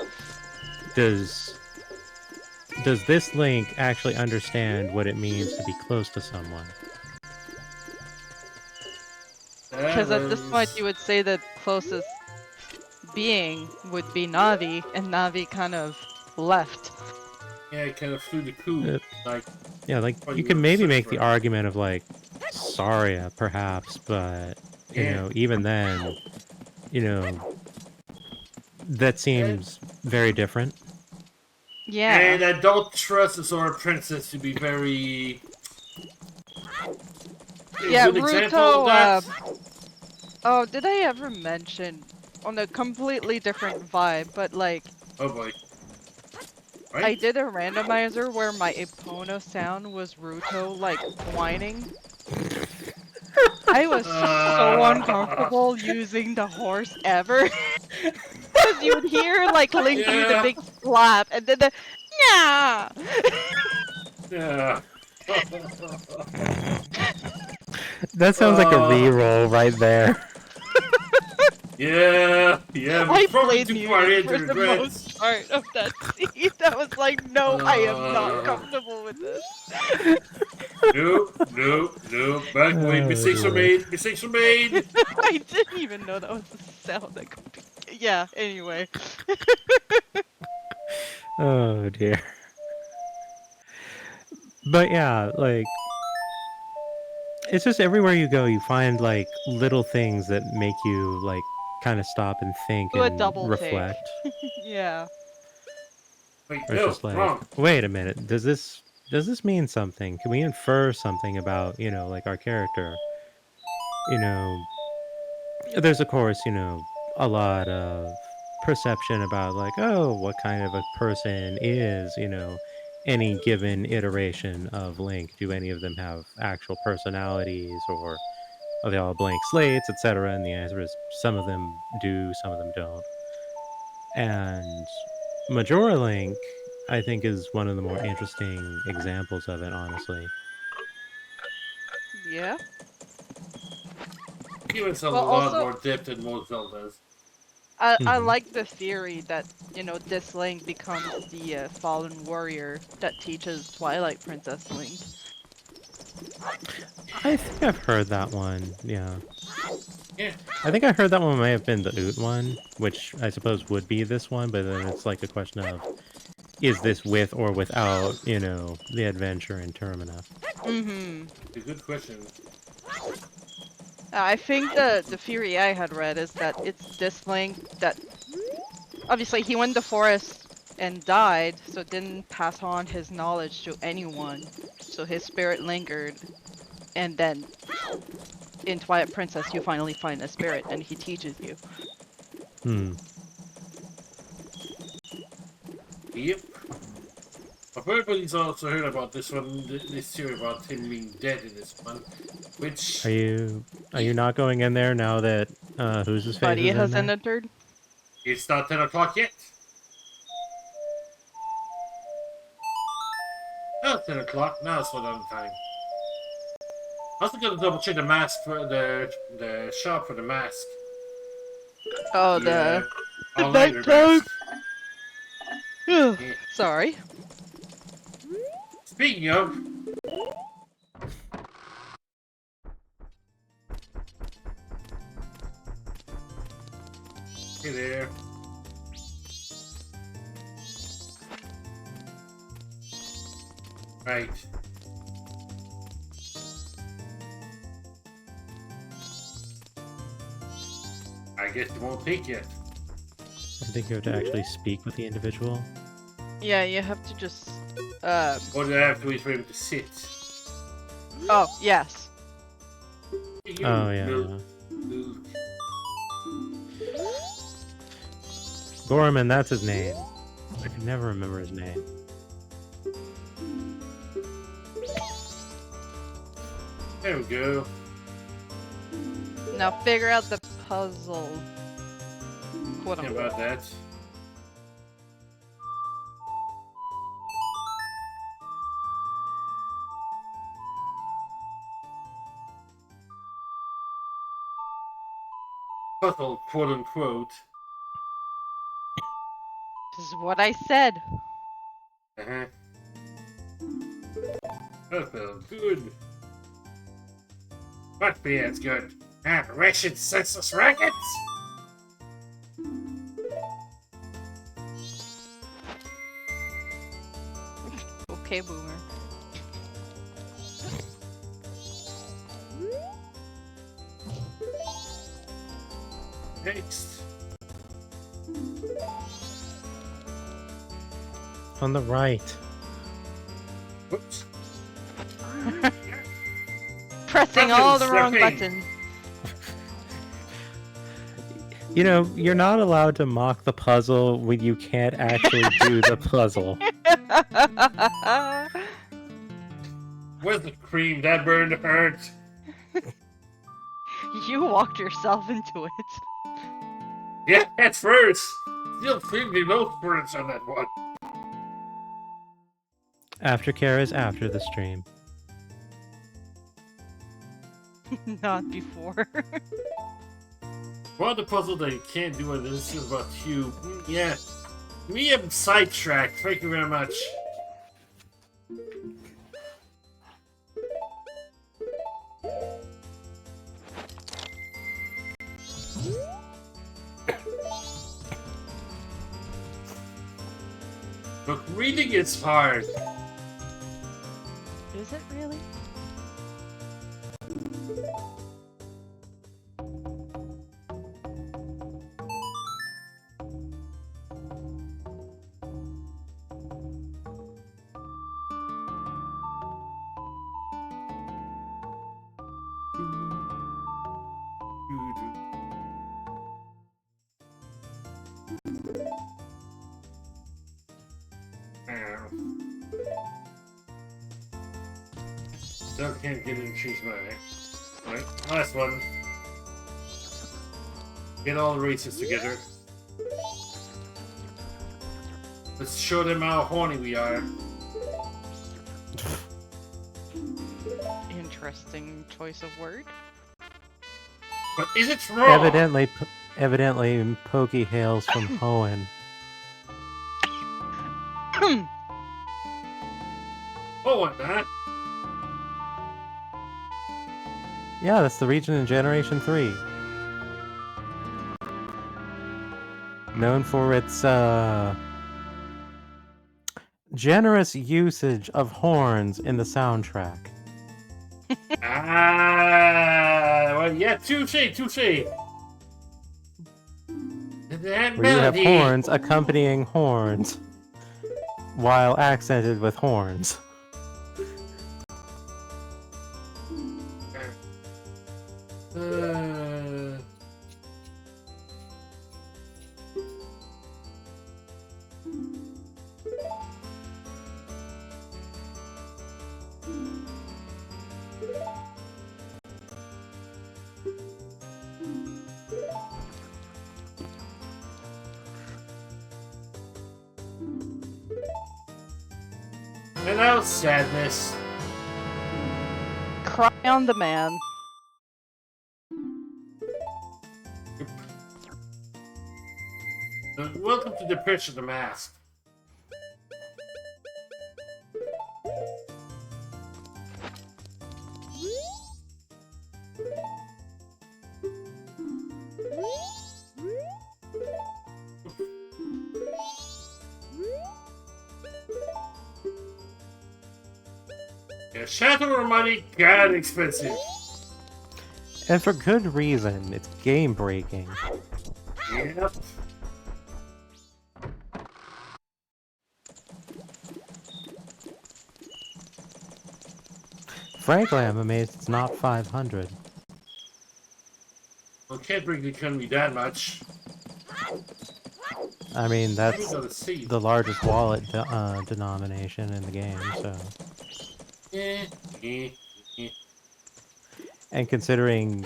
does this Link actually understand what it means to be close to someone? Because at this point, you would say the closest being would be Navi, and Navi kind of left. Yeah, it kind of flew the coop. Yeah, like, Oh, you you can were maybe search make for the it. argument of, like, Saria, perhaps, but, Yeah. even then, that seems very different. Yeah. And I don't trust the Zora Princess to be very... Yeah, a good example of that. Oh, did I ever mention on a completely different vibe, but like Oh boy. Right? I did a randomizer where my Epona sound was Ruto like whining. I was so uncomfortable using the horse ever. Because you would hear like Link do the Yeah. big slap and then the yeah. Yeah. That sounds like a re-roll right there. Yeah, I probably played too far muted in for to the regret. most part of that scene. I was like, no, I am not comfortable with this. No. Back away. Mistakes are made. Mistakes are made. I didn't even know that was the sound that could be. Yeah, anyway. Oh dear. But yeah, like, it's just everywhere you go, you find like little things that make you like kind of stop and think Do a and double reflect. take. Yeah. Wait, Or it's no, just like, wrong. wait a minute, does this mean something? Can we infer something about, like our character? There's of course, a lot of perception about like, oh, what kind of a person is, any given iteration of Link. Do any of them have actual personalities, or are they all blank slates, etc.? And the answer is some of them do, some of them don't. And Majora Link, I think, is one of the more interesting examples of it, honestly. Yeah. He was a Well, lot also, more depth than most Zeldas. I like the theory that, this Link becomes the fallen warrior that teaches Twilight Princess Link. I think I've heard that one, yeah. Yeah. I think I heard that one may have been the Oot one, which I suppose would be this one, but then it's like a question of, is this with or without, the adventure in Termina? Mm-hmm. A good question. I think the theory I had read is that it's this Link that... Obviously, he went to the forest and died, so didn't pass on his knowledge to anyone. So his spirit lingered, and then in Twilight Princess, you finally find the spirit, and he teaches you. Yep. Everybody's also heard about this one, this theory about him being dead in this one, which... Are you not going in there now that, who's his face Buddy is in hasn't there? entered? It's not 10 o'clock yet. Oh, it's 10 o'clock. Now it's on time. I also gotta double check the mask for the shop for the mask. Oh, Yeah. the All-nighter bedtime. mask. Yeah. Sorry. Speaking of, hey there. Right. I guess it won't take yet. I think you have to actually speak with the individual. Yeah, you have to just. Or do I have to wait for him to sit? Oh, yes. You Oh, yeah. little- little- Gorman, that's his name. I can never remember his name. There we go. Now figure out the puzzle. Quote Think unquote. about that. Puzzle, quote unquote. This is what I said. Uh-huh. That felt good. But beer is good. And wretched senseless rackets! Okay, boomer. Next. On the right. Whoops. Pressing all the Buttons, wrong okay. buttons. You know, you're not allowed to mock the puzzle when you can't actually do the puzzle. Where's the cream? That burned hurt. You walked yourself into it. Yeah, at first. Still feeling no spurts on that one. Aftercare is after the stream. Not before. One of the puzzles that you can't do, and this is about you. Yeah. Me, I'm sidetracked. Thank you very much. Look, reading is hard. Is it really? Still can't get in choose my right. Last one. Get all the races together. Let's show them how horny we are. Interesting choice of word. But is it wrong? Evidently, Pokey hails from Hoenn. Oh, what that? Yeah, that's the region in Generation 3. Known for its, generous usage of horns in the soundtrack. Well, yeah, touche. That Where you have melody. horns accompanying horns, while accented with horns. And now sadness. Cry on the man. Welcome to the Prince of the Mask. Yeah, shadow money got expensive. And for good reason. It's game breaking. Yep. Frankly, I'm amazed it's not 500. Well, can't bring the economy that much. I mean, that's Gotta see. the largest wallet denomination in the game, so... Eh, eh, eh. And considering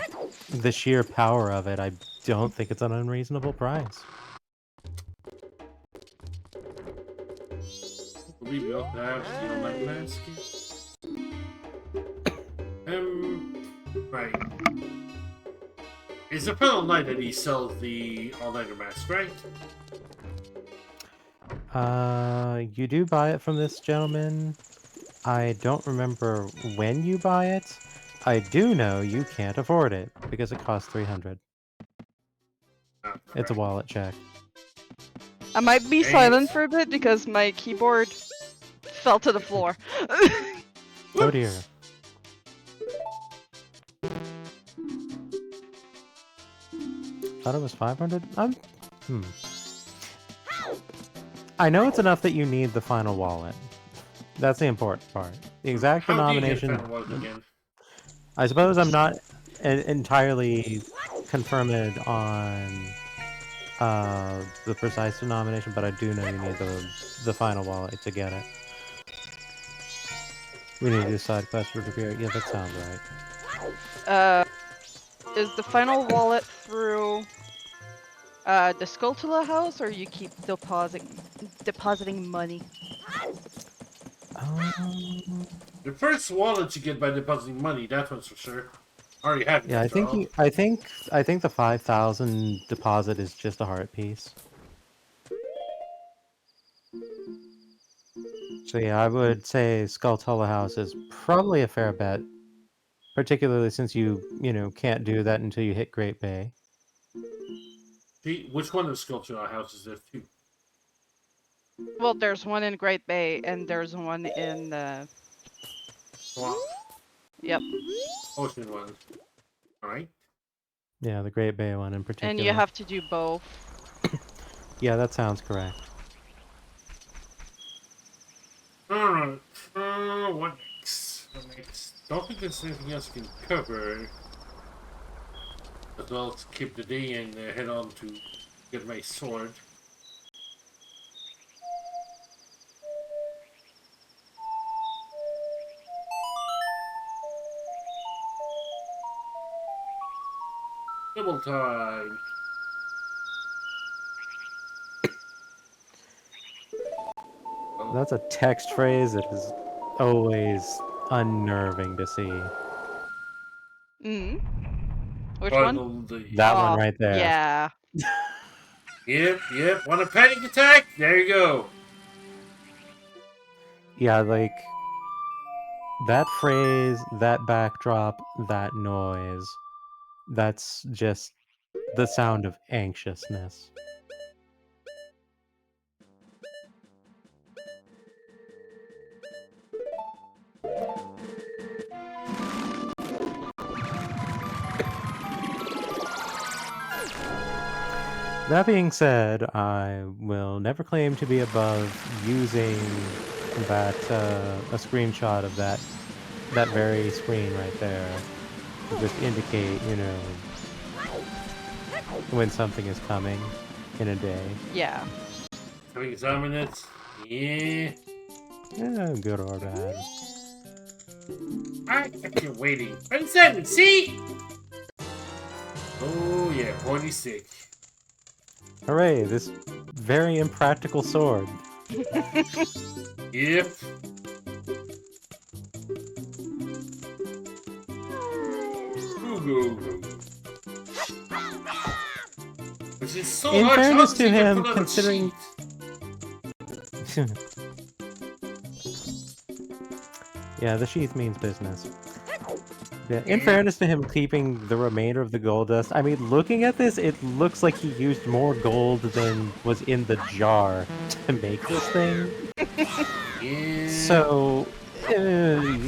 the sheer power of it, I don't think it's an unreasonable price. I believe you also have the online mask. Right. It's a fellow knight that he sells the all-nighter mask, right? You do buy it from this gentleman. I don't remember when you buy it. I do know you can't afford it because it costs 300. Oh, It's a right. wallet check. I might be Dang silent it. for a bit because my keyboard fell to the floor. Oh dear. Thought it was 500? I know it's enough that you need the final wallet. That's the important part. The exact How do you get denomination... a wallet again? I suppose I'm not entirely confirmed on the precise denomination, but I do know you need the final wallet to get it. We need to do side quest for Repair. Yeah, that sounds right. Is the final wallet through the Skulltula house, or you keep depositing money? The first wallet you get by depositing money, that one's for sure. Already have it. Yeah, I after all. think the 5,000 deposit is just a heart piece. So yeah, I would say Skulltula House is probably a fair bet, particularly since you can't do that until you hit Great Bay. See, which one of the sculpture houses is there two? Well, there's one in Great Bay, and there's one in Swamp. Yep. Ocean one. Alright. Yeah, the Great Bay one in particular. And you have to do both. Yeah, that sounds correct. Alright. What next? What next? Don't think there's anything else we can cover. As well as keep the day and head on to get my sword. Double time. That's a text phrase that is always unnerving to see. Which one? That Oh, one right there. Yeah. Yep. Want a panic attack? There you go. Yeah, like that phrase, that backdrop, that noise. That's just the sound of anxiousness. That being said, I will never claim to be above using that a screenshot of that very screen right there to just indicate, when something is coming in a day. Yeah. Having some minutes? Yeah. Yeah, good or bad. I kept waiting. I said it, see? Oh yeah, pointy stick. Hooray, this very impractical sword. Yep. Which is so In large, fairness how to does he him, put on a considering- sheet? Yeah, the sheath means business. Yeah, in Yeah. fairness to him keeping the remainder of the gold dust, I mean, looking at this, it looks like he used more gold than was in the jar to make this thing. Yeah. So, To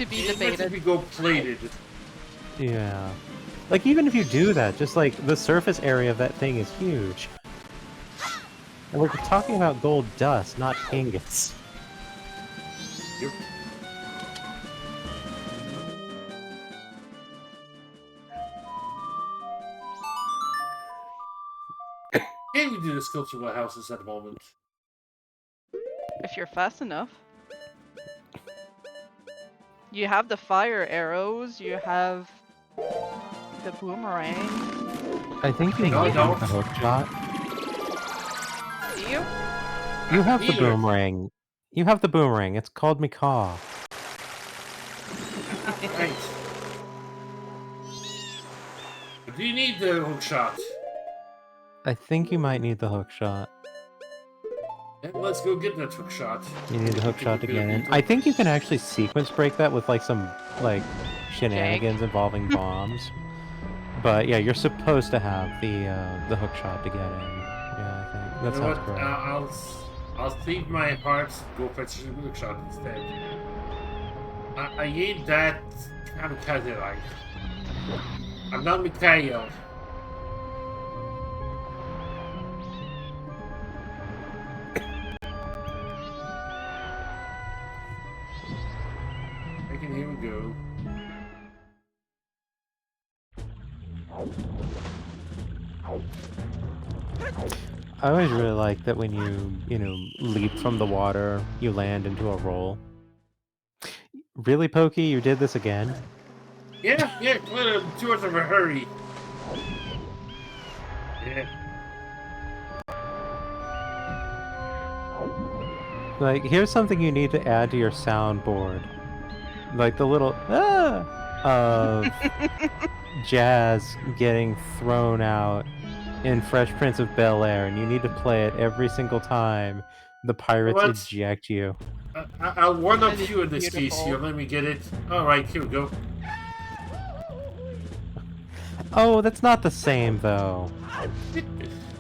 be It meant to debated. be gold plated. yeah. Like, even if you do that, just like the surface area of that thing is huge. And we're talking about gold dust, not ingots. Yep. Can we do the sculpture what houses at the moment? If you're fast enough. You have the fire arrows, you have the boomerang. I think you No, might I have the hook shot. Do you? You have the Either. boomerang. You have the boomerang. It's called Macaw. Right. But do you need the hook shot? I think you might need the hook shot. Then let's go get that hook shot. You need the hook shot to Take a get in. beetle. I think you can actually sequence break that with like some like shenanigans involving bombs. But yeah, you're supposed to have the hook shot to get in. Yeah, I think You that know sounds what? correct. I'll save my heart. Go fetch the hook shot instead. I hate that kamikaze life. I'm not Mikhail. Okay, here we go. I always really like that when you know, leap from the water, you land into a roll. Really, Pokey? You did this again? Yeah, too much of a hurry. Yeah. Like, here's something you need to add to your soundboard. Like the little of Jazz getting thrown out in Fresh Prince of Bel-Air, and you need to play it every single time the pirates What? eject you. I'll one up That is you in this case beautiful. here. Let me get it. Alright, here we go. Oh, that's not the same, though.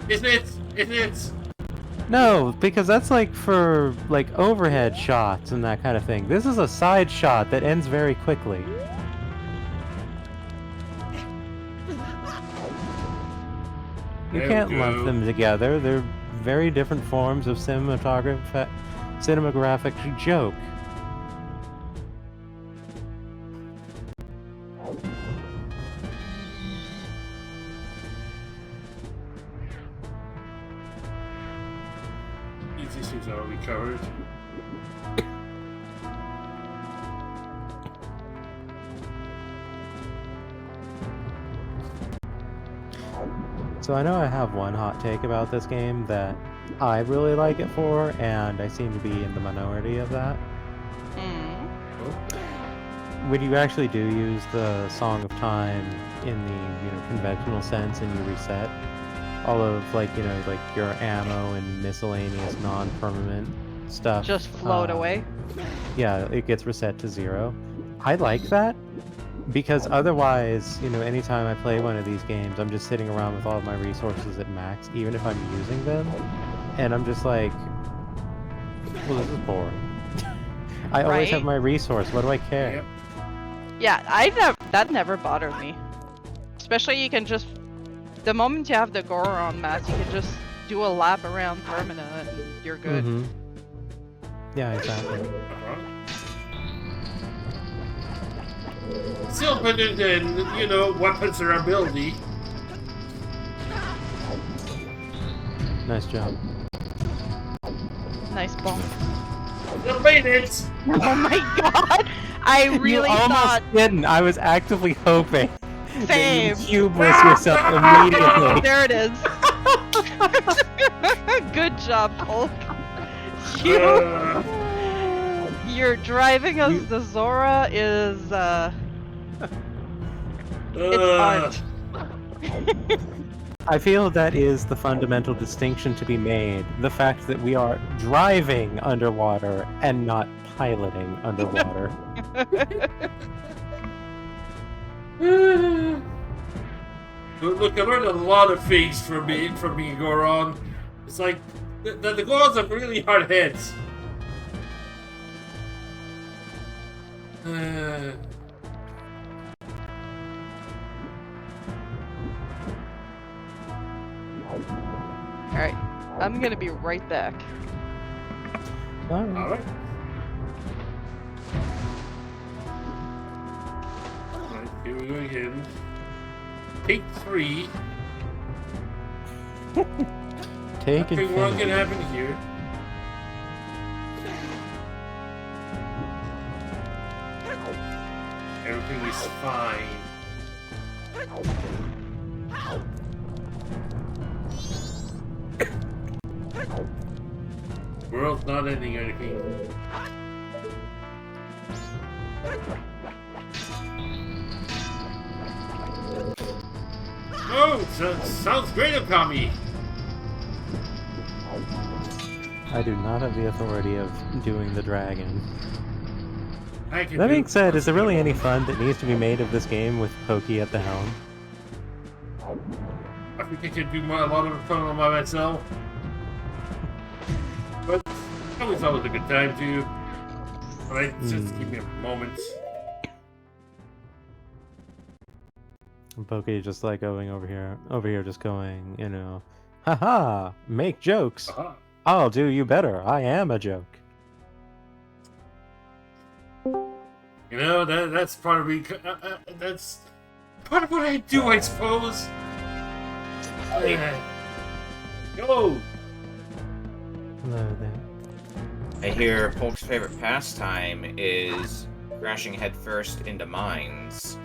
Isn't it? Isn't it? No, because that's like for like overhead shots and that kind of thing. This is a side shot that ends very quickly. You There we can't lump go. them together. They're very different forms of cinematographic joke. These issues are recovered. So I know I have one hot take about this game that I really like it for, and I seem to be in the minority of that. Mm. When you actually do use the Song of Time in the conventional sense, and you reset all of like your ammo and miscellaneous non-permanent stuff, Just float away. Yeah, it gets reset to 0. I like that because otherwise, anytime I play one of these games, I'm just sitting around with all of my resources at max, even if I'm using them, and I'm just like, well, this is boring. I always have Right? my resource. What do I care? Yep. Yeah, that never bothered me. Especially you can just, the moment you have the Goron mask, you can just do a lap around Permanent and you're good. Mhm. Yeah, exactly. Still better than, weapons or ability. Nice job. Nice bump. You made it! Oh my god! I really you almost thought. didn't. I was actively hoping that Same. you hubris yourself immediately. There it is. Good job, Hulk. You, you're driving us. The Zora is It's art. I feel that is the fundamental distinction to be made. The fact that we are driving underwater and not piloting underwater. Look, I learned a lot of things from being Goron. It's like the Gorons have really hard heads. Alright, I'm gonna be right back. Alright. Alright. Alright, here we go again. Take 3. Take Nothing wrong infinity. can happen here. Everything is fine. World's not ending or anything. Oh, sounds great, Okami. I do not have the authority of doing the dragon. I can That do being said, is there really any it. fun that needs to be made of this game with Pokey at the helm? I think I can do a lot of fun on my myself. But always a good time too. Alright, just give me a moment. Pokey just like going over here just going, you know, haha, make jokes. Aha. I'll do you better. I am a joke. You know, that's part of me. That's part of what I do, I suppose. Yo! Hello there. I hear Polk's favorite pastime is crashing headfirst into mines.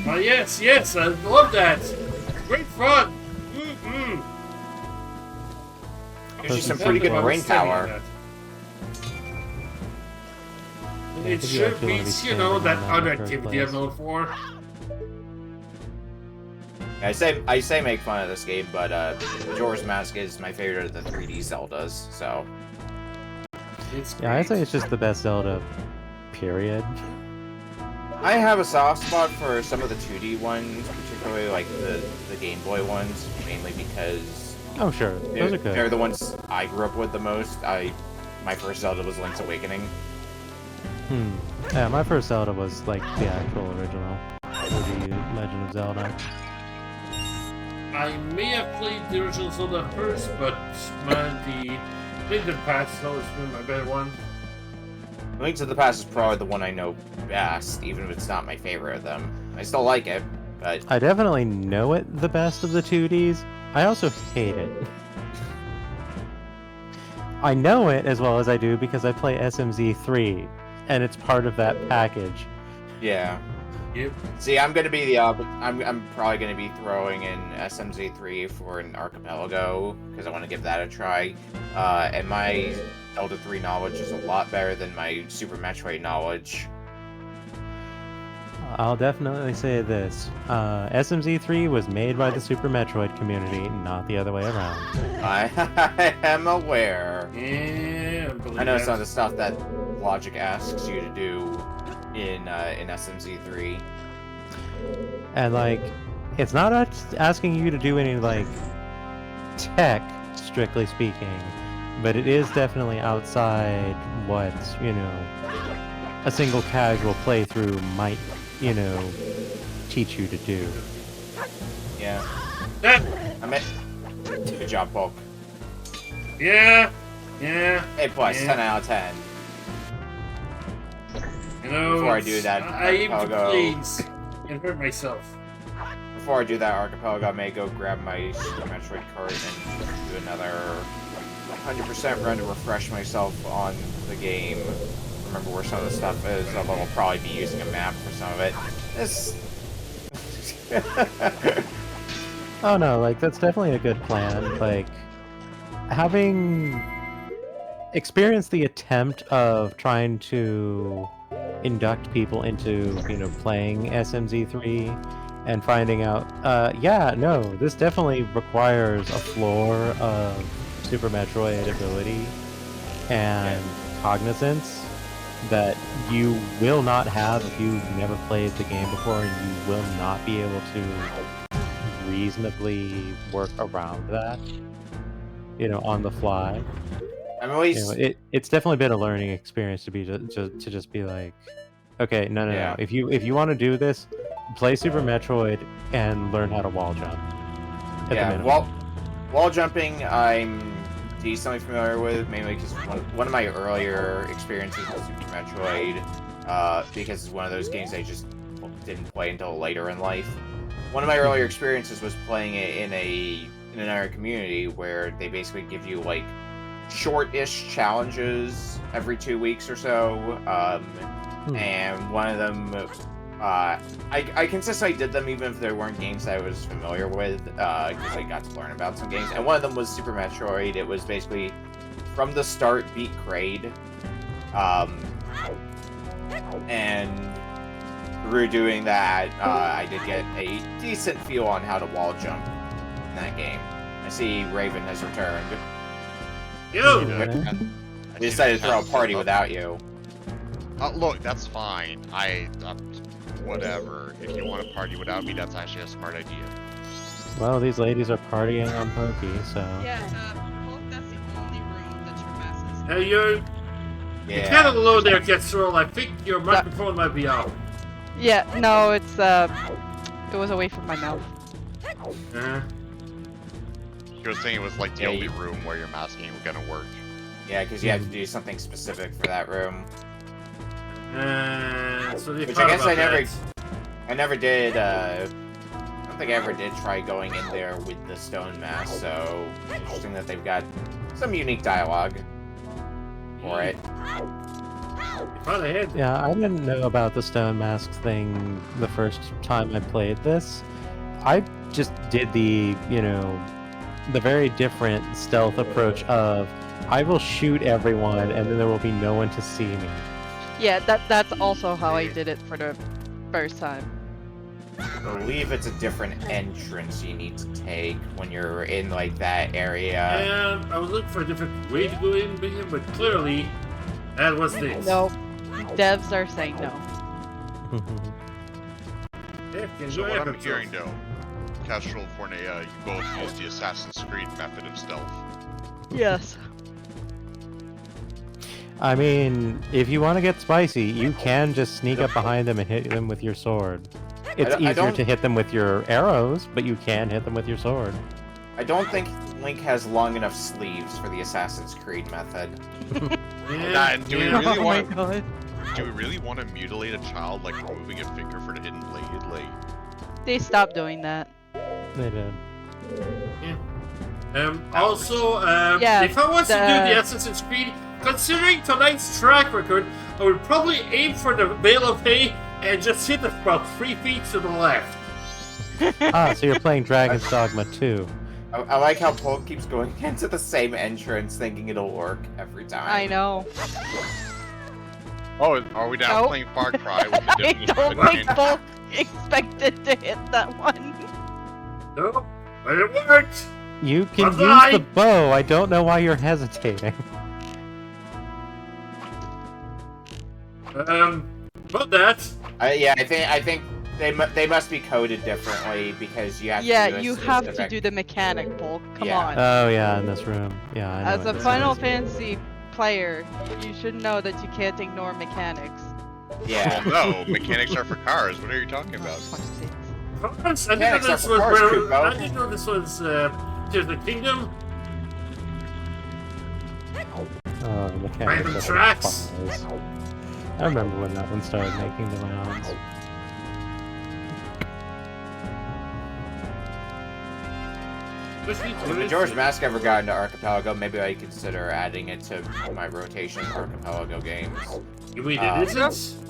Oh, yes, I love that. Great fun. Mm-hmm. Gives you some pretty good brain power. It sure beats, you know, that other activity I'm known for. I say make fun of this game, but Majora's Mask is my favorite of the 3D Zeldas, so. Yeah, I'd say it's just the best Zelda, period. I have a soft spot for some of the 2D ones, particularly like the Game Boy ones, mainly because Oh sure, those are good. they're the ones I grew up with the most. My first Zelda was Link's Awakening. Yeah, my first Zelda was like the actual original, the Legend of Zelda. I may have played the original Zelda first, but the Link to the Past has always been my better one. Link to the Past is probably the one I know best, even if it's not my favorite of them. I still like it, but I definitely know it the best of the 2Ds. I also hate it. I know it as well as I do because I play SMZ3, and it's part of that package. yeah. Yep. See, I'm gonna be the I'm probably gonna be throwing in SMZ3 for an archipelago because I want to give that a try. And my Zelda 3 knowledge is a lot better than my Super Metroid knowledge. I'll definitely say this. SMZ3 was made by the Super Metroid community, not the other way around. I am aware. Yeah, I know some of the stuff that logic asks you to do in SMZ3. And like, it's not asking you to do any like tech, strictly speaking, but it is definitely outside what, you know, a single casual playthrough might, you know, teach you to do. Yeah. That, I mean, good job, Bulk. yeah. A+, Yeah. 10 out of 10. You know, Before I do that, I aim to archipelago- planes and hurt myself. Before I do that archipelago, I may go grab my Super Metroid card and do another 100% run to refresh myself on the game. Remember where some of the stuff is, although I'll probably be using a map for some of it. This... Oh no, like that's definitely a good plan. Like, having experienced the attempt of trying to induct people into, playing SMZ3 and finding out, yeah, no, this definitely requires a floor of Super Metroid ability and cognizance that you will not have if you've never played the game before, and you will not be able to reasonably work around that, on the fly. I'm at least... It's definitely been a learning experience to just be like, okay, no. If you want to do this, play Super Metroid and learn how to wall jump. Wall jumping, I'm decently familiar with, mainly because one of my earlier experiences with Super Metroid, because it's one of those games I just didn't play until later in life. One of my earlier experiences was playing it in another community where they basically give you like short-ish challenges every 2 weeks or so, and one of them, I consistently did them even if there weren't games that I was familiar with, because I got to learn about some games, and one of them was Super Metroid. It was basically, from the start, beat grade, and through doing that, I did get a decent feel on how to wall jump in that game. I see Raven has returned. Yo! I decided to throw a party without you. Look, that's fine. Whatever. If you want to party without me, that's actually a smart idea. Well, these ladies are partying on Pokey, so... Yeah, Poke, that's the only room that your mass is. Hey, you're kind of low there, Jetsroll. I think your microphone might be off. Yeah, no, it was away from my mouth. She was saying it was like the only room where your masking was gonna work. Yeah, because you have to do something specific for that room. So they Which I guess I never did, I don't think I ever did try going in there with the stone mask, so interesting that they've got some unique dialogue for it. Yeah, I didn't know about the stone mask thing the first time I played this. I just did the very different stealth approach of, I will shoot everyone and then there will be no one to see me. Yeah, that's also how I did it for the first time. I believe it's a different entrance you need to take when you're in, like, that area. And I was looking for a different way to go in, but clearly, that was this. No. Devs are saying no. So what I'm hearing, though, Castrol Fornea, you both use the Assassin's Creed method of stealth. Yes. I mean, if you want to get spicy, you can just sneak up behind them and hit them with your sword. It's easier to hit them with your arrows, but you can hit them with your sword. I don't think Link has long enough sleeves for the Assassin's Creed method. Do we really want to mutilate a child, like removing a finger for the hidden blade? Like, they stopped doing that. They did. Also, if I was to do the Assassin's Creed, considering tonight's track record, I would probably aim for the bale of hay and just hit it about 3 feet to the left. So you're playing Dragon's Dogma 2. I like how Polk keeps going into the same entrance thinking it'll work every time. I know. Oh, are we now playing Far Cry? I don't think Polk expected to hit that one. No, but it worked! You can use the bow, I don't know why you're hesitating. About that. Yeah, I think they must be coded differently because you have to do you have to do the mechanic, Polk. Come on. Oh yeah, in this room. Yeah, I know. As a Final Fantasy player, you should know that you can't ignore mechanics. Yeah. No, mechanics are for cars. What are you talking about? I didn't know this was Tears of the Kingdom. Oh, mechanics. Random tracks. I remember when that one started making the rounds. If Majora's Mask ever got into Archipelago, maybe I consider adding it to my rotation of Archipelago games. You mean it isn't?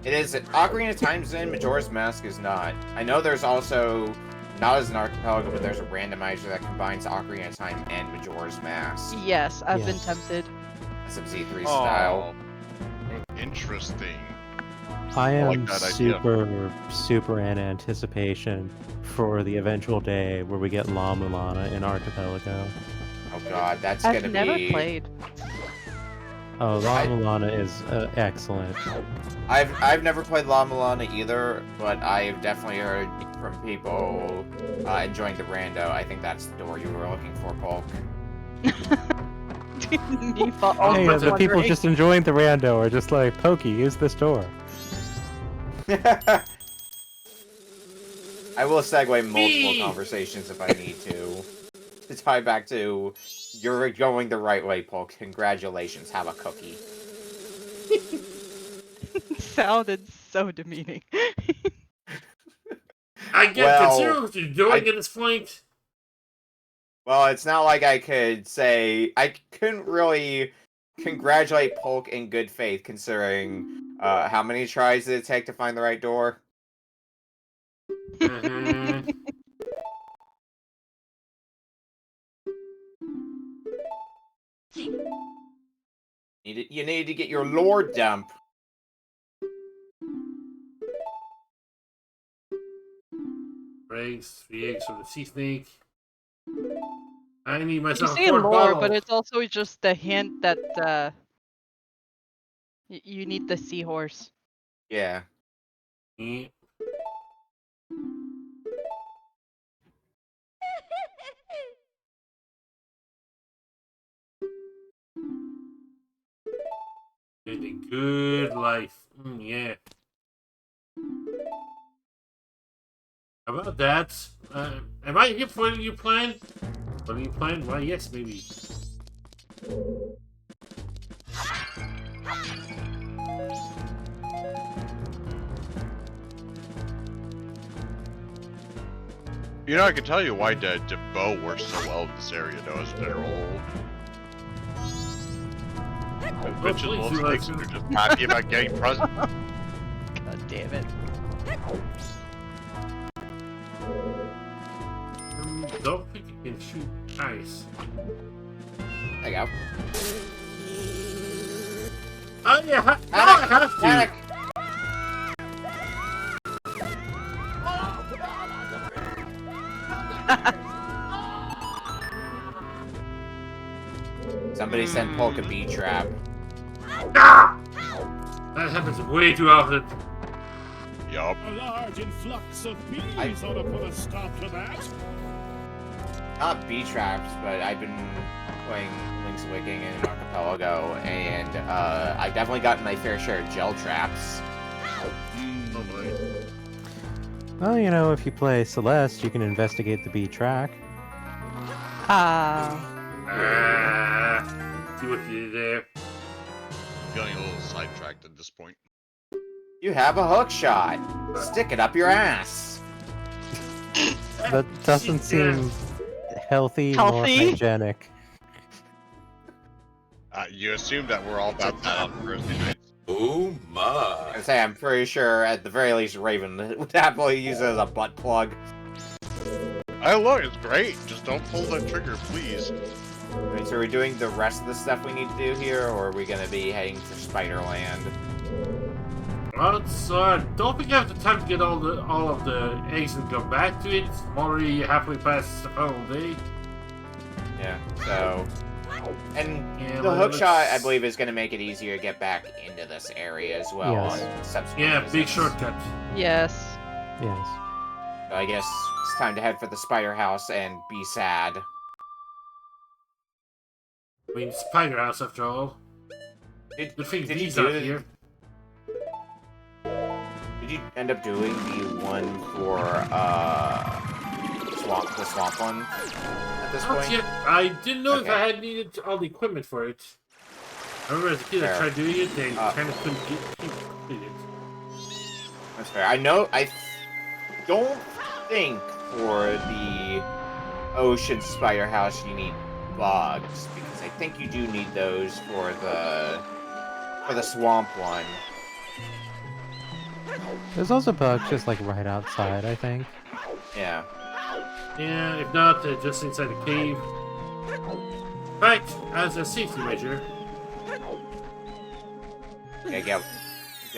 It is. Ocarina of Time's in, Majora's Mask is not. I know there's also, not as an Archipelago, but there's a randomizer that combines Ocarina of Time and Majora's Mask. Yes, I've been tempted. SMZ3 style. Interesting. I am that idea. super in anticipation for the eventual day where we get La Mulana in Archipelago. Oh god, that's I've gonna never be. played. Oh, La I- Mulana is excellent. I've never played La Milana either, but I've definitely heard from people enjoying the rando. I think that's the door you were looking for, Polk. Nifa Oh, Hey, but the people wondering. just enjoying the rando are just like, Pokey, use this door. I will segue multiple Me! conversations if I need to tie back to you're going the right way, Polk. Congratulations, have a cookie. Sounded so demeaning. I get Well, consider what you're doing at this point. Well, it's not like I could say I couldn't really congratulate Polk in good faith, considering how many tries did it take to find the right door? Mhm. You needed to get your lore dump. Eggs, 3 eggs for the sea snake. I need You myself a say quart lore, bottle. but it's also just the hint that you need the seahorse. Yeah. Yeah. It's a good life. Yeah. How about that? Am I here for you plan? What do you plan? Why, yes, maybe. You know, I can tell you why the bow works so well in this area, though, as a general. Bitches please little do snakes that are just happy about getting presents. God damn it. Don't think you can shoot ice. There you go. Oh yeah, now I have to. Panic! Somebody sent Polk a bee trap. Ah! That happens way too often. Yup. A large influx of bees I- ought to put a stop to that. Not bee traps, but I've been playing Link's Awakening in Archipelago, and I've definitely gotten my fair share of gel traps. Oh boy. Well, you know, if you play Celeste, you can investigate the B track. Ah. See what you did there. Feeling a little sidetracked at this point. You have a hook shot. Stick it up your ass. That doesn't seem healthy nor Healthy? hygienic. You assume that we're all about that on Thursday nights. Oh my. I say I'm pretty sure at the very least Raven would happily use it as a butt plug. Oh look, it's great. Just don't pull the trigger, please. Wait, so are we doing the rest of the stuff we need to do here, or are we gonna be heading for Spiderland? Well, don't think you have the time to get all of the eggs and go back to it. I'm already halfway past the whole day. Yeah, so... And Yeah, the well, hook shot, I let's- believe, is going to make it easier to get back into this area as well Yes. on subsequent Yeah, big visits. shortcut. Yes. Yes. So I guess it's time to head for the spider house and be sad. I mean, Spider House after all. Did, Good thing did you D's do not the- here. Did you end up doing the one for the swamp one at this Not point? yet. I didn't know if Okay. I had needed all the equipment for it. I remember as a kid I Fair. tried doing it and Uh, kind of couldn't complete it. That's fair. I know. Don't think for the ocean spider house you need bugs, because I think you do need those for the swamp one. There's also bugs just like right outside, I think. Yeah. Yeah, if not, just inside the cave. Right, as a safety measure. Yeah, get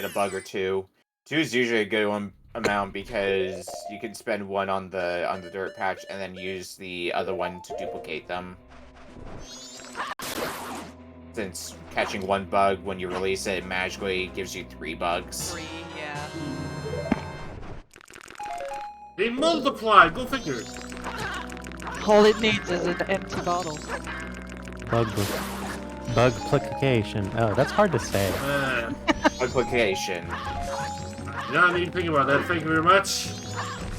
a bug or two. 2 is usually a good amount because you can spend 1 on the dirt patch and then use the other one to duplicate them. Since catching 1 bug when you release it magically gives you 3 bugs. 3, yeah. They multiply. Go figure. All it needs is an empty bottle. Bugplication. Oh, that's hard to say. Multiplication. You don't need to think about that. Thank you very much.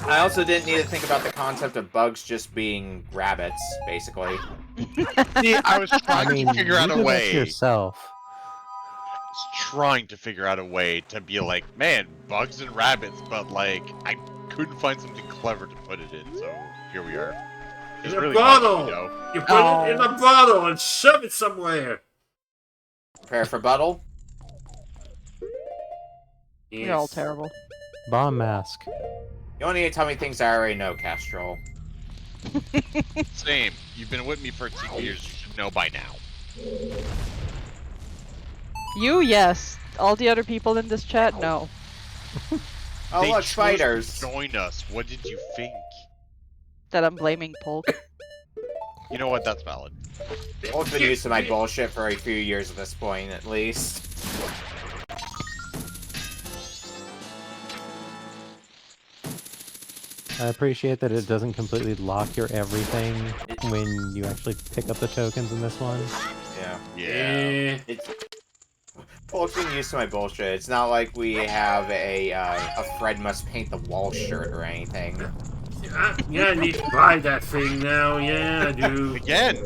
I also didn't need to think about the concept of bugs just being rabbits, basically. See, I was trying to figure out you a did this way. yourself. I was trying to figure out a way to be like, man, bugs and rabbits, but like, I couldn't find something clever to put it in, so here we are. It's In a really bottle! funny, you know? You put it in a bottle and shove it somewhere! Prepare for buttle. Yes. You're all terrible. Bomb mask. You don't need to tell me things I already know, Castrol. Same. You've been with me for 2 years, you should know by now. You, yes. All the other people in this chat, no. Oh, They look, chose to spiders! join us. What did you think? That I'm blaming Polk. You know what? That's valid. I've been used to my bullshit for a few years at this point, at least. I appreciate that it doesn't completely lock your everything when you actually pick up the tokens in this one. Yeah. Yeah. It's... Polk's been used to my bullshit. It's not like we have a Fred must paint the wall shirt or anything. Yeah, I need to buy that thing now. Yeah, I do. Again,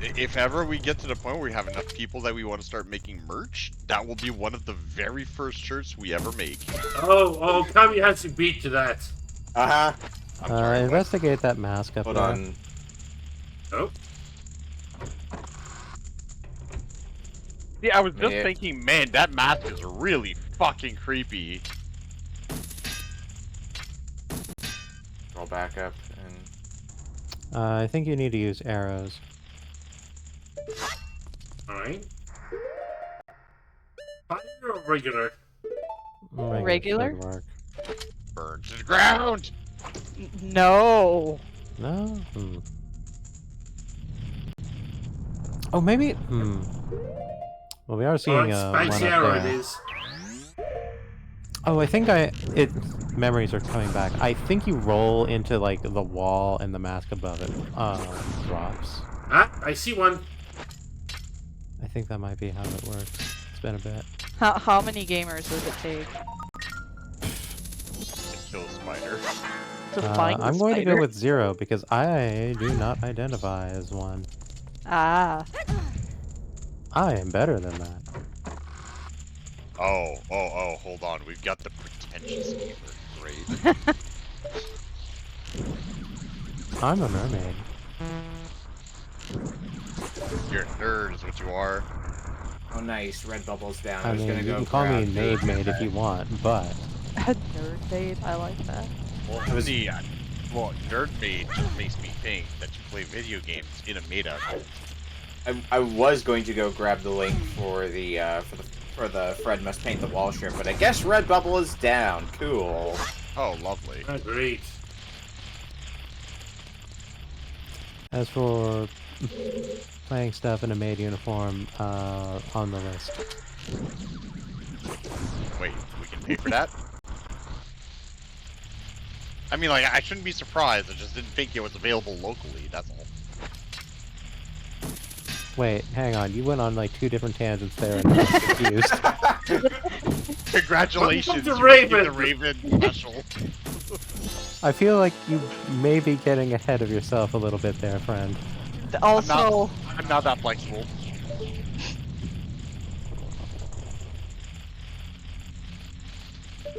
if ever we get to the point where we have enough people that we want to start making merch, that will be one of the very first shirts we ever make. Oh, Kami has to beat to that. Uh-huh. Investigate that mask up Hold there. on. Oh. Yeah, I was just Yeah. thinking, man, that mask is really fucking creepy. Roll back up and... I think you need to use arrows. Alright. Fire or regular? Regular? should work. Burn to the ground! No. No? Oh, maybe... Well, we are seeing one spicy up arrow it there. is. Oh, I think memories are coming back. I think you roll into, like, the wall and the mask above it drops. Ah, I see one. I think that might be how it works. It's been a bit. How many gamers does it take Kill a spider. to find the I'm going to spider? go with 0 because I do not identify as one. Ah. I am better than that. Oh, hold on. We've got the pretentious gamer. Great. I'm a mermaid. You're a nerd is what you are. Oh, nice. Red bubble's down. I was mean, gonna you go can call me grab nerd maid if you want, but... Nerd maid, I like that. Well, nerd maid just makes me think that you play video games in a meta. I was going to go grab the link for the Fred must paint the wall shirt, but I guess Red Bubble is down. Cool. Oh, lovely. Ah, great. As for playing stuff in a maid uniform, on the list. Wait, we can pay for that? I mean, like, I shouldn't be surprised. I just didn't think it was available locally, that's all. Wait, hang on. You went on like 2 different tangents there and I was confused. Congratulations, Welcome to you made Raven. the Raven special. I feel like you may be getting ahead of yourself a little bit there, friend. Also, I'm not that flexible.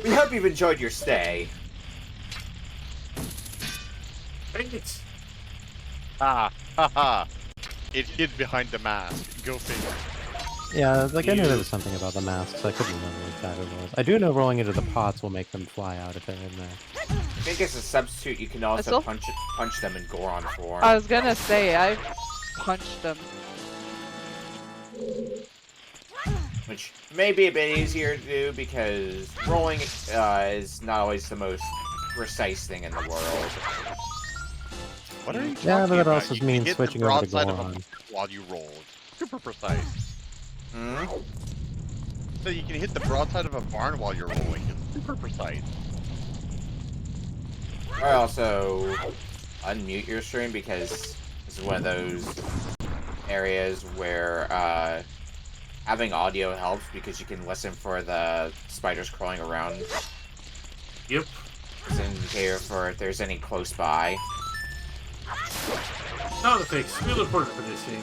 We hope you've enjoyed your stay. Dang it. Haha. It hid behind the mask. Go figure. Yeah, like I knew there was something about the masks. I couldn't remember what that it was. I do know rolling into the pots will make them fly out if they're in there. I think as a substitute, you can also punch them in Goron form. I was gonna say, I've punched them. which may be a bit easier to do because rolling is not always the most precise thing in the world. What are you talking Yeah, but that about? also You can means hit switching the over to broadside of a Goron. barn while you roll. Super precise. Hmm? So you can hit the broadside of a barn while you're rolling. It's super precise. Or also unmute your stream because this is one of those areas where having audio helps because you can listen for the spiders crawling around. Yep. It's an indicator for if there's any close by. Sound effects, real important for this game.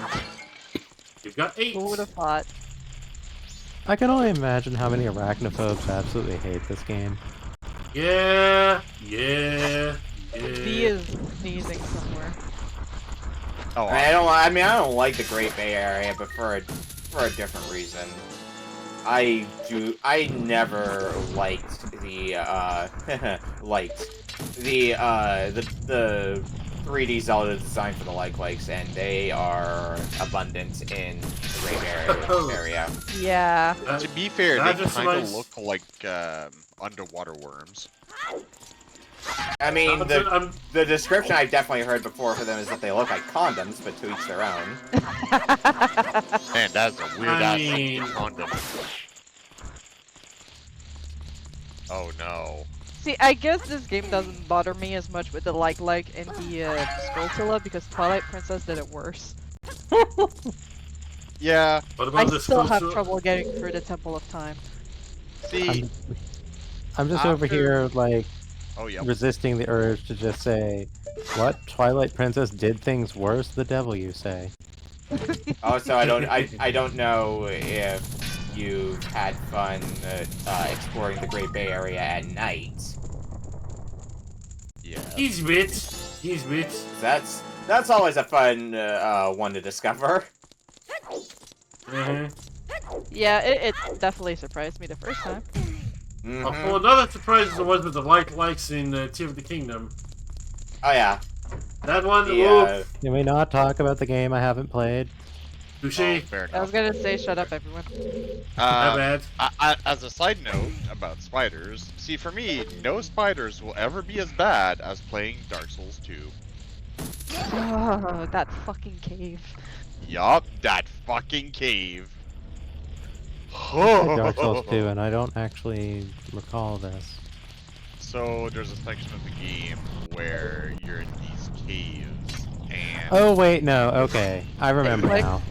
You've got 8. Who would have thought? I can only imagine how many arachnophobes absolutely hate this game. Yeah. V is sneezing somewhere. Oh, I don't like the Great Bay Area, but for a different reason. I never liked the 3D Zelda design for the like-likes, and they are abundant in the Great Bay Area. Yeah. to be fair, that they just kind of reminds- look like underwater worms. I mean, I'm- the description I've definitely heard before for them is that they look like condoms, but to each their own. Man, that's a weird I ass mean- condom. Oh no. See, I guess this game doesn't bother me as much with the like and the Skulltula because Twilight Princess did it worse. Yeah. What I about the still have sculpture? trouble getting through the Temple of Time. See. I'm just over After- here, like, Oh yeah. resisting the urge to just say, what? Twilight Princess did things worse? The devil, you say. Also, I don't know if you've had fun exploring the Great Bay Area at night. Yeah. He's bit. That's always a fun one to discover. Yeah, it definitely surprised me the first time. Mm-hmm. Well, another surprise is the one with the likes in Tear of the Kingdom. Oh yeah. That one, The, Can we not talk about the game I haven't played? touche. Fair I was enough. gonna say, shut up, everyone. My bad. As a side note about spiders, see, for me, no spiders will ever be as bad as playing Dark Souls 2. Oh, that fucking cave. Yup, that fucking cave. I played Dark Souls 2, and I don't actually recall this. So there's a section of the game where you're in these caves, and Oh, wait, no, okay. I remember Like- now.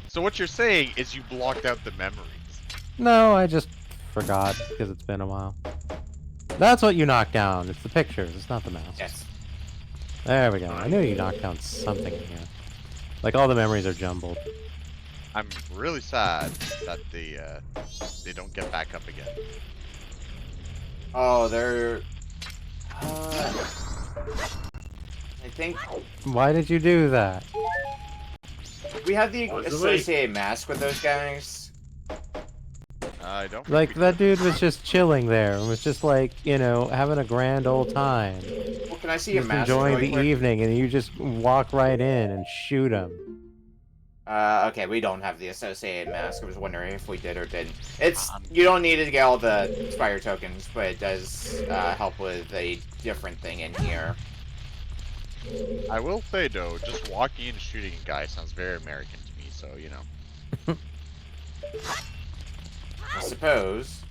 so what you're saying is you blocked out the memories. No, I just forgot, because it's been a while. That's what you knocked down. It's the pictures, it's not the mouse. yes. There we go. I knew you knocked down something in here. Like, all the memories are jumbled. I'm really sad that they don't get back up again. Oh, they're. I think Why did you do that? we have the What's the way? associated mask with those guys. I don't think Like, we that did. dude was just chilling there, and was just like, you know, having a grand old time. Well, can I see your Just mask? enjoying really the quick? evening, and you just walk right in and shoot him. Okay, we don't have the associated mask. I was wondering if we did or didn't. It's Um, you don't need to get all the Spire tokens, but it does help with a different thing in here. I will say though, just walking in and shooting a guy sounds very American to me. So you know. I suppose.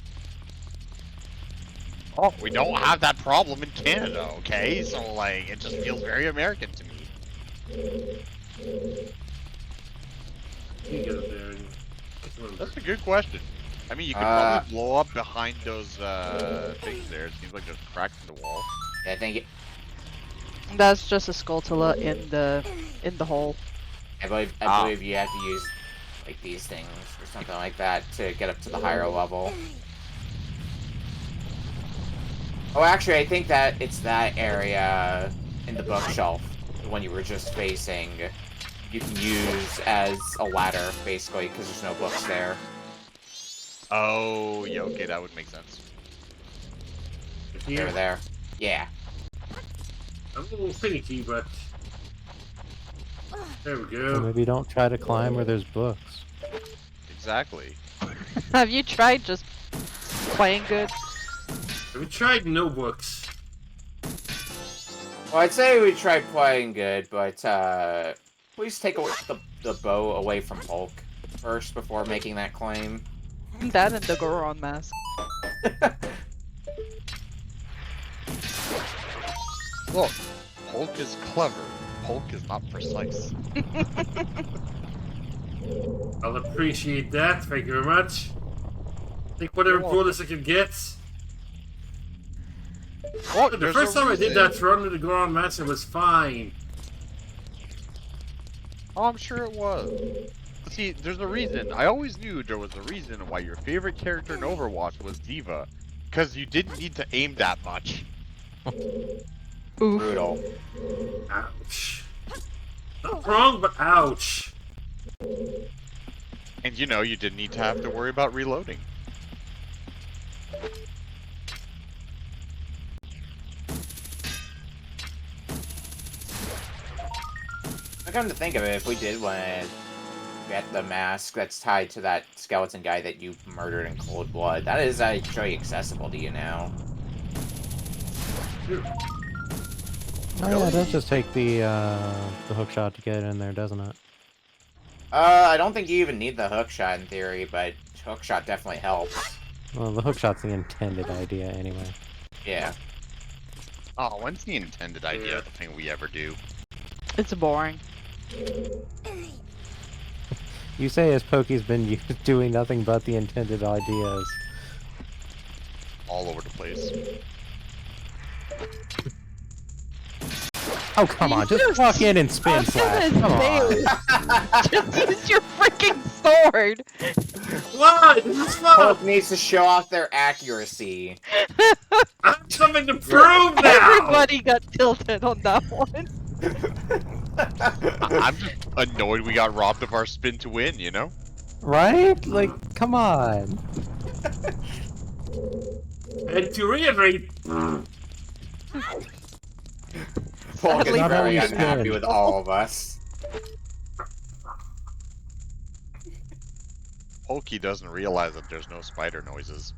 Oh, we don't have that problem in Canada, okay? So like, it just feels very American to me. You get up there and get one of That's those. a good question. I mean, you could probably blow up behind those things there. It seems like there's cracks in the wall. Yeah, I think That's just a Skulltula in the hole. I believe you have to use like these things or something like that to get up to the higher level. Oh, actually, I think that it's that area in the bookshelf, the one you were just facing. You can use as a ladder, basically, because there's no books there. Oh, yeah, okay, that would make sense. They're there. Yeah. I'm a little finicky, but there we So go. maybe don't try to climb where there's books. Exactly. Have you tried just playing good? Have you tried no books? Well, I'd say we tried playing good, but please take the bow away from Hulk first before making that claim. That and the Goron mask. Look, Hulk is clever. Hulk is not precise. I'll appreciate that. Thank you very much. Take whatever bonus I can get. Oh, The first time I did that run with the Goron Master was fine. Oh, I'm sure it was. See, there's a reason. I always knew there was a reason why your favorite character in Overwatch was Diva. Because you didn't need to aim that much. Oof. Brutal. Ouch. Not wrong, but ouch. And you know, you didn't need to have to worry about reloading. I come to think of it, if we did want to get the mask that's tied to that skeleton guy that you murdered in cold blood, that is actually accessible to you now. Oh yeah, it does just take the hook shot to get in there, doesn't it? I don't think you even need the hook shot in theory, but hook shot definitely helps. Well, the hook shot's the intended idea anyway. Yeah. Oh, when's the intended idea of the thing we ever do? It's boring. You say as Pokey's been doing nothing but the intended ideas. All over the place. Oh, come on, just walk in and spin slash. Come on. Just use your freaking sword! What? This is fun! Hulk needs to show off their accuracy. I have something to prove now! Everybody got tilted on that one. I'm just annoyed we got robbed of our spin to win, you know? Right? Like, come on. And to reiterate, Hulk is Sadly, very you unhappy spin. with all of us. Pokey doesn't realize that there's no spider noises.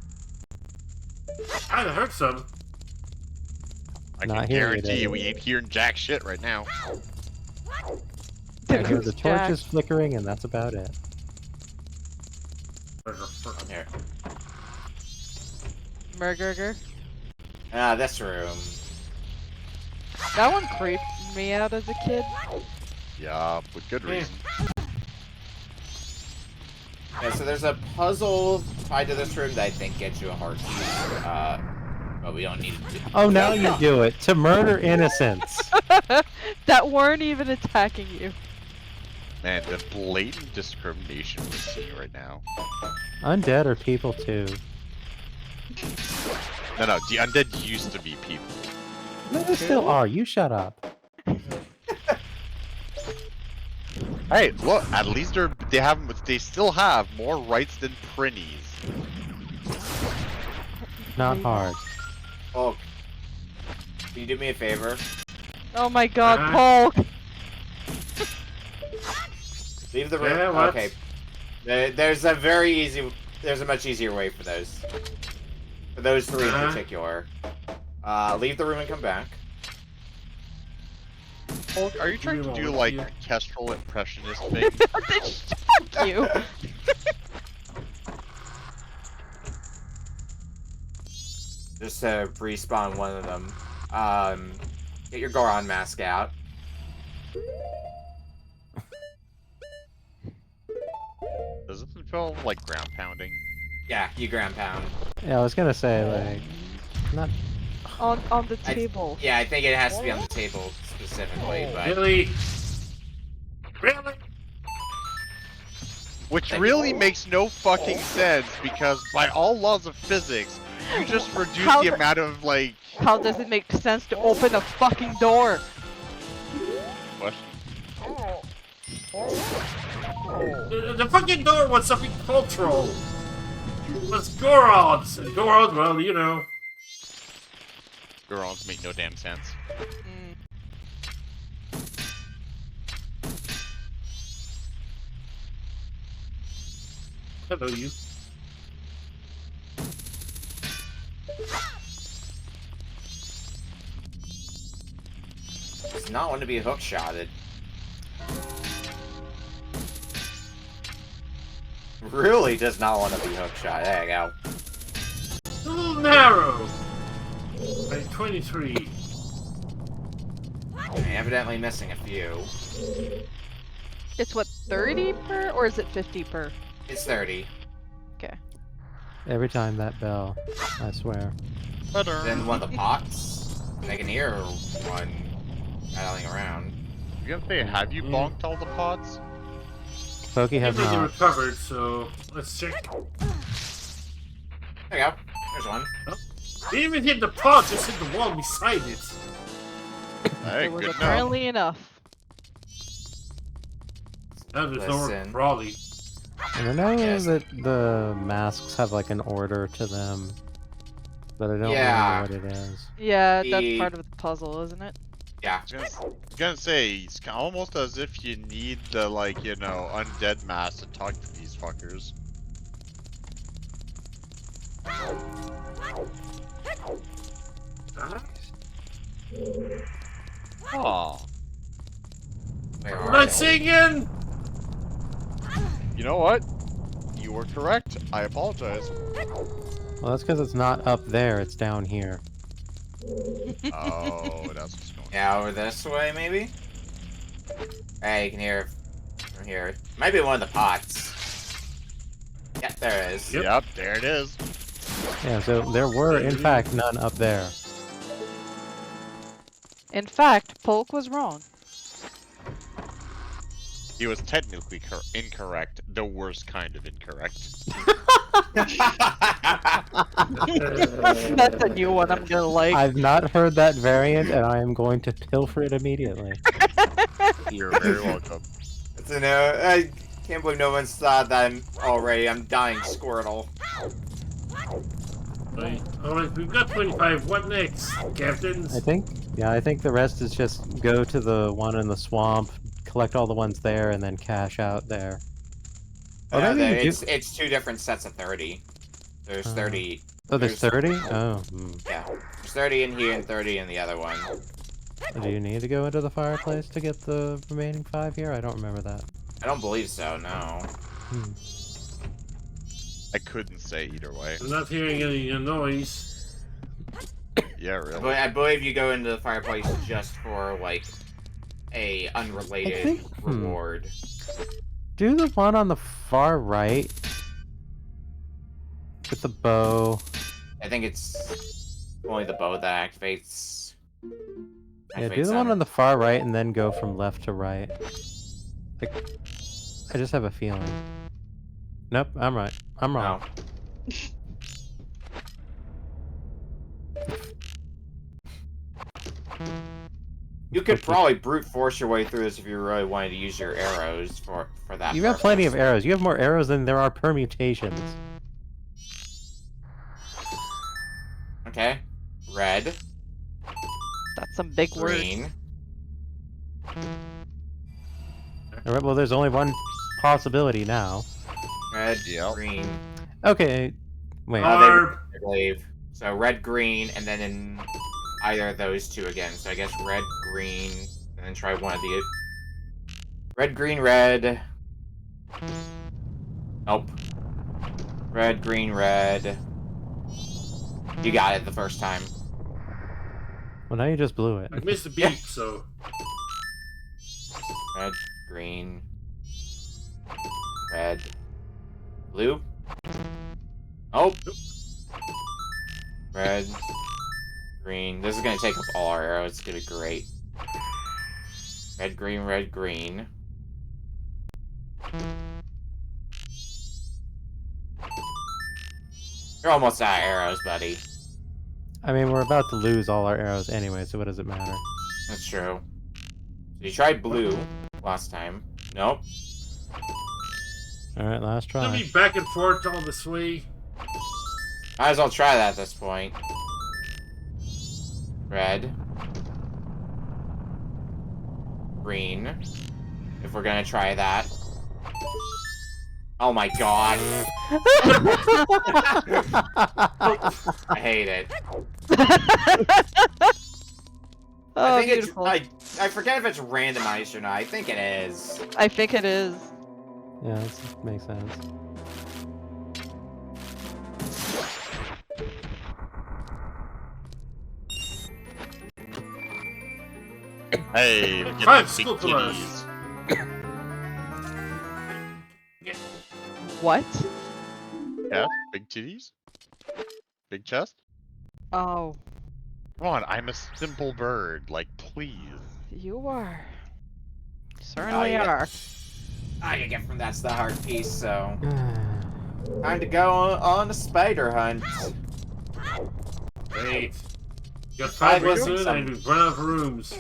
I'd have heard some. I Not can here, guarantee you we ain't hearing jack shit right now. I hear the Jack. torches flickering, and that's about it. Here. Murgurger. Ah, this room. That one creeped me out as a kid. Yeah, with good reason. Yeah, so there's a puzzle tied to this room that I think gets you a heart key. But we don't need to. Oh, now you do it. To murder innocents. That weren't even attacking you. Man, the blatant discrimination we're seeing right now. Undead are people too. No, the undead used to be people. No, they still are. You shut up. Hey, look, at least they still have more rights than Prinnies. Not hard. Hulk, can you do me a favor? Oh my god, Hulk! Leave the room. Yeah, what? Okay. There's a much easier way for those. For those three in particular. Leave the room and come back. Hulk, are you trying to do like a Kestrel impressionist thing? Fuck you! Just to respawn one of them. Get your Goron mask out. Does it feel like ground pounding? Yeah, you ground pound. Yeah, I was gonna say, like, not. On the table. Yeah, I think it has to be on the table specifically, but... Really? Really? Which really makes no fucking sense because by all laws of physics, you just reduce How the the- amount of like. How does it make sense to open a fucking door? What? The fucking door was something cultural. It was Gorons. And Gorons, well, you know. Gorons make no damn sense. Hello, you. Does not want to be hook-shotted. Really does not want to be hook-shot. There you go. A little narrow. By 23. Evidently missing a few. It's what, 30 per, or is it 50 per? It's 30. Okay. Every time that bell, I swear. Then one of the pots. I can hear one rattling around. You gonna say, have you bonked all the pots? Pokey I has think they not. recovered, so let's check. There you go. There's one. They even hit the pot, just hit the wall beside it. Hey, It was good enough. apparently enough. Now there's no more Listen. Brawly. And I know Yes. that the masks have like an order to them, but I don't Yeah. remember what it is. Yeah, that's The- part of the puzzle, isn't it? Yeah. I was gonna say, it's almost as if you need the, like, you know, undead mask to talk to these fuckers. Aw. Where I'm are not they? singing! You know what? You were correct. I apologize. Well, that's because it's not up there, it's down here. Oh, that's what's going on. Yeah, over this way, maybe? Hey, you can hear it from here. Might be one of the pots. Yep, there it is. Yep. Yep, there it is. Yeah, so there were, in fact, none up there. In fact, Polk was wrong. He was technically incorrect, the worst kind of incorrect. That's a new one I'm gonna like. I've not heard that variant, and I am going to pilfer it immediately. You're very welcome. So no, I can't believe no one's thought that already. I'm dying Squirtle. Right. Alright, we've got 25. What next, Captains? I think the rest is just go to the one in the swamp, collect all the ones there, and then cash out there. Oh, No, maybe you do- it's two different sets of 30. There's 30. Oh, there's 30? Oh, Yeah. There's 30 in here and 30 in the other one. Do you need to go into the fireplace to get the remaining 5 here? I don't remember that. I don't believe so, no. I couldn't say either way. I'm not hearing any noise. Yeah, But really. I believe you go into the fireplace just for, like, a unrelated reward. Do the one on the far right with the bow. I think it's only the bow that activates. Yeah, do the one on the far right and then go from left to right. Like, I just have a feeling. Nope, I'm right. I'm wrong. No. You could probably brute force your way through this if you really wanted to use your arrows for that. You have plenty of purpose. arrows. You have more arrows than there are permutations. Okay. Red. That's some big words. Green. Alright, well, there's only one possibility now. Red. Yep. Green. Okay, wait. Barb! I believe. So red, green, and then in either of those two again. So I guess red, green, and then try one of the... Red, green, red. Nope. Red, green, red. You got it the first time. Well, now you just blew it. I missed the beep, so. Red, green, red, blue. Oh. Red, green. This is gonna take up all our arrows. It's gonna be great. Red, green, red, green. You're almost out of arrows, buddy. I mean, we're about to lose all our arrows anyway, so what does it matter? That's true. So you tried blue last time. Nope. Alright, last I'll try. be back and forth all this way. Might as well try that at this point. Red. Green. If we're gonna try that. Oh my god. I hate it. Oh, I think beautiful. I forget if it's randomized or not. I think it is. I think it is. Yeah, that makes sense. Hey, we're getting Five big scoopers. titties. What? Yeah, big titties? Big chest? Oh, Come on, I'm a simple bird. Like, please. you are. Oh, Certainly yeah. are. I can get from that's the hard piece, so time to go on a spider hunt. Great. Got I 5 was minutes in some- and we've run out of rooms.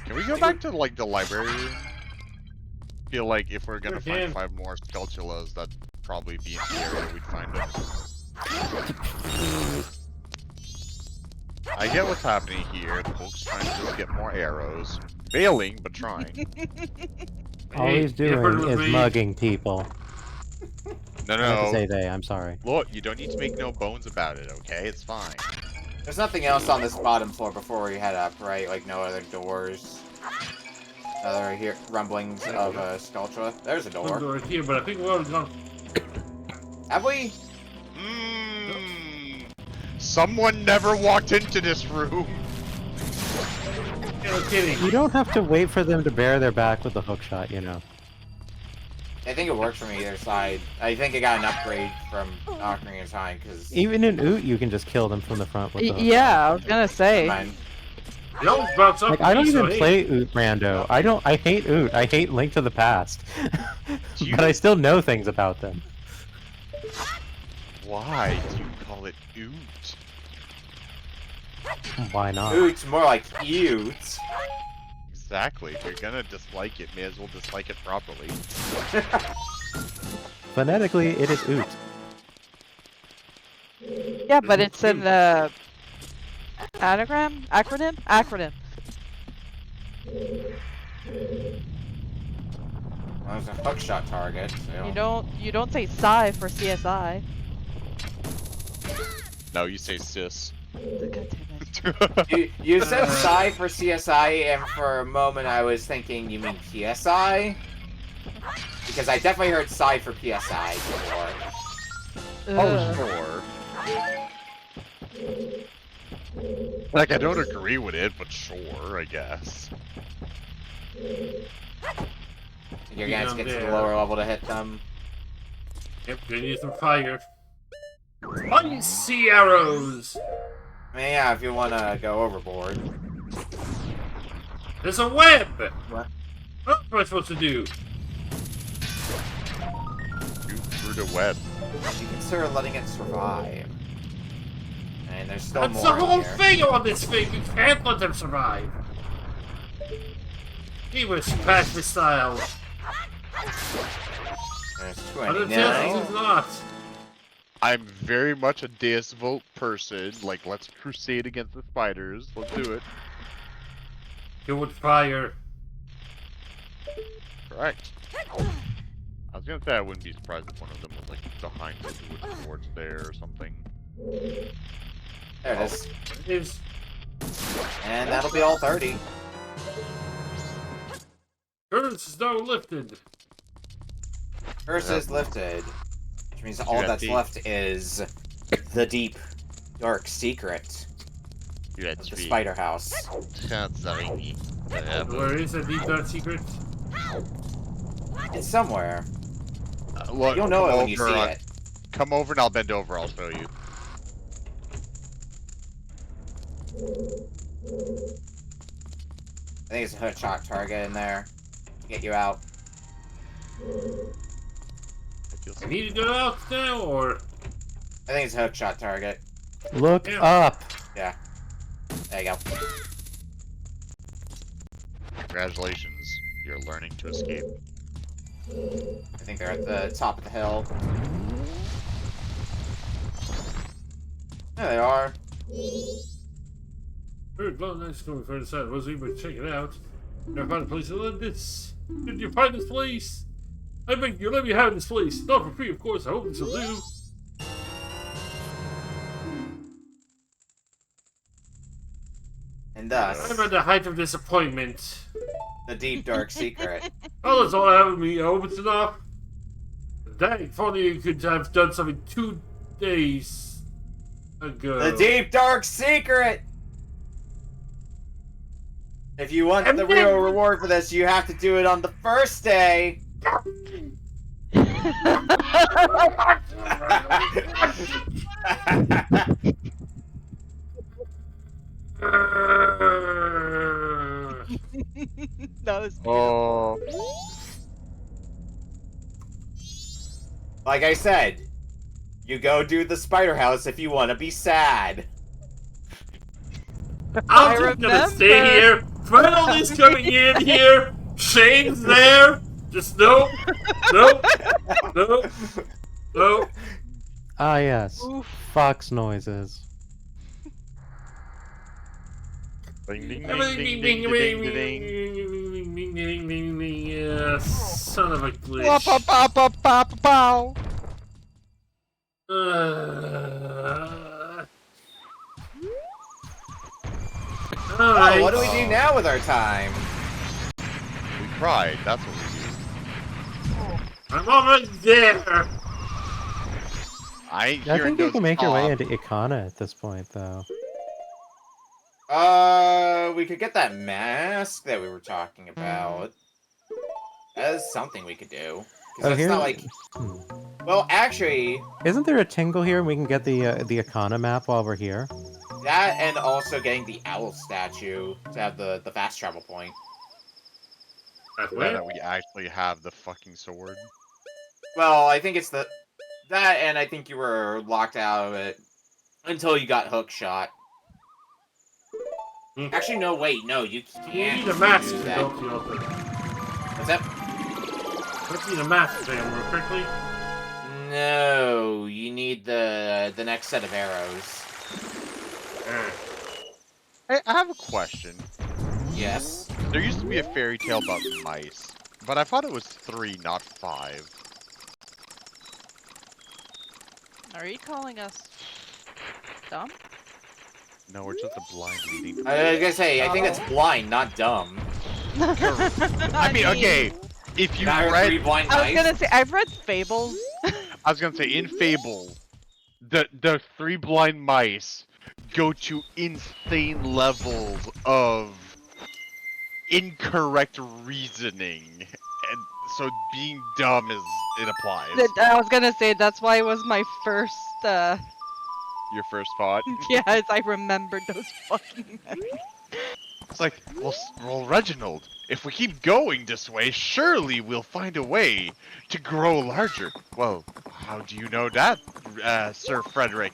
Can we go back to, like, the library room? Feel like if we're gonna Sure find can. 5 more Skeltulas, that'd probably be in the area we'd find them. I get what's happening here. The folks trying to just get more arrows. Failing, but trying. All he's Hey, you heard doing of is me? mugging people. No, I have to say no. they, I'm sorry. Look, you don't need to make no bones about it, okay? It's fine. There's nothing else on this bottom floor before we head up, right? Like no other doors. Other here rumblings of a Skeltra. There's a One door. door here, but I think we're already gone. Have we? Someone never walked into this room. Yeah, no kidding. You don't have to wait for them to bear their back with the hook shot, you know. I think it works from either side. I think it got an upgrade from Ocarina of Time, because... Even in Oot, you can just kill them from the front with the hook Yeah, I was gonna say. You always bounce up Like, I don't me, so even hey. play Oot Rando. I hate Oot. I hate Link to the Past. But I still know things about them. Why do you call it Oot? Why not? Oot's more like Ute. Exactly. If you're gonna dislike it, may as well dislike it properly. Phonetically, it is Oot. Yeah, but it's an anagram? Acronym? Acronym. Well, it's a hookshot target, so... You don't say psi for CSI. No, you say sis. God damn it. You said Psi for CSI, and for a moment I was thinking you mean PSI? Because I definitely heard Psi for PSI before. Oh, sure. Like, I don't agree with it, but sure, I guess. You're gonna have to get to the lower level to hit them. Yep, gonna use some fire. Icy arrows! I mean, yeah, if you wanna go overboard. There's a web! What? What am I supposed to do? Shoot through the web. You consider letting it survive. And there's still That's more the whole in here. thing on this thing! You can't let them survive! He was patch style. There's Other 29. chances is not. I'm very much a Deus Vote person. Like, let's crusade against the spiders. Let's do it. You would fire. Correct. I was gonna say I wouldn't be surprised if one of them was like behind those wooden boards there or something. There it is. It is. And that'll be all 30. Curse is now lifted. Curse is lifted. Which means all got that's deep. left is the deep, dark secret You had of the three. spider house. Where is that deep dark secret? It's somewhere. Look, You'll know come it when you over, see it. Come over and I'll bend over. I'll show you. I think it's a hookshot target in there. Get you out. I need to go out now, or I think it's a hookshot target. Look Yeah. up! Yeah. There you go. Congratulations. You're learning to escape. I think they're at the top of the hill. There they are. very well, nice going for the side. Wasn't even check it out. Never find a place to live this. Did you find this place? I beg you, let me have this place. Not for free, of course. I hope this will do. And And thus, I'm at the height of disappointment. the deep dark secret. Oh, that's all I have of me. I hope it's enough. Dang, if only you could have done something 2 days ago. The deep dark secret! If you want the real reward for this, you have to do it on the first day! That was beautiful. Like I said, you go do the spider house if you want to be sad. I'm just gonna stay here. Finally's coming in here. Shane's there. Just nope. Nope. Nope. Nope. Ah, yes. Fox noises. Ding ding ding Everything ding ding ding ding ding. Yeah, son of a glitch. Oh, what do we do now with our time? We cried, that's what we do. I'm already there. I ain't I hearing think you those can make your way pop. into Ikana at this point, though. We could get that mask that we were talking about. That is something we could do. Because that's here? not like... Well, actually... Isn't there a tingle here and we can get the Ikana map while we're here? That, and also getting the owl statue to have the fast travel point. Yeah, that we actually have the fucking sword. Well, I think it's the... That, and I think you were locked out of it until you got hook shot. Actually, no, wait, no, you can't You need a mask do to that. go to the other. What's that? Let's need a mask to real quickly. No, you need the next set of arrows. Hey, I have a question. Yes. There used to be a fairy tale about mice, but I thought it was 3, not 5. Are you calling us dumb? No, we're just a blind leading. I was gonna say, I think that's blind, not dumb. I mean, okay, if you Now read... three blind I was mice. gonna say, I've read Fables. I was gonna say, in Fable, the 3 blind mice go to insane levels of incorrect reasoning, and so being dumb it applies. I was gonna say, that's why it was my first, Your first thought. yes, I remembered those fucking memories. It's like, well, Reginald, if we keep going this way, surely we'll find a way to grow larger. Well, how do you know that, Sir Frederick?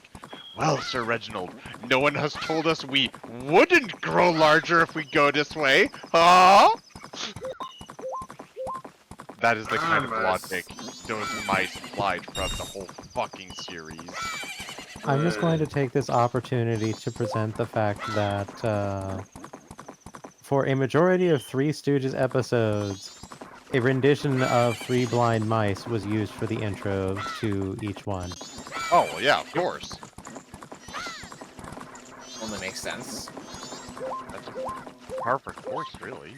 Well, Sir Reginald, no one has told us we wouldn't grow larger if we go this way. Huh? That is the kind of logic those mice applied throughout the whole fucking series. I'm just going to take this opportunity to present the fact that, for a majority of Three Stooges episodes, a rendition of Three Blind Mice was used for the intro to each one. Oh, well, yeah, of course. Only makes sense. That's a perfect course, really.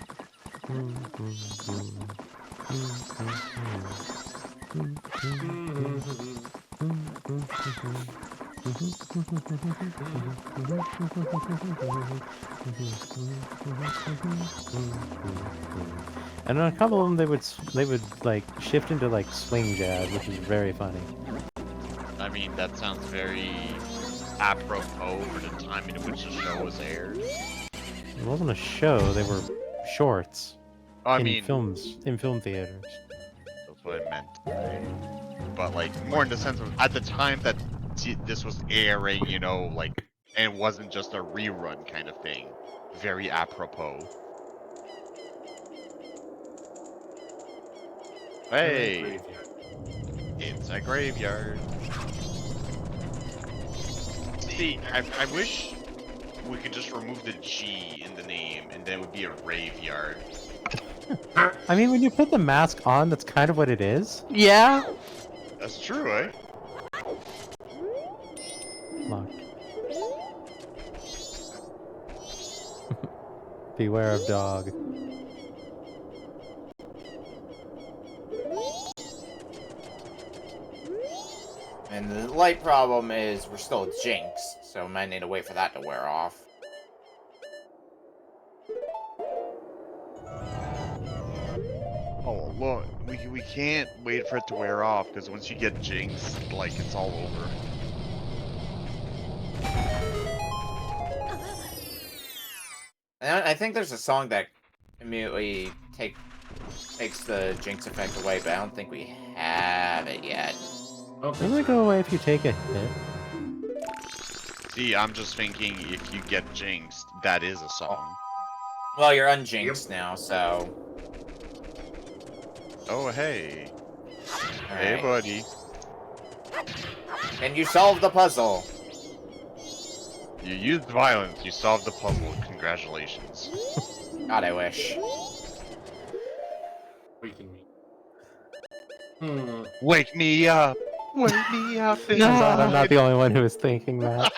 And on a couple of them, they would like shift into like swing jazz, which is very funny. I mean, that sounds very apropos for the time in which the show was aired. It wasn't a show; they were shorts. I in mean, film theaters. That's what I meant. But like, more in the sense of at the time that this was airing, you know, like, and it wasn't just a rerun kind of thing. Very apropos. Hey, it's a graveyard. See, I wish we could just remove the G in the name, and then it would be a graveyard. I mean, when you put the mask on, that's kind of what it is. Yeah. That's true, eh? Locked. Beware of dog. And the light problem is we're still Jinx, so we might need to wait for that to wear off. Oh, look, we can't wait for it to wear off, because once you get jinxed, like, it's all over. And I think there's a song that immediately takes the Jinx effect away, but I don't think we have it yet. Doesn't it go away if you take a hit? See, I'm just thinking if you get jinxed, that is a song. Well, you're unjinxed now, so... Oh, hey. Hey, Alright. buddy. Can you solve the puzzle? You used violence, you solved the puzzle. Congratulations. God, I wish. Waking me. Wake me up! Wake me up! I'm glad I'm not the only one who was thinking that.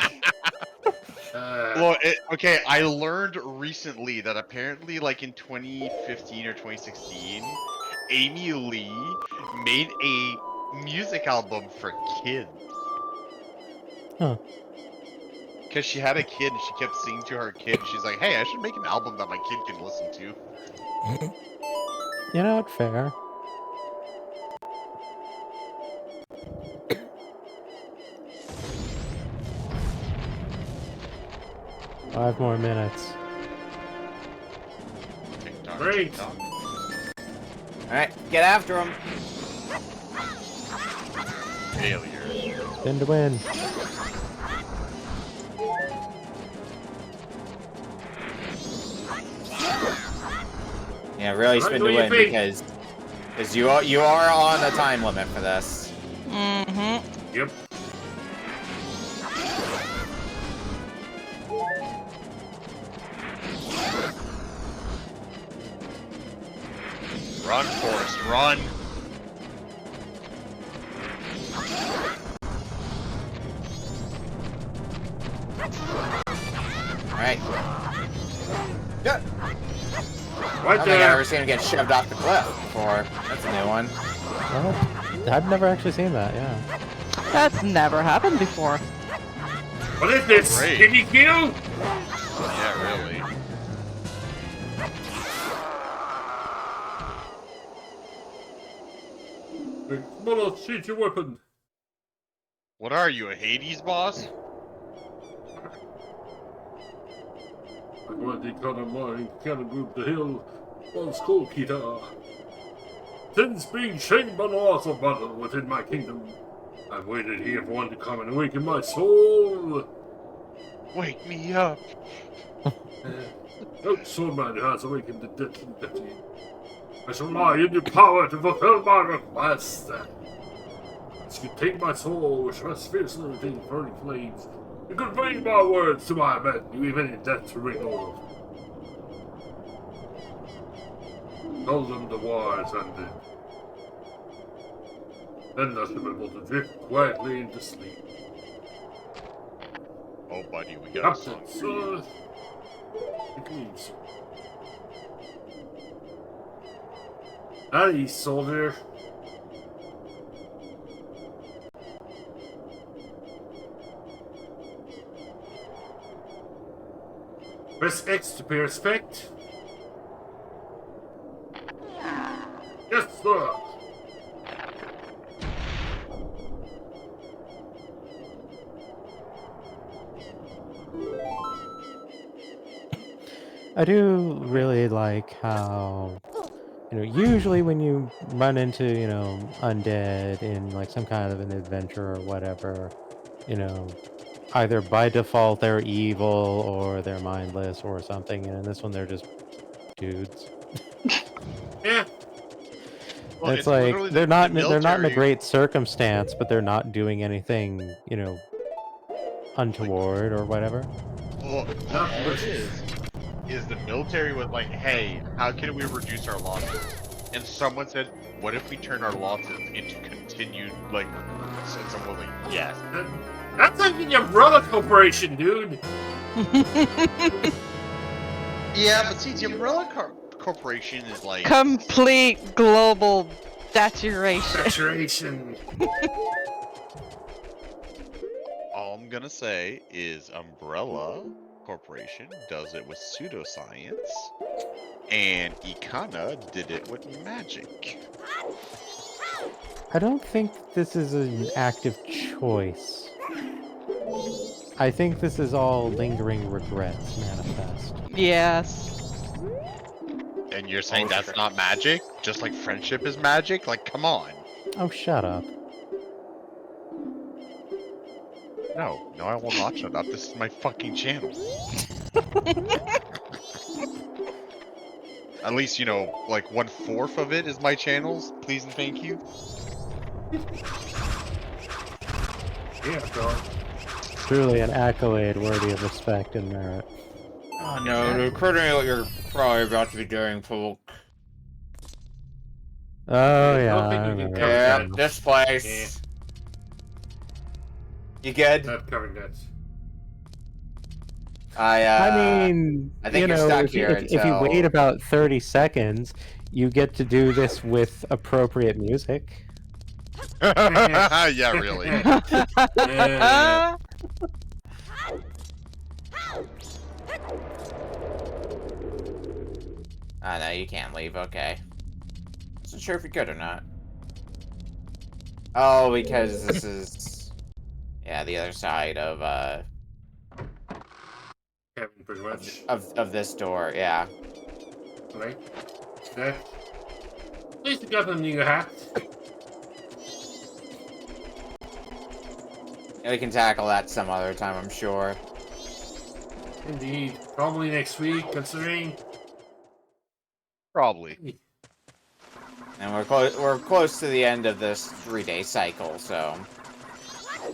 Well, okay, I learned recently that apparently, like in 2015 or 2016, Amy Lee made a music album for kids. Huh. Because she had a kid and she kept singing to her kid. She's like, hey, I should make an album that my kid can listen to. You know what? Fair. 5 more minutes. TikTok, Great. TikTok. Alright, get after him. Failure. Spin to win. Yeah, really spin to win because you are on a time limit for this. Mm-hmm. Yep. Run, Forrest, run! Alright. Good. Right I don't think I've there. ever seen him get shoved off the cliff before. That's a new one. Oh, I've never actually seen that, yeah. That's never happened before. What is this? Great. Kidney kill? Yeah, really. Molo, shoot your weapon. What are you, a Hades boss? I'm going to cut a mine, can group the hill, on school kita. Since being shamed by the loss of battle within my kingdom, I've waited here for one to come and awaken my soul. Wake me up! No swordman has awakened the deadly deputy. I shall lie in your power to fulfill my request. As you take my soul, which rests fiercely within burning flames, and convey my words to my men, even in death to ring over. Tell them the war has ended. Then let them able to drift quietly into sleep. Oh, buddy, we got a Captain, song. sir. It leaves. Aye, soldier. Press X to pay respect. Yes, sir. I do really like how, usually when you run into, undead in like some kind of an adventure or whatever, either by default they're evil or they're mindless or something, and in this one they're just dudes. Yeah. Well, It's like literally they're not in a military. great circumstance, but they're not doing anything, untoward or whatever. Well, all it is the military was like, hey, how can we reduce our losses? And someone said, what if we turn our losses into continued, like, so someone was like, yes. That's like the Umbrella Corporation, dude. Yeah, but see, the Umbrella Corporation is like... Complete global saturation. Saturation. All I'm gonna say is Umbrella Corporation does it with pseudoscience, and Ikana did it with magic. I don't think this is an active choice. I think this is all lingering regrets manifest. Yes. And you're saying that's not magic? Just like friendship is magic? Like, come on. Oh, shut up. No, I will not shut up. This is my fucking channel. At least, you know, like 1/4 of it is my channel's. Please and thank you. Yeah, dog. Truly an accolade worthy of respect and merit. Oh no, recording what you're probably about to be doing, Polk. Oh, yeah. don't think I we can remember cover that. Yeah, this place. You good? Not covering that. I mean, I think you you're know, stuck if, here if you until- wait about 30 seconds, you get to do this with appropriate music. Yeah, really. Oh no, you can't leave, okay. Wasn't sure if you could or not. Oh, because this is... Yeah, the other side of, Kevin, pretty much. of this door, yeah. Right? That. At least you got a new hat. Yeah, we can tackle that some other time, I'm sure. Indeed. Probably next week, considering. Probably. And we're close to the end of this 3-day cycle, so...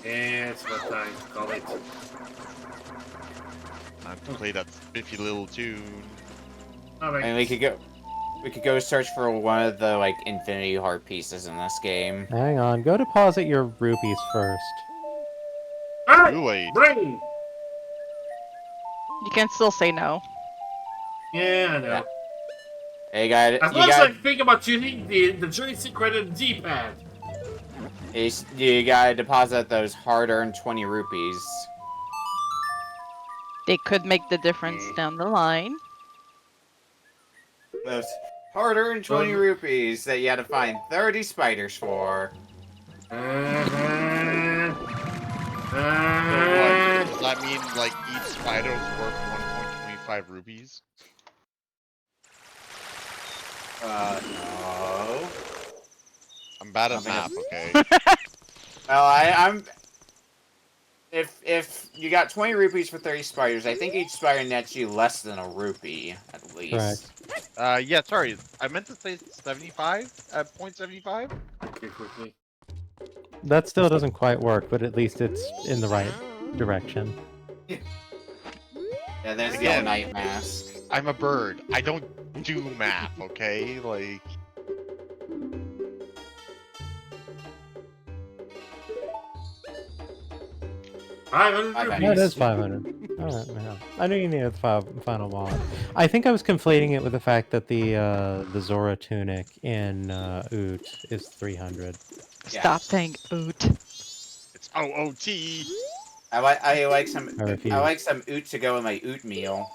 Yeah, it's about time to call it. Time to play that spiffy little tune. Alright. And we could go search for one of the, like, infinity heart pieces in this game. Hang on, go deposit your rupees first. Alright! Too late. Brain! You can still say no. Yeah, I know. Hey, you got As long as I think about using the joystick rather than the D-pad. you gotta deposit those hard-earned 20 rupees. They could make the difference down the line. Those hard-earned 20 rupees that you had to find 30 spiders for. So what? Does that mean, like, each spider is worth 1.25 rupees? No. I'm bad at math, okay? Well, I'm... If you got 20 rupees for 30 spiders, I think each spider nets you less than a rupee, at least. Correct. Yeah, sorry. I meant to say 75 at 0.75? Okay, quickly. That still doesn't quite work, but at least it's in the right direction. Yeah, there's the Again. old night mask. I'm a bird. I don't do math, okay? Like... Yeah, it is 500. Alright, yeah. I knew you needed the final wallet. I think I was conflating it with the fact that the Zora tunic in Oot is 300. Stop saying oot. It's OOT! I like some refuse. I like some oot to go in my oot meal.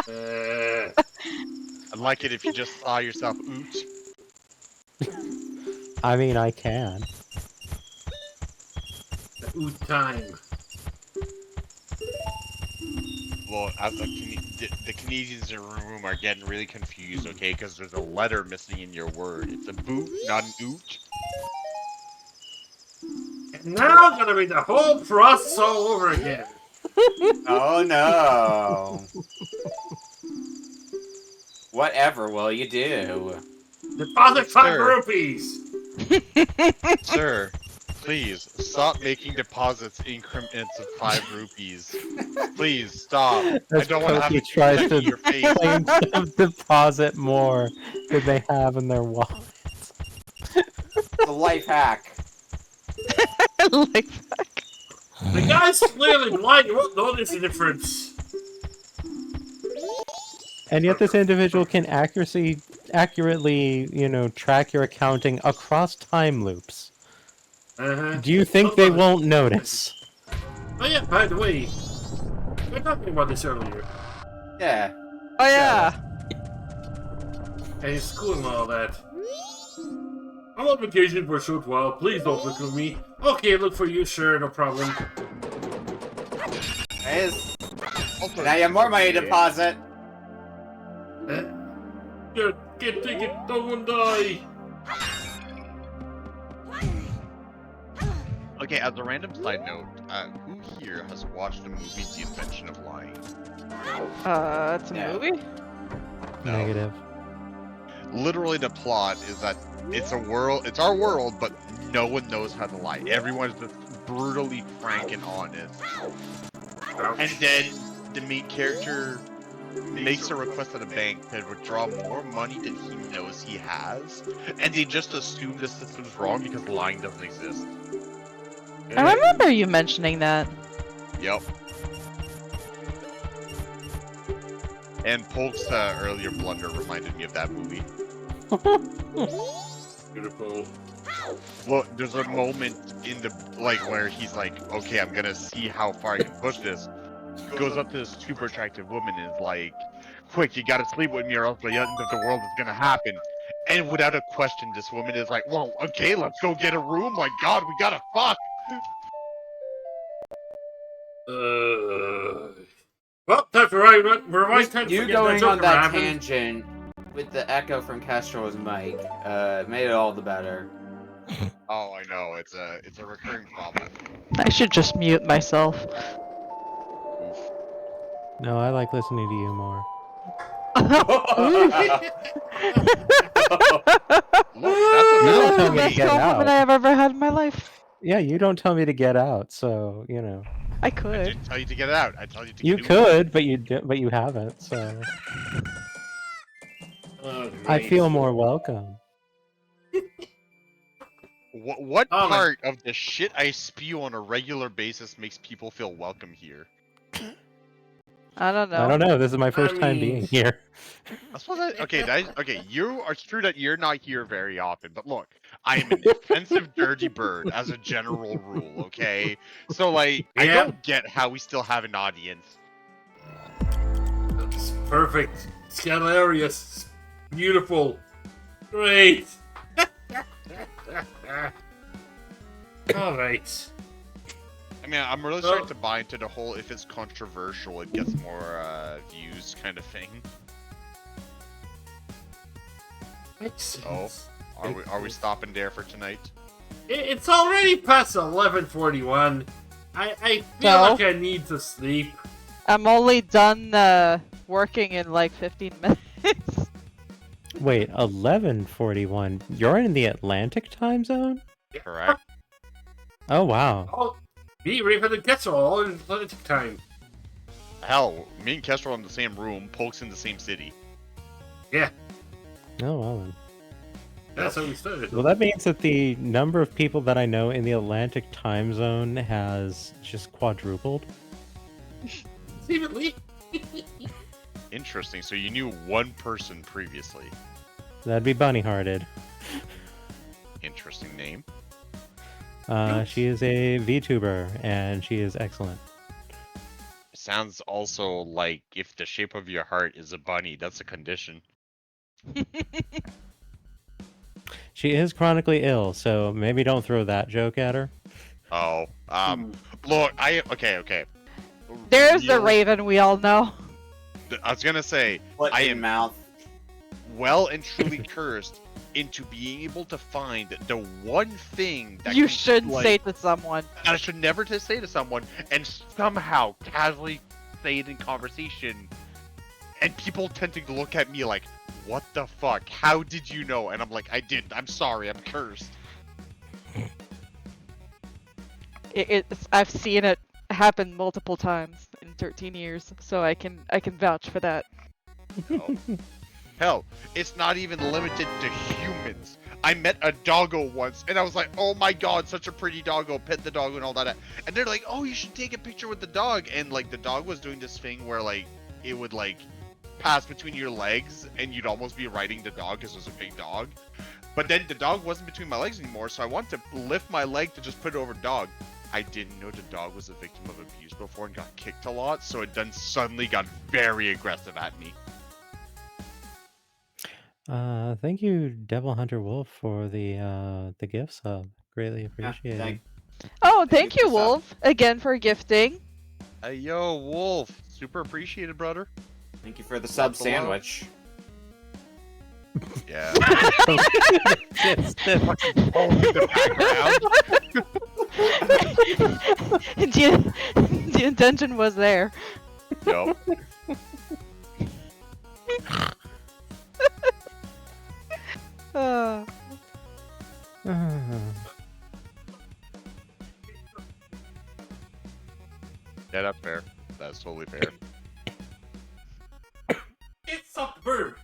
I'd like it if you just saw yourself oot. I mean, I can. The oot time. Well, the Canadians in the room are getting really confused, okay? Because there's a letter missing in your word. It's a boot, not an oot. And now I'm gonna read the whole process all over again. Oh no. Whatever will you do? Deposit 5 Sir. rupees! Sir, please, stop making deposits increments of 5 rupees. Please, stop. I don't want to have He to tries check to your face. claim to deposit more than they have in their wallet. The life hack. Like The guy's clearly blind, you won't notice the difference. And yet this individual can accurately, track your accounting across time loops. Uh-huh. Do you think they won't notice? Oh yeah, by the way, we were talking about this earlier. Yeah. Oh yeah. And school and all that. I'm on vacation for a short while. Please don't look for me. Okay, look for you, sure, no problem. Nice. Now you have more money to deposit. Get ticket, don't die. Okay, as a random side note, who here has watched the movie The Invention of Lying? It's a movie? No. Negative. Literally, the plot is that it's our world, but no one knows how to lie. Everyone's just brutally frank and honest. And then the main character makes a request at a bank to withdraw more money than he knows he has, and they just assume the system's wrong because lying doesn't exist. I remember you mentioning that. Yep. And Polk's earlier blunder reminded me of that movie. Beautiful. Well, there's a moment in the where he's like, okay, I'm gonna see how far I can push this. Goes up to this super attractive woman and is like, quick, you gotta sleep with me or else the end of the world is gonna happen. And without a question, this woman is like, well, okay, let's go get a room. My God, we gotta fuck. Well, time for right time You to going on that ramen. tangent with the echo from Castro's mic made it all the better. Oh, I know, it's a recurring problem. I should just mute myself. Oof. No, I like listening to you more. Look, that's You don't That's tell the me to best get compliment out. I have ever had in my life. Yeah, you don't tell me to get out, so I I could. didn't tell you to get out. I tell you to you get could, but you haven't. So I feel more welcome. What part of the shit I spew on a regular basis makes people feel welcome here? I don't know. I don't know. This is my first time being here. Okay, you are true that you're not here very often, but look, I am an offensive dirty bird as a general rule, okay? So I don't get how we still have an audience. That's perfect. It's hilarious. Beautiful. Great. Alright. I mean, I'm really starting to buy into the whole if it's controversial, it gets more views kind of thing. Oh, are we stopping there for tonight? It's already past 11:41. I feel like I need to sleep. I'm only done working in like 15 minutes. Wait, 11:41. You're in the Atlantic time zone? Correct. Oh wow. Oh, be ready for the Quetzal all in Atlantic time. Hell, me and Kestrel are in the same room, Polk's in the same city. Yeah. Oh well then. That's how we started. Well, that means that the number of people that I know in the Atlantic time zone has just quadrupled. Seemingly. Interesting. So you knew one person previously. That'd be Bunny-Hearted. Interesting name. She is a VTuber, and she is excellent. Sounds also like if the shape of your heart is a bunny, that's a condition. She is chronically ill, so maybe don't throw that joke at her. Oh, look, okay. There's the Raven we all know. I was gonna say, I am well and truly cursed into being able to find the one thing that you should say to someone. I should never say to someone, and somehow casually say it in conversation, and people tend to look at me like, what the fuck? How did you know? And I'm like, I didn't. I'm sorry. I'm cursed. I've seen it happen multiple times in 13 years, so I can vouch for that. Oh. Hell, it's not even limited to humans. I met a doggo once, and I was like, oh my god, such a pretty doggo, pet the doggo and all that. And they're like, oh, you should take a picture with the dog. And like, the dog was doing this thing where like, it would like, pass between your legs, and you'd almost be riding the dog because it was a big dog. But then the dog wasn't between my legs anymore, so I wanted to lift my leg to just put it over the dog. I didn't know the dog was a victim of abuse before and got kicked a lot, so it then suddenly got very aggressive at me. Thank you, Devil Hunter Wolf, for the gift sub. Greatly Yeah, appreciated. Oh, Thank thank you you, for sub. Wolf, again for gifting. Hey, yo, Wolf. Super appreciated, brother. Thank you for the sub Lots of love. sandwich. Yeah. Yes, The background. The intention was there. Yup. Uh, Yeah, that's fair. That's totally fair. It's a bird.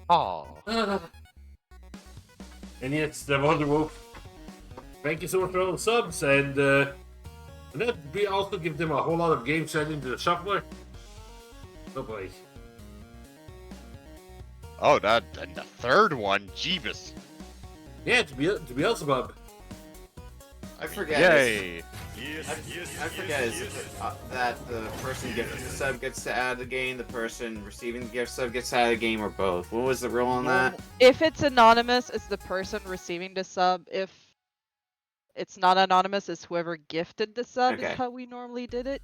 Oh. And yes, the Wonder Wolf. Thank you so much for all the subs, and then we also give them a whole lot of games sent into the shuffler. Oh boy. Oh, that and the third one, Jeebus. Yeah, to be Beelzebub. I forget. Yay. I forget is it, that the person gifting the sub gets to add the game, the person receiving the gift sub gets to add the game, or both. What was the rule on that? if it's anonymous, it's the person receiving the sub. If it's not anonymous, it's whoever gifted the sub. Okay. Is how we normally did it.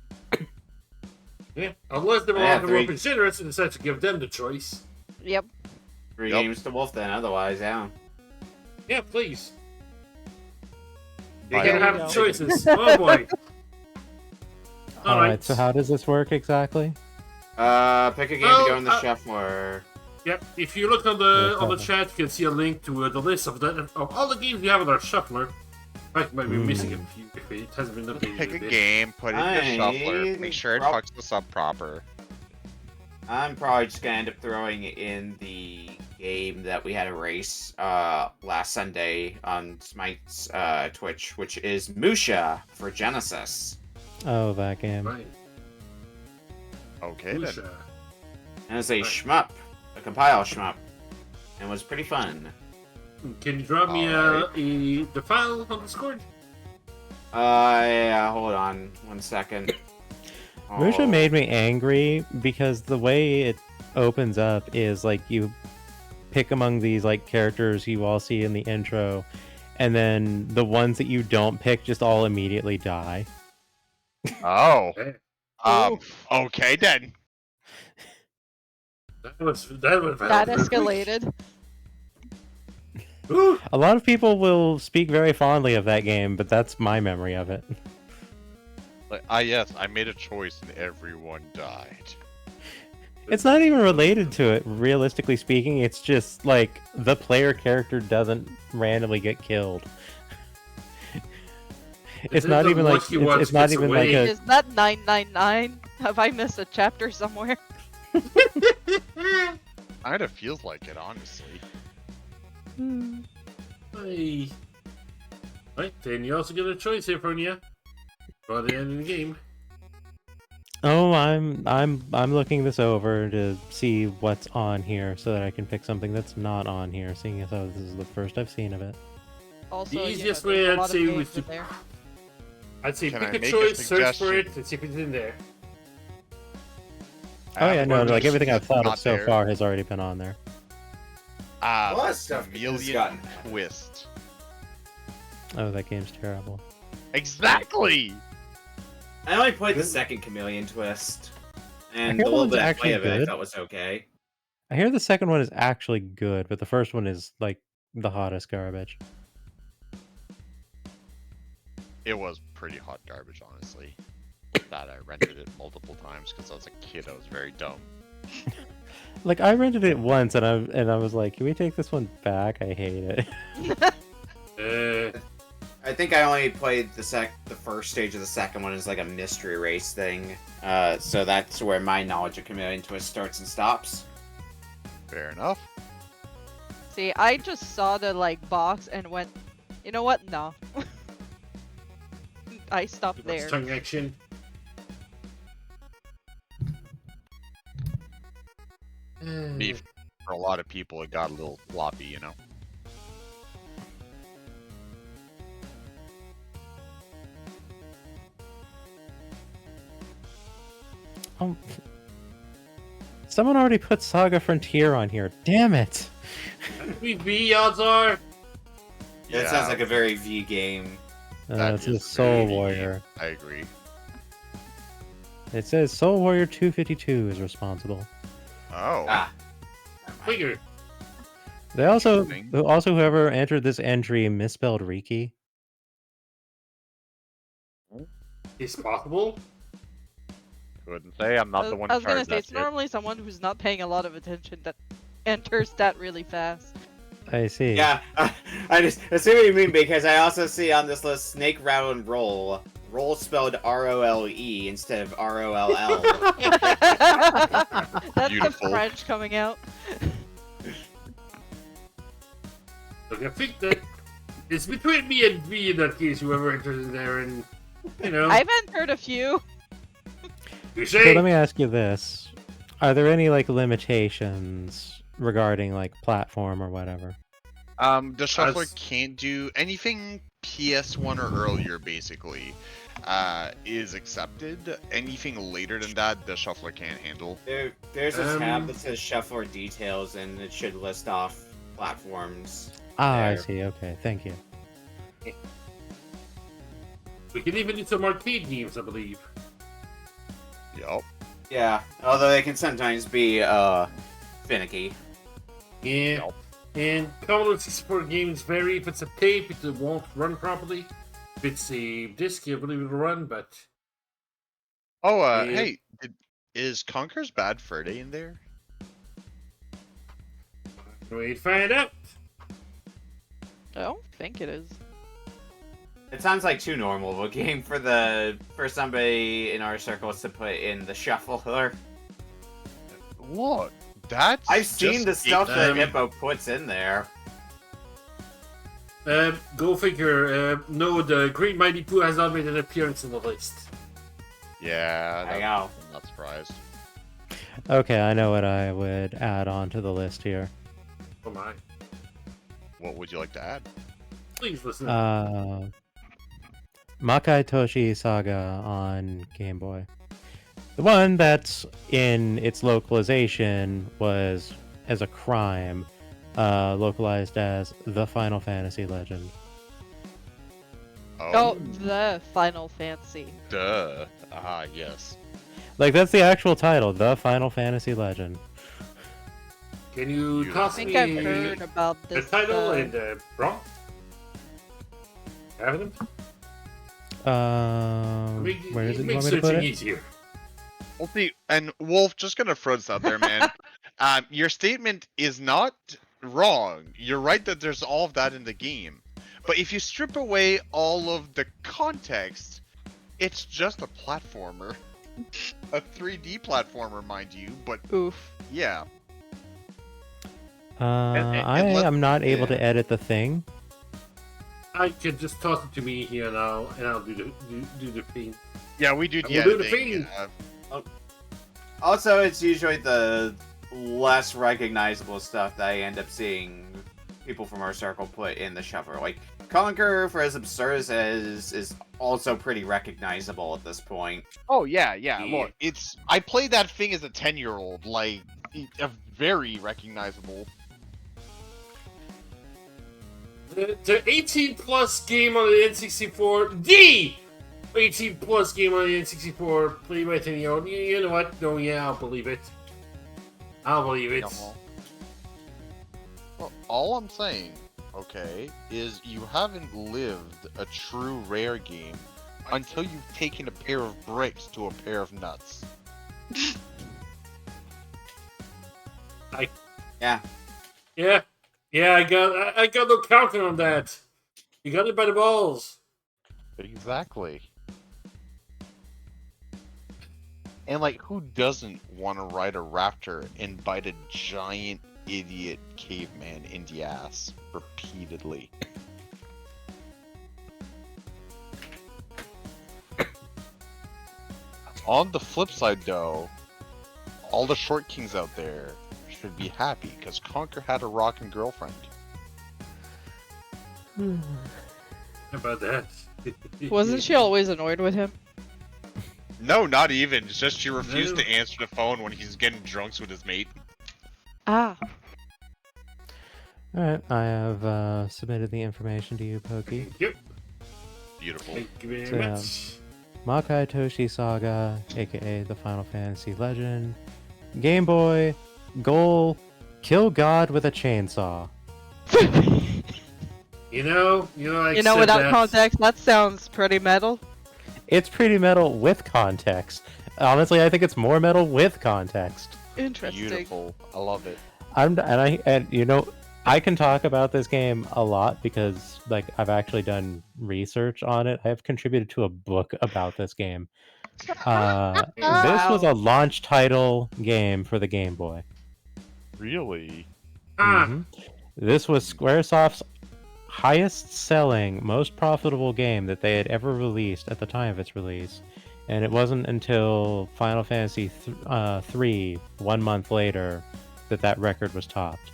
Yeah, unless the Yeah, Wonder Wolf is generous and decides to give them the choice. Yep. 3 Yep. games to Wolf then, otherwise, yeah. Yeah, please. You By can all have means. choices. Oh boy. Alright, so how does this work exactly? Pick a game to go in the Well, shuffler. Yep. If you look on the chat, you can see a link to the list of all the games we have in our shuffler. I might be missing a few if it hasn't been updated. Pick a yet. game, put it in the shuffler, make sure it Prob- fucks the sub proper. I'm probably just gonna end up throwing in the game that we had a race last Sunday on Smite's Twitch, which is Musha for Genesis. Oh, that game. Right. Okay then. Musha. And it's a Right. shmup, a compile shmup, and it was pretty fun. Can you drop me Alright. the file on Discord? Yeah, hold on 1 second. Musha Oh. made me angry because the way it opens up is like you pick among these like characters you all see in the intro, and then the ones that you don't pick just all immediately die. Oh. Okay. Okay then. That was That escalated. Ooh. A lot of people will speak very fondly of that game, but that's my memory of it. Like, yes, I made a choice and everyone died. It's not even related to it, realistically speaking. It's just like the player character doesn't randomly get killed. It's not even like it's not even like a. Is that 999? Have I missed a chapter somewhere? Kinda feels like it, honestly. Hey. Right, then you also get a choice here, Fernia. By the end of the game. Oh, I'm looking this over to see what's on here so that I can pick something that's not on here, seeing as how this is the first I've seen of it. Also, The you know, easiest there's way a I'd lot of say games was in to- there. I'd say Can I pick a make a choice, search for it, suggestion? and see if it's in there. Oh yeah, no, One like everything I've thought not of so there. far has already been on there. A lot of stuff has Chameleon gotten- Twist. Oh, that game's terrible. Exactly! I only played the second Chameleon Twist, and hear the the little one's bit of actually play of it I good. thought was okay. I hear the second one is actually good, but the first one is like the hottest garbage. It was pretty hot garbage, honestly. That I rented it multiple times because I was a kid. I was very dumb. Like I rented it once, and I was like, "Can we take this one back? I hate it." I think I only played the first stage of the second one is like a mystery race thing. So that's where my knowledge of Chameleon Twist starts and stops. Fair enough. See, I just saw the like box and went, you know what? No. I stopped there. Tongue action. Beef. For a lot of people, it got a little floppy, you know. Someone already put Saga Frontier on here. Damn it! We V odds are. That sounds like a very V game. It's a Soul Warrior. I agree. It says Soul Warrior 252 is responsible. Oh. Ah. Figure. They also whoever entered this entry misspelled Riki. It's possible. Couldn't say. I'm not the one I in was gonna charge of say, that it's shit. normally someone who's not paying a lot of attention that enters that really fast. I see. Yeah, I see what you mean, because I also see on this list Snake Rattle and Roll. Roll spelled R-O-L-E instead of R-O-L-L. That's Beautiful. the French coming out. Look, I think that it's between me and V in that case, whoever enters in there, and, you know. I've entered a few. You So say? let me ask you this: are there any like limitations regarding like platform or whatever? The shuffler can't do anything PS1 or earlier, basically. Is accepted. Anything later than that, the shuffler can't handle. There's a tab that says Shuffler Details, and it should list off platforms. Ah, I there. see. Okay, thank you. We can even do some arcade games, I believe. Yup. Yeah, although they can sometimes be finicky. Yeah. And Commodore 64 games vary. If it's a tape, it won't run properly. If it's a disc, I believe it'll run, but... Oh, Yeah. hey, is Conker's Bad Fur Day in there? Wait, find out. I don't think it is. It sounds like too normal of a game for somebody in our circles to put in the shuffler. What? That's I've seen the stuff that um, Hippo puts in there. Go figure. No, the Great Mighty Pooh has not made an appearance in the list. Yeah, I know. I'm not surprised. Okay, I know what I would add on to the list here. Oh my. What would you like to add? Please listen. Makai Toshi Saga on Game Boy. The one that's in its localization was as a crime, localized as The Final Fantasy Legend. Oh, the Final Fantasy. Duh. Ah, yes. Like, that's the actual title, The Final Fantasy Legend. Can you I toss I me think I've heard about the this. title and prompt? Have them? Where is it you Makes want me to put searching it? easier. Well, see, and Wolf, just gonna throw this out there, man. Your statement is not wrong. You're right that there's all of that in the game. But if you strip away all of the context, it's just a platformer. A 3D platformer, mind you, but Oof. yeah. I am not able to edit the thing. I could just toss it to me here now, and I'll do the thing. Yeah, we do the We'll do the editing. thing. Also, it's usually the less recognizable stuff that I end up seeing people from our circle put in the shuffler. Like, Conquer, for as absurd as it is also pretty recognizable at this point. Oh yeah. Look, I played that thing as a 10-year-old, like very recognizable. The 18 plus game on the N64, the 18 plus game on the N64, played by 10-year-old. You know what? No, yeah, I'll believe it. I'll believe it. Well, all I'm saying, okay, is you haven't lived a true rare game until you've taken a pair of bricks to a pair of nuts. Yeah, I got no counter on that. You got it by the balls. Exactly. And like, who doesn't want to ride a raptor and bite a giant idiot caveman in the ass repeatedly? On the flip side, though, all the short kings out there should be happy because Conker had a rockin' girlfriend. How about that? Wasn't she always annoyed with him? No, not even. It's just she refused No. to answer the phone when he's getting drunks with his mate. Ah. Alright, I have submitted the information to you, Pokey. Yep. Beautiful. Thank you very So, much. Makai Toshi Saga, aka the Final Fantasy Legend. Game Boy, goal, kill God with a chainsaw. You know, I You know, accept without that. context, that sounds pretty metal. It's pretty metal with context. Honestly, I think it's more metal with context. Interesting. Beautiful. I love it. And you know, I can talk about this game a lot because like I've actually done research on it. I have contributed to a book about this game. This was a launch title game for the Game Boy. Really? Mhm. This was Squaresoft's highest selling, most profitable game that they had ever released at the time of its release. And it wasn't until Final Fantasy 3, 1 month later, that record was topped.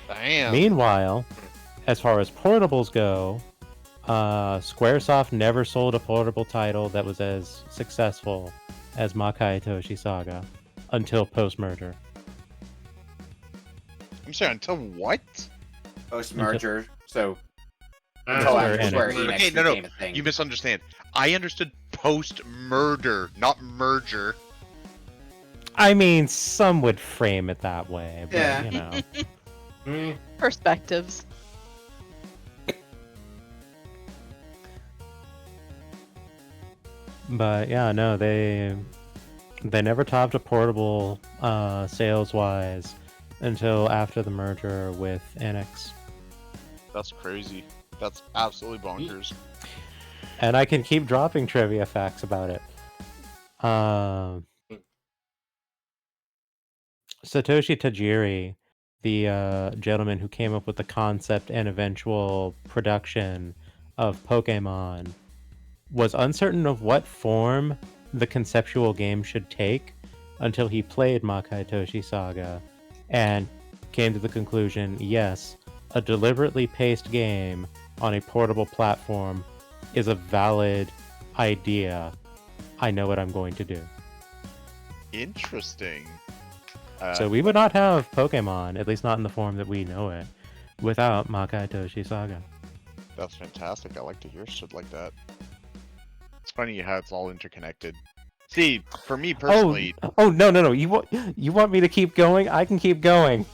Damn. Meanwhile, as far as portables go, Squaresoft never sold a portable title that was as successful as Makai Toshi Saga until post-merger. I'm sorry, until what? Post-merger, so Uh, until Square after Square Enix. Enix Okay, no, became a thing. you misunderstand. I understood post-murder, not merger. I mean, some would frame it that way, but Yeah. you know. mm, Perspectives. But yeah, no, they never topped a portable sales-wise until after the merger with Enix. That's crazy. That's absolutely bonkers. And I can keep dropping trivia facts about it. Satoshi Tajiri, the gentleman who came up with the concept and eventual production of Pokemon, was uncertain of what form the conceptual game should take until he played Makai Toshi Saga and came to the conclusion, yes, a deliberately paced game on a portable platform is a valid idea. I know what I'm going to do. Interesting. So we would not have Pokemon, at least not in the form that we know it, without Makai Toshi Saga. That's fantastic. I like to hear shit like that. It's funny how it's all interconnected. See, for me personally, Oh no! You want me to keep going? I can keep going.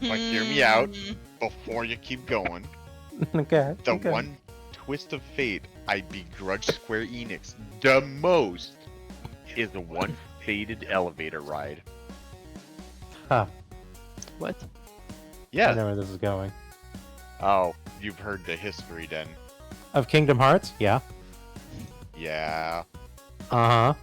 like, hear me out before you keep going. Okay. The okay. one twist of fate I begrudge Square Enix the most is the one faded elevator ride. Huh. What? I Yeah. know where this is going. Oh, you've heard the history then. Of Kingdom Hearts? Yeah. Yeah. Uh-huh.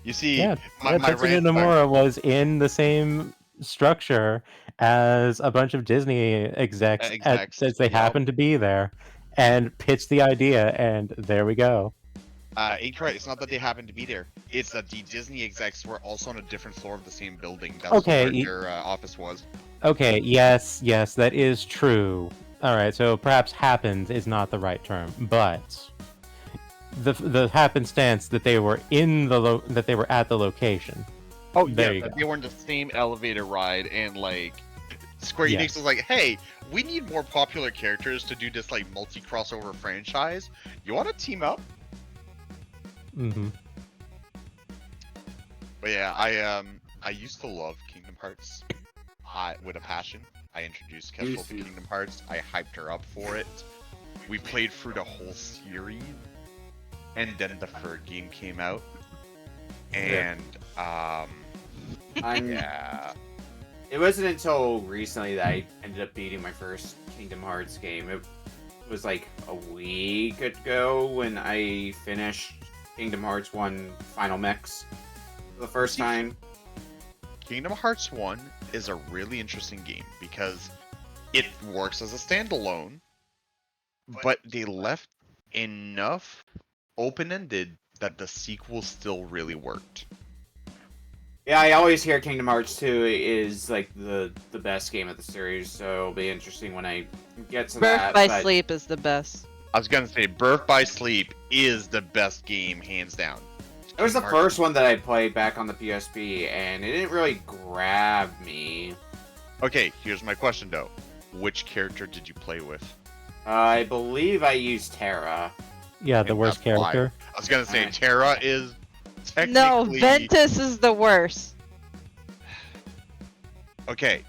You see, Yeah. my Tetsuya rant- Nomura was in the same structure as a bunch of Disney execs, as they yup. happened to be there, and pitched the idea, and there we go. Incorrect. It's not that they happened to be there. It's that the Disney execs were also on a different floor of the same building. That's Okay, where their office was. Okay, yes, that is true. Alright, so perhaps happens is not the right term, but the happenstance that they were in that they were at the location. Oh, There yeah, you that go. they were in the same elevator ride, and like Square Yes. Enix was like, "Hey, we need more popular characters to do this like multi-crossover franchise. You want to team up?" Mm-hmm. But yeah, I used to love Kingdom Hearts, with a passion. I introduced Kestrel to Kingdom Hearts. I hyped her up for it. We played through the whole series, and then the third game came out, and yeah. It wasn't until recently that I ended up beating my first Kingdom Hearts game. It was like a week ago when I finished Kingdom Hearts 1 Final Mix for the first time. Kingdom Hearts 1 is a really interesting game because it works as a standalone, but they left enough open-ended that the sequel still really worked. Yeah, I always hear Kingdom Hearts 2 is like the best game of the series, so it'll be interesting when I get to Birth that. by but Sleep is the best. I was gonna say Birth by Sleep is the best game, hands down. It was the Kingdom Hearts- first one that I played back on the PSP, and it didn't really grab me. Okay, here's my question though. Which character did you play with? I believe I used Terra. Yeah, the And worst that's why. character. I was gonna say Terra is technically... No, Ventus is the worst. Okay,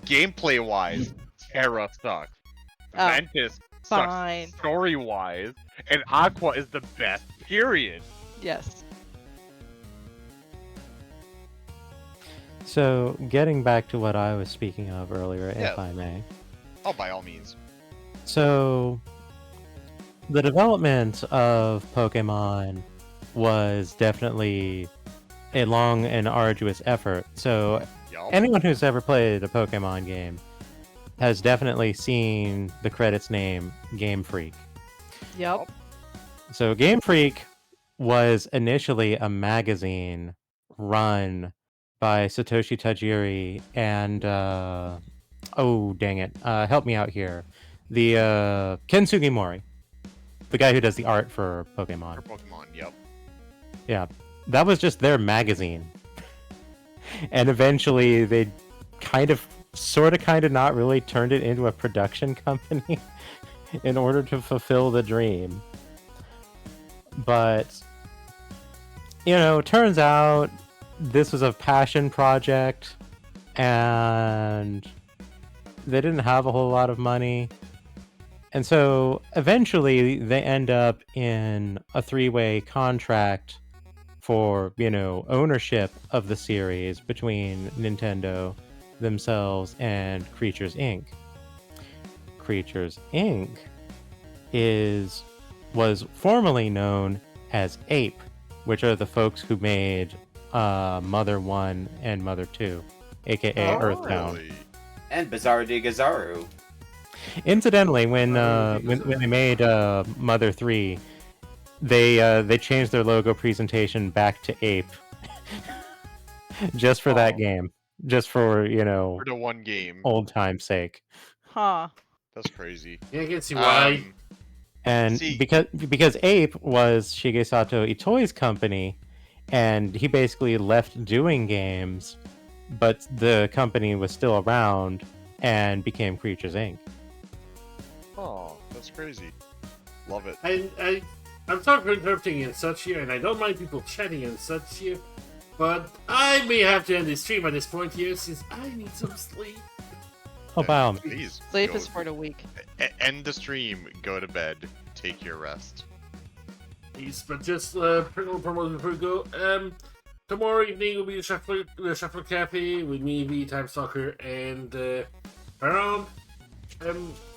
gameplay-wise, Terra sucks. Oh, Ventus fine. sucks story-wise, and Aqua is the best, period. Yes. So, getting back to what I was speaking of earlier, Yeah. if I may. Oh, by all means. So, the development of Pokemon was definitely a long and arduous effort. So, Yup. anyone who's ever played a Pokemon game has definitely seen the credits name Game Freak. Yep. So, Game Freak was initially a magazine run by Satoshi Tajiri and oh dang it, help me out here, the Ken Sugimori, the guy who does the art for Pokemon. For Pokemon, yep. Yeah, that was just their magazine, and eventually they sort of not really turned it into a production company in order to fulfill the dream. But turns out this was a passion project, and they didn't have a whole lot of money. And so eventually they end up in a 3-way contract for, ownership of the series between Nintendo themselves and Creatures Inc. Creatures Inc. was formerly known as Ape, which are the folks who made Mother 1 and Mother 2, aka Earthbound. Really? And Bizarro de Gazaru. Incidentally, when they made Mother 3, they changed their logo presentation back to Ape, just for that game, just for For the one game. old time's sake. Huh. That's crazy. Yeah, I can see why. And See- because Ape was Shigesato Itoi's company, and he basically left doing games, but the company was still around and became Creatures Inc. Oh, that's crazy. Love it. I'm sorry for interrupting and such here, and I don't mind people chatting and such here, but I may have to end the stream at this point here since I need some sleep. Oh, by all means. Please. Sleep go- is for the weak. End the stream, go to bed, take your rest. Please, but just promote before we go. Tomorrow evening will be the Shuffler Cafe with me, V Time Soccer, and around.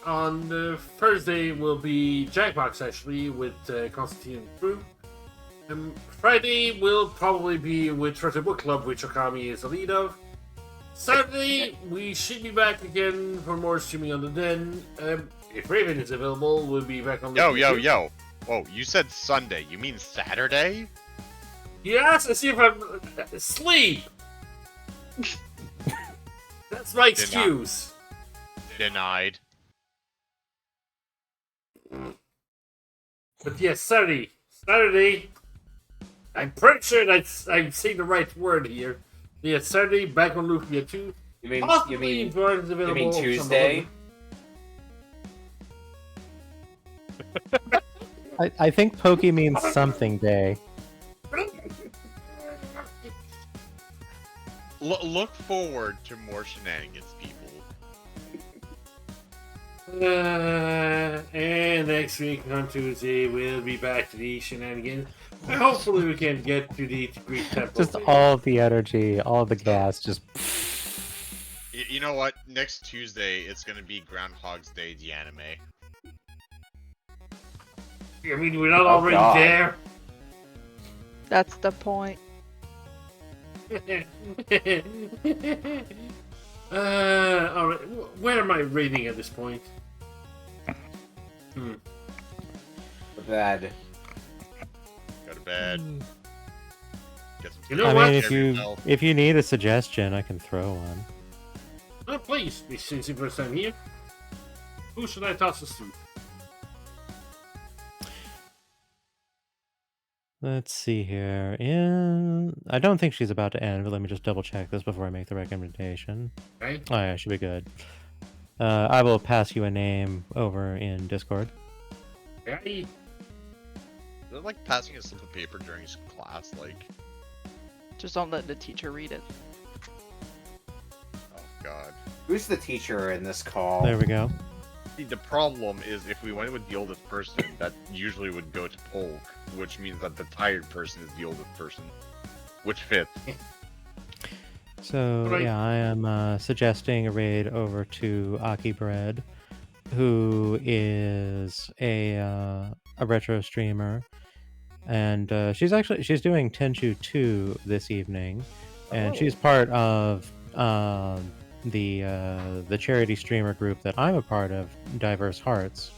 On Thursday will be Jackbox actually with Constantine and Brew. Friday will probably be with Treasure Book Club, which Okami is the lead of. Saturday we should be back again for more streaming on the Den. If Raven is available, we'll be back on the Yo. Whoa, you said Sunday. You mean Saturday? Yes, I see if I'm sleep. That's my excuse. Denied. But yes, Saturday. I'm pretty sure that's I'm saying the right word here. Yeah, Saturday back on Lufia 2. You mean Barnes available Tuesday? I think Pokey means something day. Look forward to more shenanigans, people. And next week on Tuesday we'll be back to the shenanigans. Hopefully we can get to the Greek temple. Just all the energy, all the gas, just. You know what? Next Tuesday, it's gonna be Groundhog's Day, the anime. I mean, we're not already there. That's the point. Alright, where am I rating at this point? Bad. Go to bed. Get some You know I what? mean, if you need a suggestion, I can throw one. Oh, please, since it's first time here. Who should I toss this to? Let's see here. I don't think she's about to end, but let me just double check this before I make the recommendation. Okay. Oh yeah, should be good. I will pass you a name over in Discord. Okay. Is it like passing a slip of paper during his class? Like, Just don't let the teacher read it. oh god. Who's the teacher in this call? There we go. See, the problem is if we went with the oldest person, that usually would go to Polk, which means that the tired person is the oldest person, which fits. So Right. yeah, I am suggesting a raid over to Aki Bread, who is a retro streamer, and she's doing Tenchu 2 this evening, and she's part of the charity streamer group that I'm a part of, Diverse Hearts,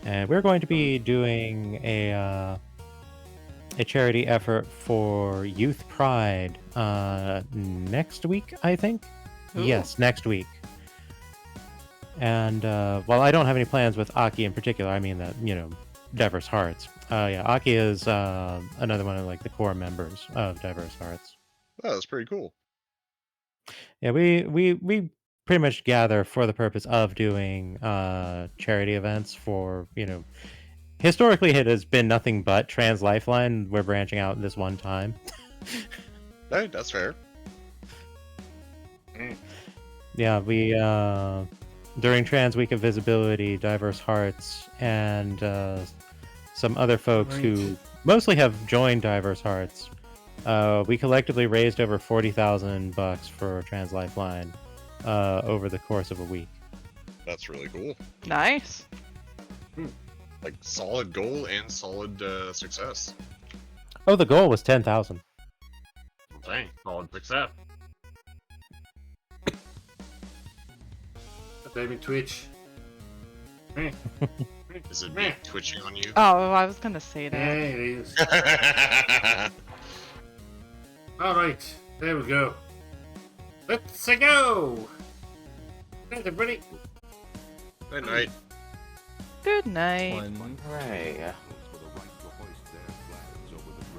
and we're going to be doing a charity effort for Youth Pride next week, I think. Ooh. Yes, next week. And while I don't have any plans with Aki in particular, I mean that, Diverse Hearts. Yeah, Aki is another one of like the core members of Diverse Hearts. Oh, that's pretty cool. Yeah, we pretty much gather for the purpose of doing charity events for, historically it has been nothing but Trans Lifeline. We're branching out this one time. Hey, that's fair. Yeah, we during Trans Week of Visibility, Diverse Hearts, and some other folks who mostly have joined Diverse Hearts, we collectively raised over $40,000 for Trans Lifeline over the course of a week. That's really cool. Nice. Like, solid goal and solid success. Oh, the goal was 10,000. Dang, solid success. David Twitch. Is it me twitching on you? Oh, I was gonna say Yeah, that. it is. Alright, there we go. Let's go! Thanks, everybody. Good night. Good night. Hooray.